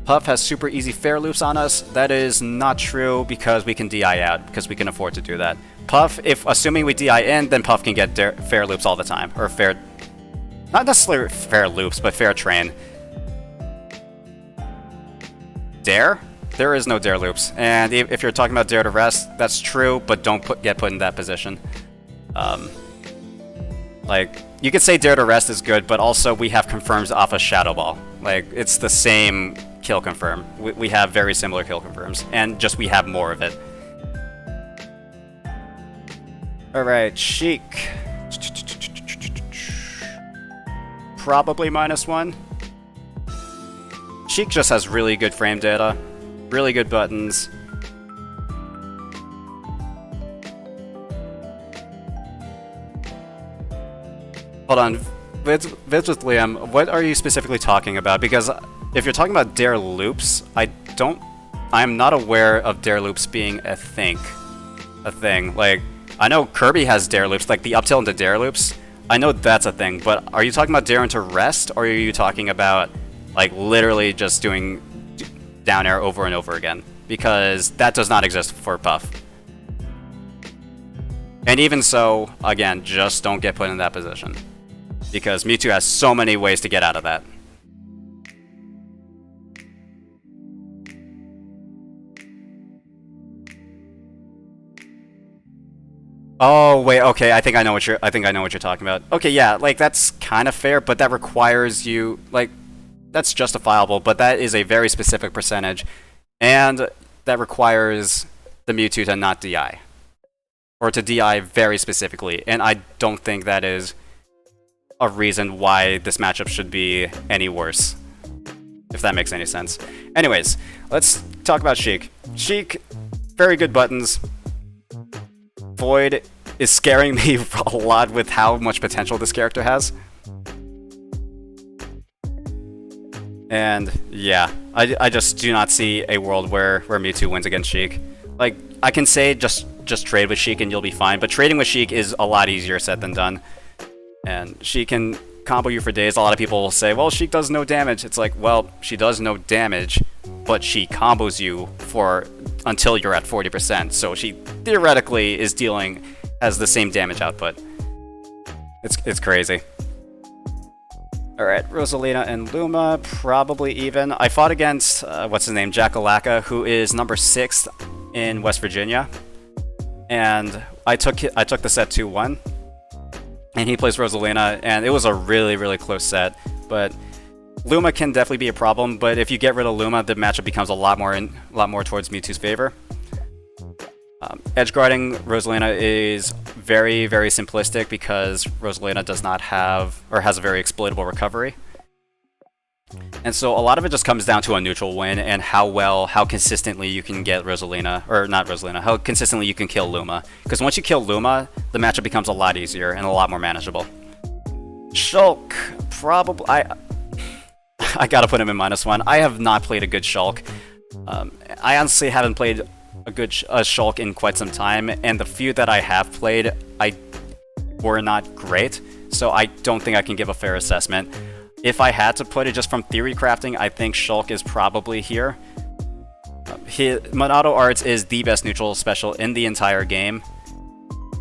Puff has super easy fair loops on us. That is not true because we can DI out, because we can afford to do that. Puff, assuming we DI in, then Puff can get fair loops all the time. Or fair... Not necessarily fair loops, but fair train. Dare? There is no dare loops. And if you're talking about dare to rest, that's true, but don't get put in that position. Like, you could say dare to rest is good, but also we have confirms off a Shadow Ball. Like, it's the same kill confirm. We have very similar kill confirms, and just we have more of it. Alright, Sheik. Probably -1. Sheik just has really good frame data, really good buttons. Hold on, Vids with Liam, what are you specifically talking about? Because if you're talking about dare loops, I'm not aware of dare loops being a thing. Like, I know Kirby has dare loops, like the up tilt into dare loops. I know that's a thing, but are you talking about dare into rest, or are you talking about, like, literally just doing down air over and over again? Because that does not exist for Puff. And even so, again, just don't get put in that position. Because Mewtwo has so many ways to get out of that. Oh wait, okay, I think I know what you're talking about. Okay, yeah, like that's kind of fair, but that requires you, like, that's justifiable, but that is a very specific percentage, and that requires the Mewtwo to not DI. Or to DI very specifically, and I don't think that is a reason why this matchup should be any worse, if that makes any sense. Anyways, let's talk about Sheik. Sheik, very good buttons. Void is scaring me a lot with how much potential this character has. And yeah, I just do not see a world where Mewtwo wins against Sheik. Like, I can say just trade with Sheik and you'll be fine, but trading with Sheik is a lot easier said than done. And she can combo you for days. A lot of people will say, well, she does no damage. It's like, well, she does no damage, but she combos you for until you're at 40%. So she theoretically has the same damage output. It's crazy. Alright, Rosalina and Luma, probably even. I fought against, what's his name, Jackalaka, who is number 6 in West Virginia. And I took the set 2-1. And he plays Rosalina, and it was a really, really close set. But Luma can definitely be a problem, but if you get rid of Luma, the matchup becomes a lot more towards Mewtwo's favor. Edge guarding Rosalina is very, very simplistic because Rosalina does not have, or has a very exploitable recovery. And so a lot of it just comes down to a neutral win and how consistently you can get Rosalina, or not Rosalina, how consistently you can kill Luma. Because once you kill Luma, the matchup becomes a lot easier and a lot more manageable. Shulk, probably, I gotta put him in -1. I have not played a good Shulk. I honestly haven't played a good Shulk in quite some time, and the few that I have played, were not great, so I don't think I can give a fair assessment. If I had to put it just from theory crafting, I think Shulk is probably here. Monado Arts is the best neutral special in the entire game.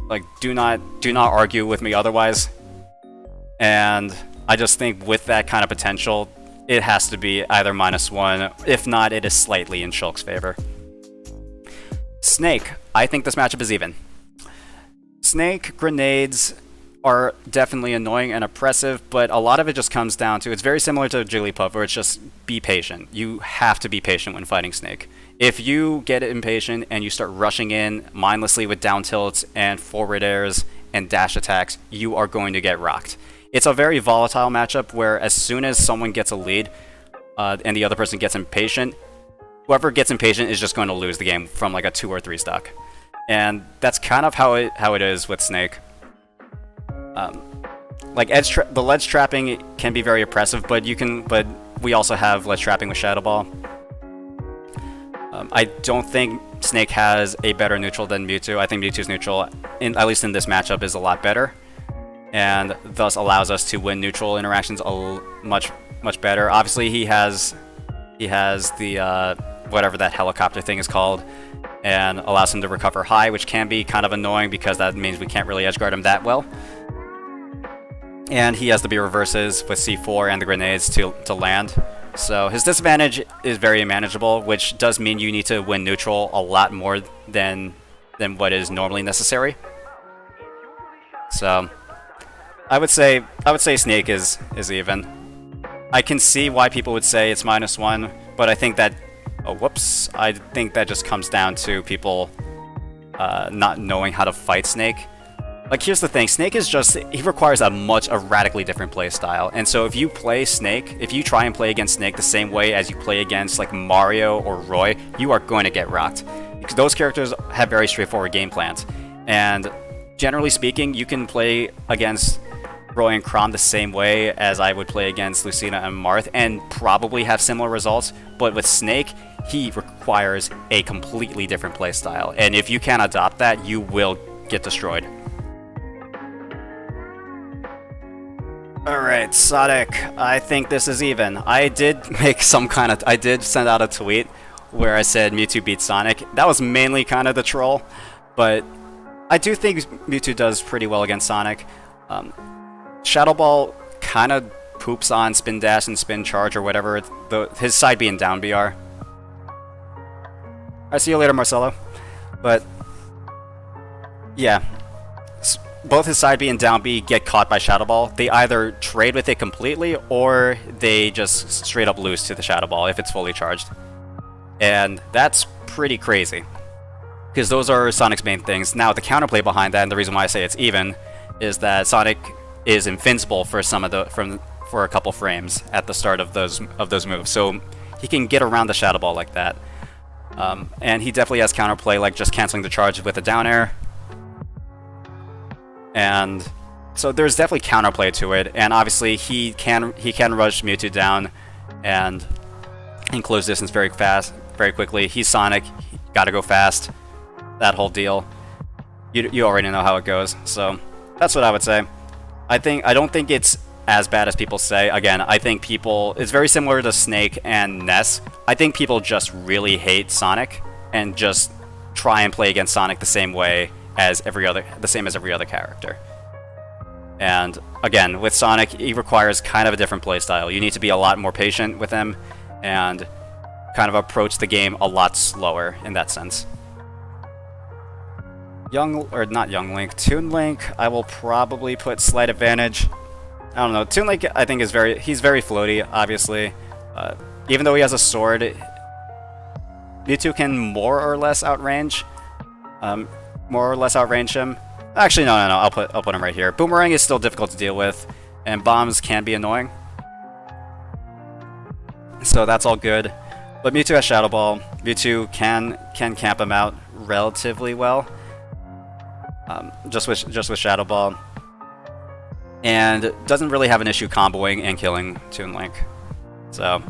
Like, do not argue with me otherwise. And I just think with that kind of potential, it has to be either -1. If not, it is slightly in Shulk's favor. Snake, I think this matchup is even. Snake grenades are definitely annoying and oppressive, but a lot of it just comes down to, it's very similar to Jigglypuff, where it's just be patient. You have to be patient when fighting Snake. If you get impatient and you start rushing in mindlessly with down tilts and forward airs and dash attacks, you are going to get rocked. It's a very volatile matchup where as soon as someone gets a lead and the other person gets impatient, whoever gets impatient is just going to lose the game from like a 2 or 3 stock. And that's kind of how it is with Snake. Like the ledge trapping can be very oppressive, but we also have ledge trapping with Shadow Ball. I don't think Snake has a better neutral than Mewtwo. I think Mewtwo's neutral, at least in this matchup, is a lot better, and thus allows us to win neutral interactions much better. Obviously, he has the whatever that helicopter thing is called, and allows him to recover high, which can be kind of annoying because that means we can't really edge guard him that well. And he has the B reverses with C4 and the grenades to land. So his disadvantage is very manageable, which does mean you need to win neutral a lot more than what is normally necessary. So I would say Snake is even. I can see why people would say it's -1, but I think that I think that just comes down to people not knowing how to fight Snake. Like, here's the thing, Snake is he requires a radically different play style, and so if you try and play against Snake the same way as you play against, like, Mario or Roy, you are going to get rocked. Because those characters have very straightforward game plans, and generally speaking, you can play against Roy and Chrom the same way as I would play against Lucina and Marth, and probably have similar results, but with Snake, he requires a completely different play style, and if you can't adopt that, you will get destroyed. Alright, Sonic, I think this is even. I did send out a tweet where I said Mewtwo beats Sonic. That was mainly kind of the troll, but I do think Mewtwo does pretty well against Sonic. Shadow Ball kind of poops on Spin Dash and Spin Charge or whatever, his side B and down B are. Alright, see you later, Marcelo. But, yeah. Both his side B and down B get caught by Shadow Ball. They either trade with it completely, or they just straight up lose to the Shadow Ball if it's fully charged. And that's pretty crazy, because those are Sonic's main things. Now, the counterplay behind that, and the reason why I say it's even, is that Sonic is invincible for a couple frames at the start of those moves, so he can get around the Shadow Ball like that. And he definitely has counterplay, like just canceling the charge with a down air. And so there's definitely counterplay to it, and obviously he can rush Mewtwo down and in close distance very fast, very quickly. He's Sonic, gotta go fast, that whole deal. You already know how it goes, so that's what I would say. I don't think it's as bad as people say. Again, I think people, it's very similar to Snake and Ness. I think people just really hate Sonic and just try and play against Sonic the same as every other character. And again, with Sonic, he requires kind of a different playstyle. You need to be a lot more patient with him and kind of approach the game a lot slower in that sense. Not Link, Toon Link, I will probably put slight advantage. I don't know, Toon Link I think he's very floaty, obviously. Even though he has a sword, Mewtwo can more or less outrange him. Actually, no, I'll put him right here. Boomerang is still difficult to deal with, and bombs can be annoying. So that's all good. But Mewtwo has Shadow Ball. Mewtwo can camp him out relatively well. Just with Shadow Ball, and doesn't really have an issue comboing and killing Toon Link. So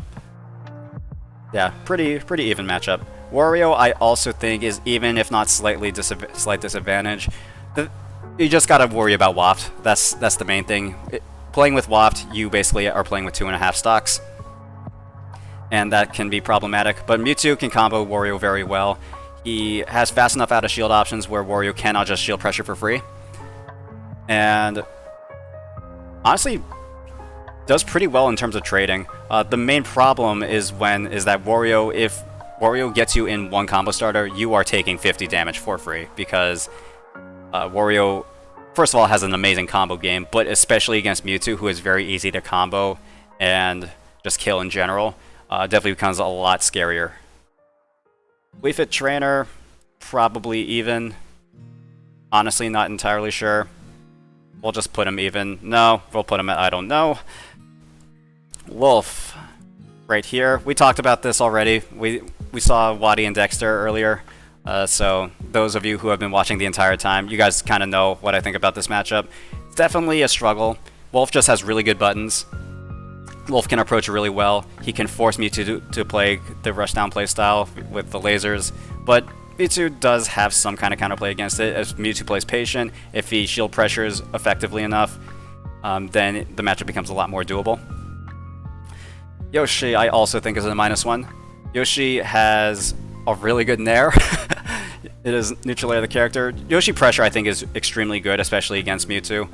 yeah, pretty even matchup. Wario, I also think, is even if not slight disadvantage. You just gotta worry about Waft. That's the main thing. Playing with Waft, you basically are playing with 2.5 stocks, and that can be problematic. But Mewtwo can combo Wario very well. He has fast enough out of shield options where Wario cannot just shield pressure for free. And honestly, does pretty well in terms of trading. The main problem is that Wario, if Wario gets you in one combo starter, you are taking 50 damage for free, because Wario, first of all, has an amazing combo game, but especially against Mewtwo, who is very easy to combo and just kill in general, definitely becomes a lot scarier. Wii Fit Trainer, probably even. Honestly, not entirely sure. We'll just put him even. No, we'll put him at I don't know. Wolf, right here. We talked about this already. We saw Waddy and Dexter earlier. So those of you who have been watching the entire time, you guys kind of know what I think about this matchup. It's definitely a struggle. Wolf just has really good buttons. Wolf can approach really well. He can force Mewtwo to play the rushdown playstyle with the lasers, but Mewtwo does have some kind of counterplay against it. If Mewtwo plays patient, if he shield pressures effectively enough, then the matchup becomes a lot more doable. Yoshi, I also think, is a -1. Yoshi has a really good Nair. It is neutral air the character. Yoshi pressure, I think, is extremely good, especially against Mewtwo.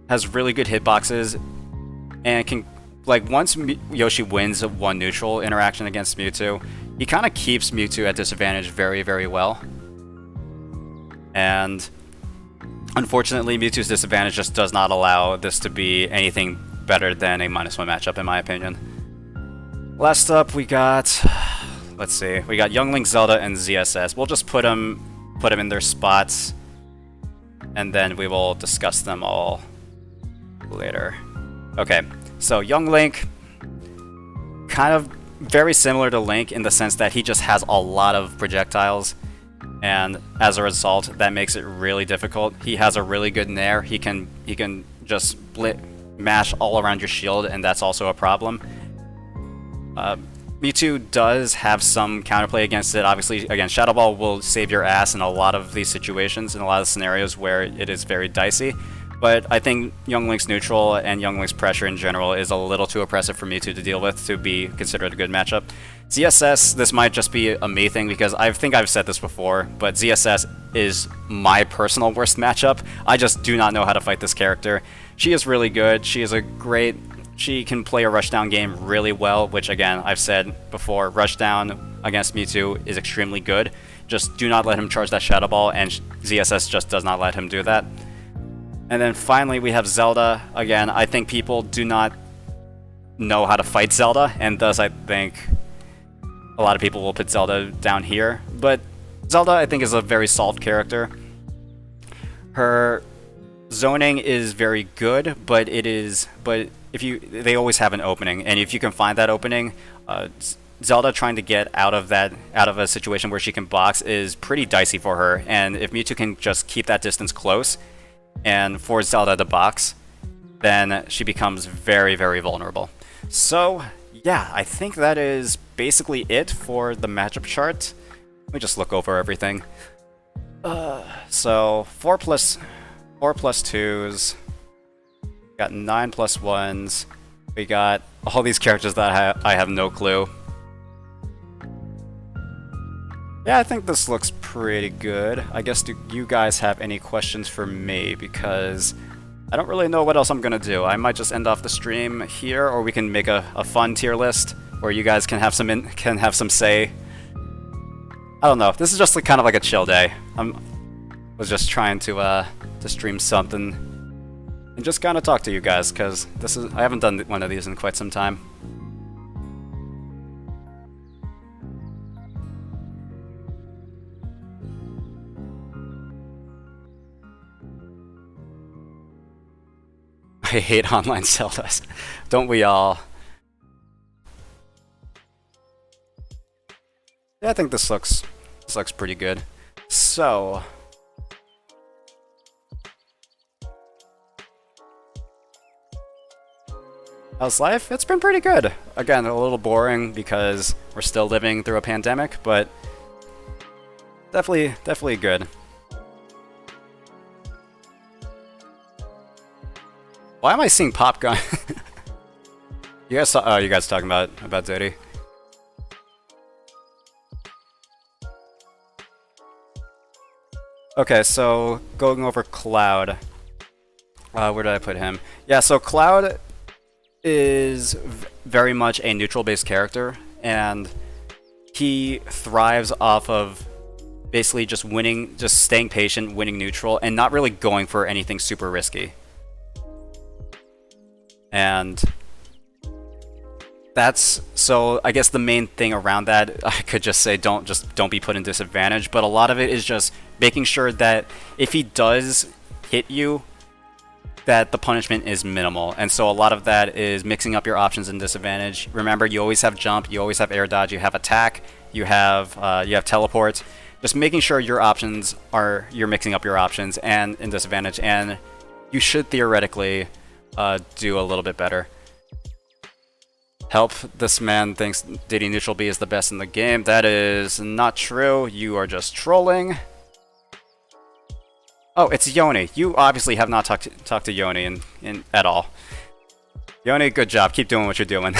Has really good hitboxes. And can, like, once Yoshi wins one neutral interaction against Mewtwo, he kind of keeps Mewtwo at disadvantage very, very well. And unfortunately, Mewtwo's disadvantage just does not allow this to be anything better than a -1 matchup, in my opinion. Last up, we got, let's see, we got Young Link, Zelda, and ZSS. We'll just put them in their spots, and then we will discuss them all later. Okay, so Young Link, kind of very similar to Link in the sense that he just has a lot of projectiles, and as a result, that makes it really difficult. He has a really good Nair. He can just mash all around your shield, and that's also a problem. Mewtwo does have some counterplay against it. Obviously, again, Shadow Ball will save your ass in a lot of these situations, in a lot of scenarios where it is very dicey. But I think Young Link's neutral and Young Link's pressure in general is a little too oppressive for Mewtwo to deal with to be considered a good matchup. ZSS, this might just be a me thing because I think I've said this before, but ZSS is my personal worst matchup. I just do not know how to fight this character. She is really good. She can play a rushdown game really well, which again, I've said before, rushdown against Mewtwo is extremely good. Just do not let him charge that Shadow Ball, and ZSS just does not let him do that. And then finally we have Zelda. Again, I think people do not know how to fight Zelda, and thus I think a lot of people will put Zelda down here. But Zelda, I think, is a very solid character. Her zoning is very good, but they always have an opening, and if you can find that opening, Zelda trying to get out of a situation where she can box is pretty dicey for her. And if Mewtwo can just keep that distance close and force Zelda to box, then she becomes very, very vulnerable. So yeah, I think that is basically it for the matchup chart. Let me just look over everything. So 4+2s. Got 9+1s. We got all these characters that I have no clue. Yeah, I think this looks pretty good. I guess, do you guys have any questions for me? Because I don't really know what else I'm gonna do. I might just end off the stream here, or we can make a fun tier list where you guys can have some say. I don't know. This is just like, kind of like a chill day. Was just trying to stream something and just kind of talk to you guys, because I haven't done one of these in quite some time. I hate online Zeldas. Don't we all? Yeah, I think this looks pretty good. So, how's life? It's been pretty good. Again, a little boring because we're still living through a pandemic, but definitely good. Why am I seeing Pop Gun? You guys saw? Oh, you guys talking about Diddy? Okay, so going over Cloud. Where did I put him? Yeah, so Cloud is very much a neutral-based character, and he thrives off of basically just winning, just staying patient, winning neutral, and not really going for anything super risky. And that's, so I guess the main thing around that, I could just say don't be put in disadvantage, but a lot of it is just making sure that if he does hit you, that the punishment is minimal. And so a lot of that is mixing up your options in disadvantage. Remember, you always have jump, you always have air dodge, you have attack, you have teleport. Just making sure your options you're mixing up your options and in disadvantage, and you should theoretically do a little bit better. Help, this man thinks Diddy Neutral B is the best in the game. That is not true. You are just trolling. Oh, it's Yoni. You obviously have not talked to Yoni in at all. Yoni, good job. Keep doing what you're doing.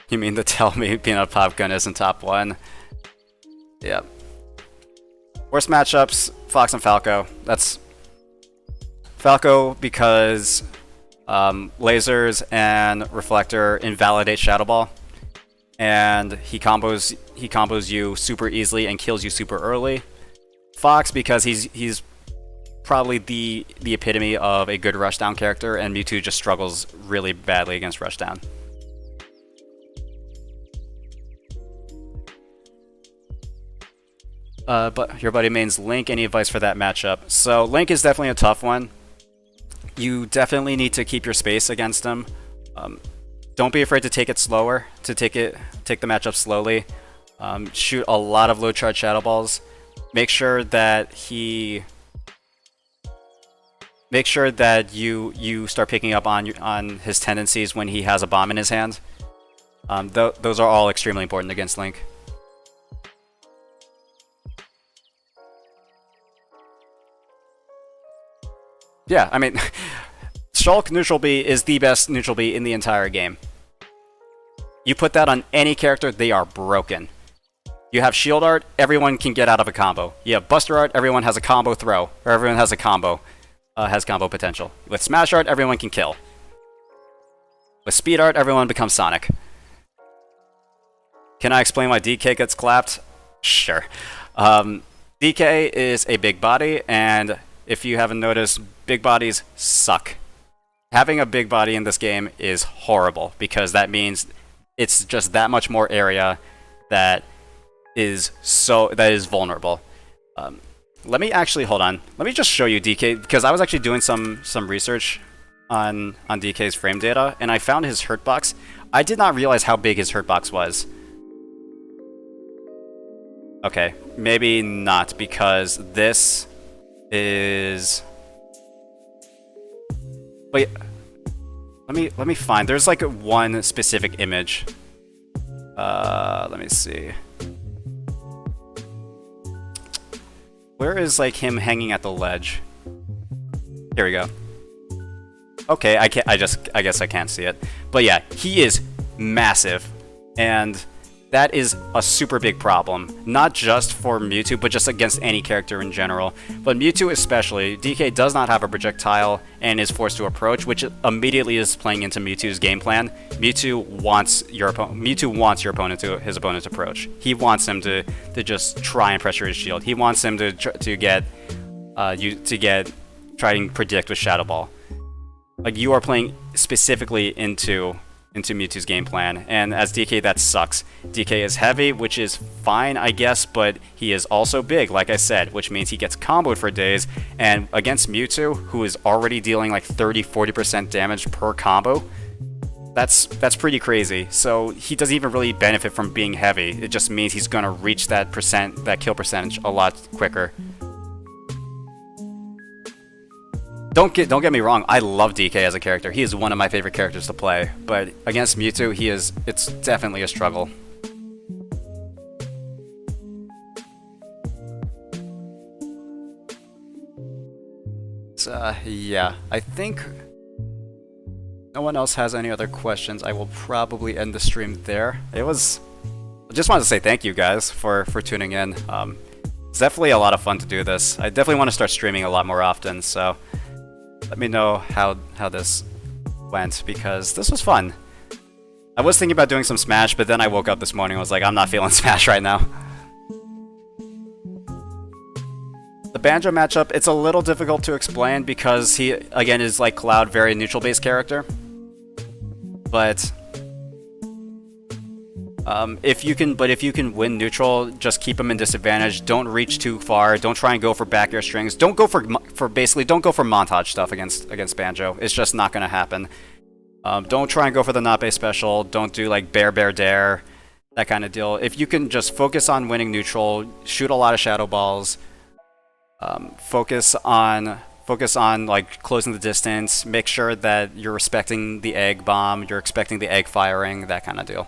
You mean to tell me Peanut Pop Gun isn't top 1? Yep. Worst matchups, Fox and Falco. That's Falco because lasers and reflector invalidate Shadow Ball, and he combos you super easily and kills you super early. Fox because he's probably the epitome of a good rushdown character, and Mewtwo just struggles really badly against rushdown. But your buddy mains Link. Any advice for that matchup? So Link is definitely a tough one. You definitely need to keep your space against him. Don't be afraid to take it slower. Take the matchup slowly. Shoot a lot of low charge Shadow Balls. Make sure that you start picking up on his tendencies when he has a bomb in his hand. Those are all extremely important against Link. Yeah, I mean, Shulk Neutral B is the best Neutral B in the entire game. You put that on any character, they are broken. You have Shield Art, everyone can get out of a combo. You have Buster Art, everyone has a combo throw, or everyone has a combo, has combo potential. With Smash Art, everyone can kill. With Speed Art, everyone becomes Sonic. Can I explain why DK gets clapped? Sure. DK is a big body, and if you haven't noticed, big bodies suck. Having a big body in this game is horrible, because that means it's just that much more area that is vulnerable. Let me actually, hold on. Let me just show you DK, because I was actually doing some research on DK's frame data, and I found his hurt box. I did not realize how big his hurt box was. Okay, maybe not, because this is... Wait, let me find. There's like one specific image Let me see. Where is like him hanging at the ledge? Here we go. Okay, I guess I can't see it. But yeah, he is massive, and that is a super big problem. Not just for Mewtwo, but just against any character in general. But Mewtwo especially, DK does not have a projectile and is forced to approach, which immediately is playing into Mewtwo's game plan. Mewtwo wants your opponent to his opponent's approach. He wants him to just try and pressure his shield. He wants him to try and predict with Shadow Ball. Like, you are playing specifically into Mewtwo's game plan, and as DK, that sucks. DK is heavy, which is fine, I guess, but he is also big, like I said, which means he gets comboed for days, and against Mewtwo, who is already dealing like 30-40% damage per combo, that's pretty crazy. So he doesn't even really benefit from being heavy. It just means he's gonna reach that kill percentage a lot quicker. Don't get me wrong, I love DK as a character. He is one of my favorite characters to play, but against Mewtwo, it's definitely a struggle. So, yeah, I think no one else has any other questions. I will probably end the stream there. I just wanted to say thank you guys for tuning in. It's definitely a lot of fun to do this. I definitely want to start streaming a lot more often, so let me know how this went, because this was fun. I was thinking about doing some Smash, but then I woke up this morning and was like, I'm not feeling Smash right now. The Banjo matchup, it's a little difficult to explain because he, again, is like Cloud, very neutral-based character. But if you can win neutral, just keep him in disadvantage. Don't reach too far. Don't try and go for back air strings. Don't go for montage stuff against Banjo. It's just not gonna happen. Don't try and go for the not base special. Don't do like bear dare, that kind of deal. If you can just focus on winning neutral, shoot a lot of shadow balls. Focus on like closing the distance. Make sure that you're respecting the egg bomb. You're expecting the egg firing. That kind of deal.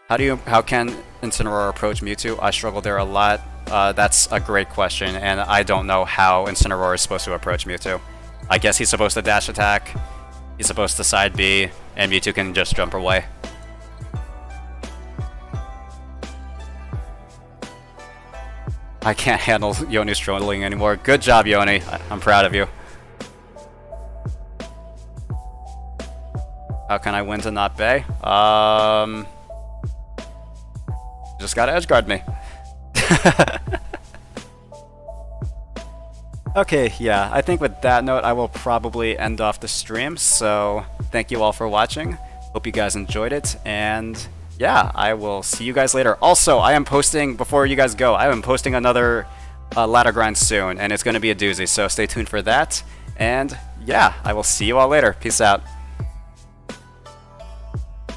How can Incineroar approach Mewtwo? I struggle there a lot. That's a great question, and I don't know how Incineroar is supposed to approach Mewtwo. I guess he's supposed to dash attack, he's supposed to side B, and Mewtwo can just jump away. I can't handle Yoni's trolling anymore. Good job, Yoni. I'm proud of you. How can I win to not Bay? Just gotta edgeguard me. Okay, yeah, I think with that note, I will probably end off the stream. So thank you all for watching. Hope you guys enjoyed it, and yeah, I will see you guys later. Also, I am posting, before you guys go, I am posting another ladder grind soon, and it's going to be a doozy, so stay tuned for that. And yeah, I will see you all later. Peace out.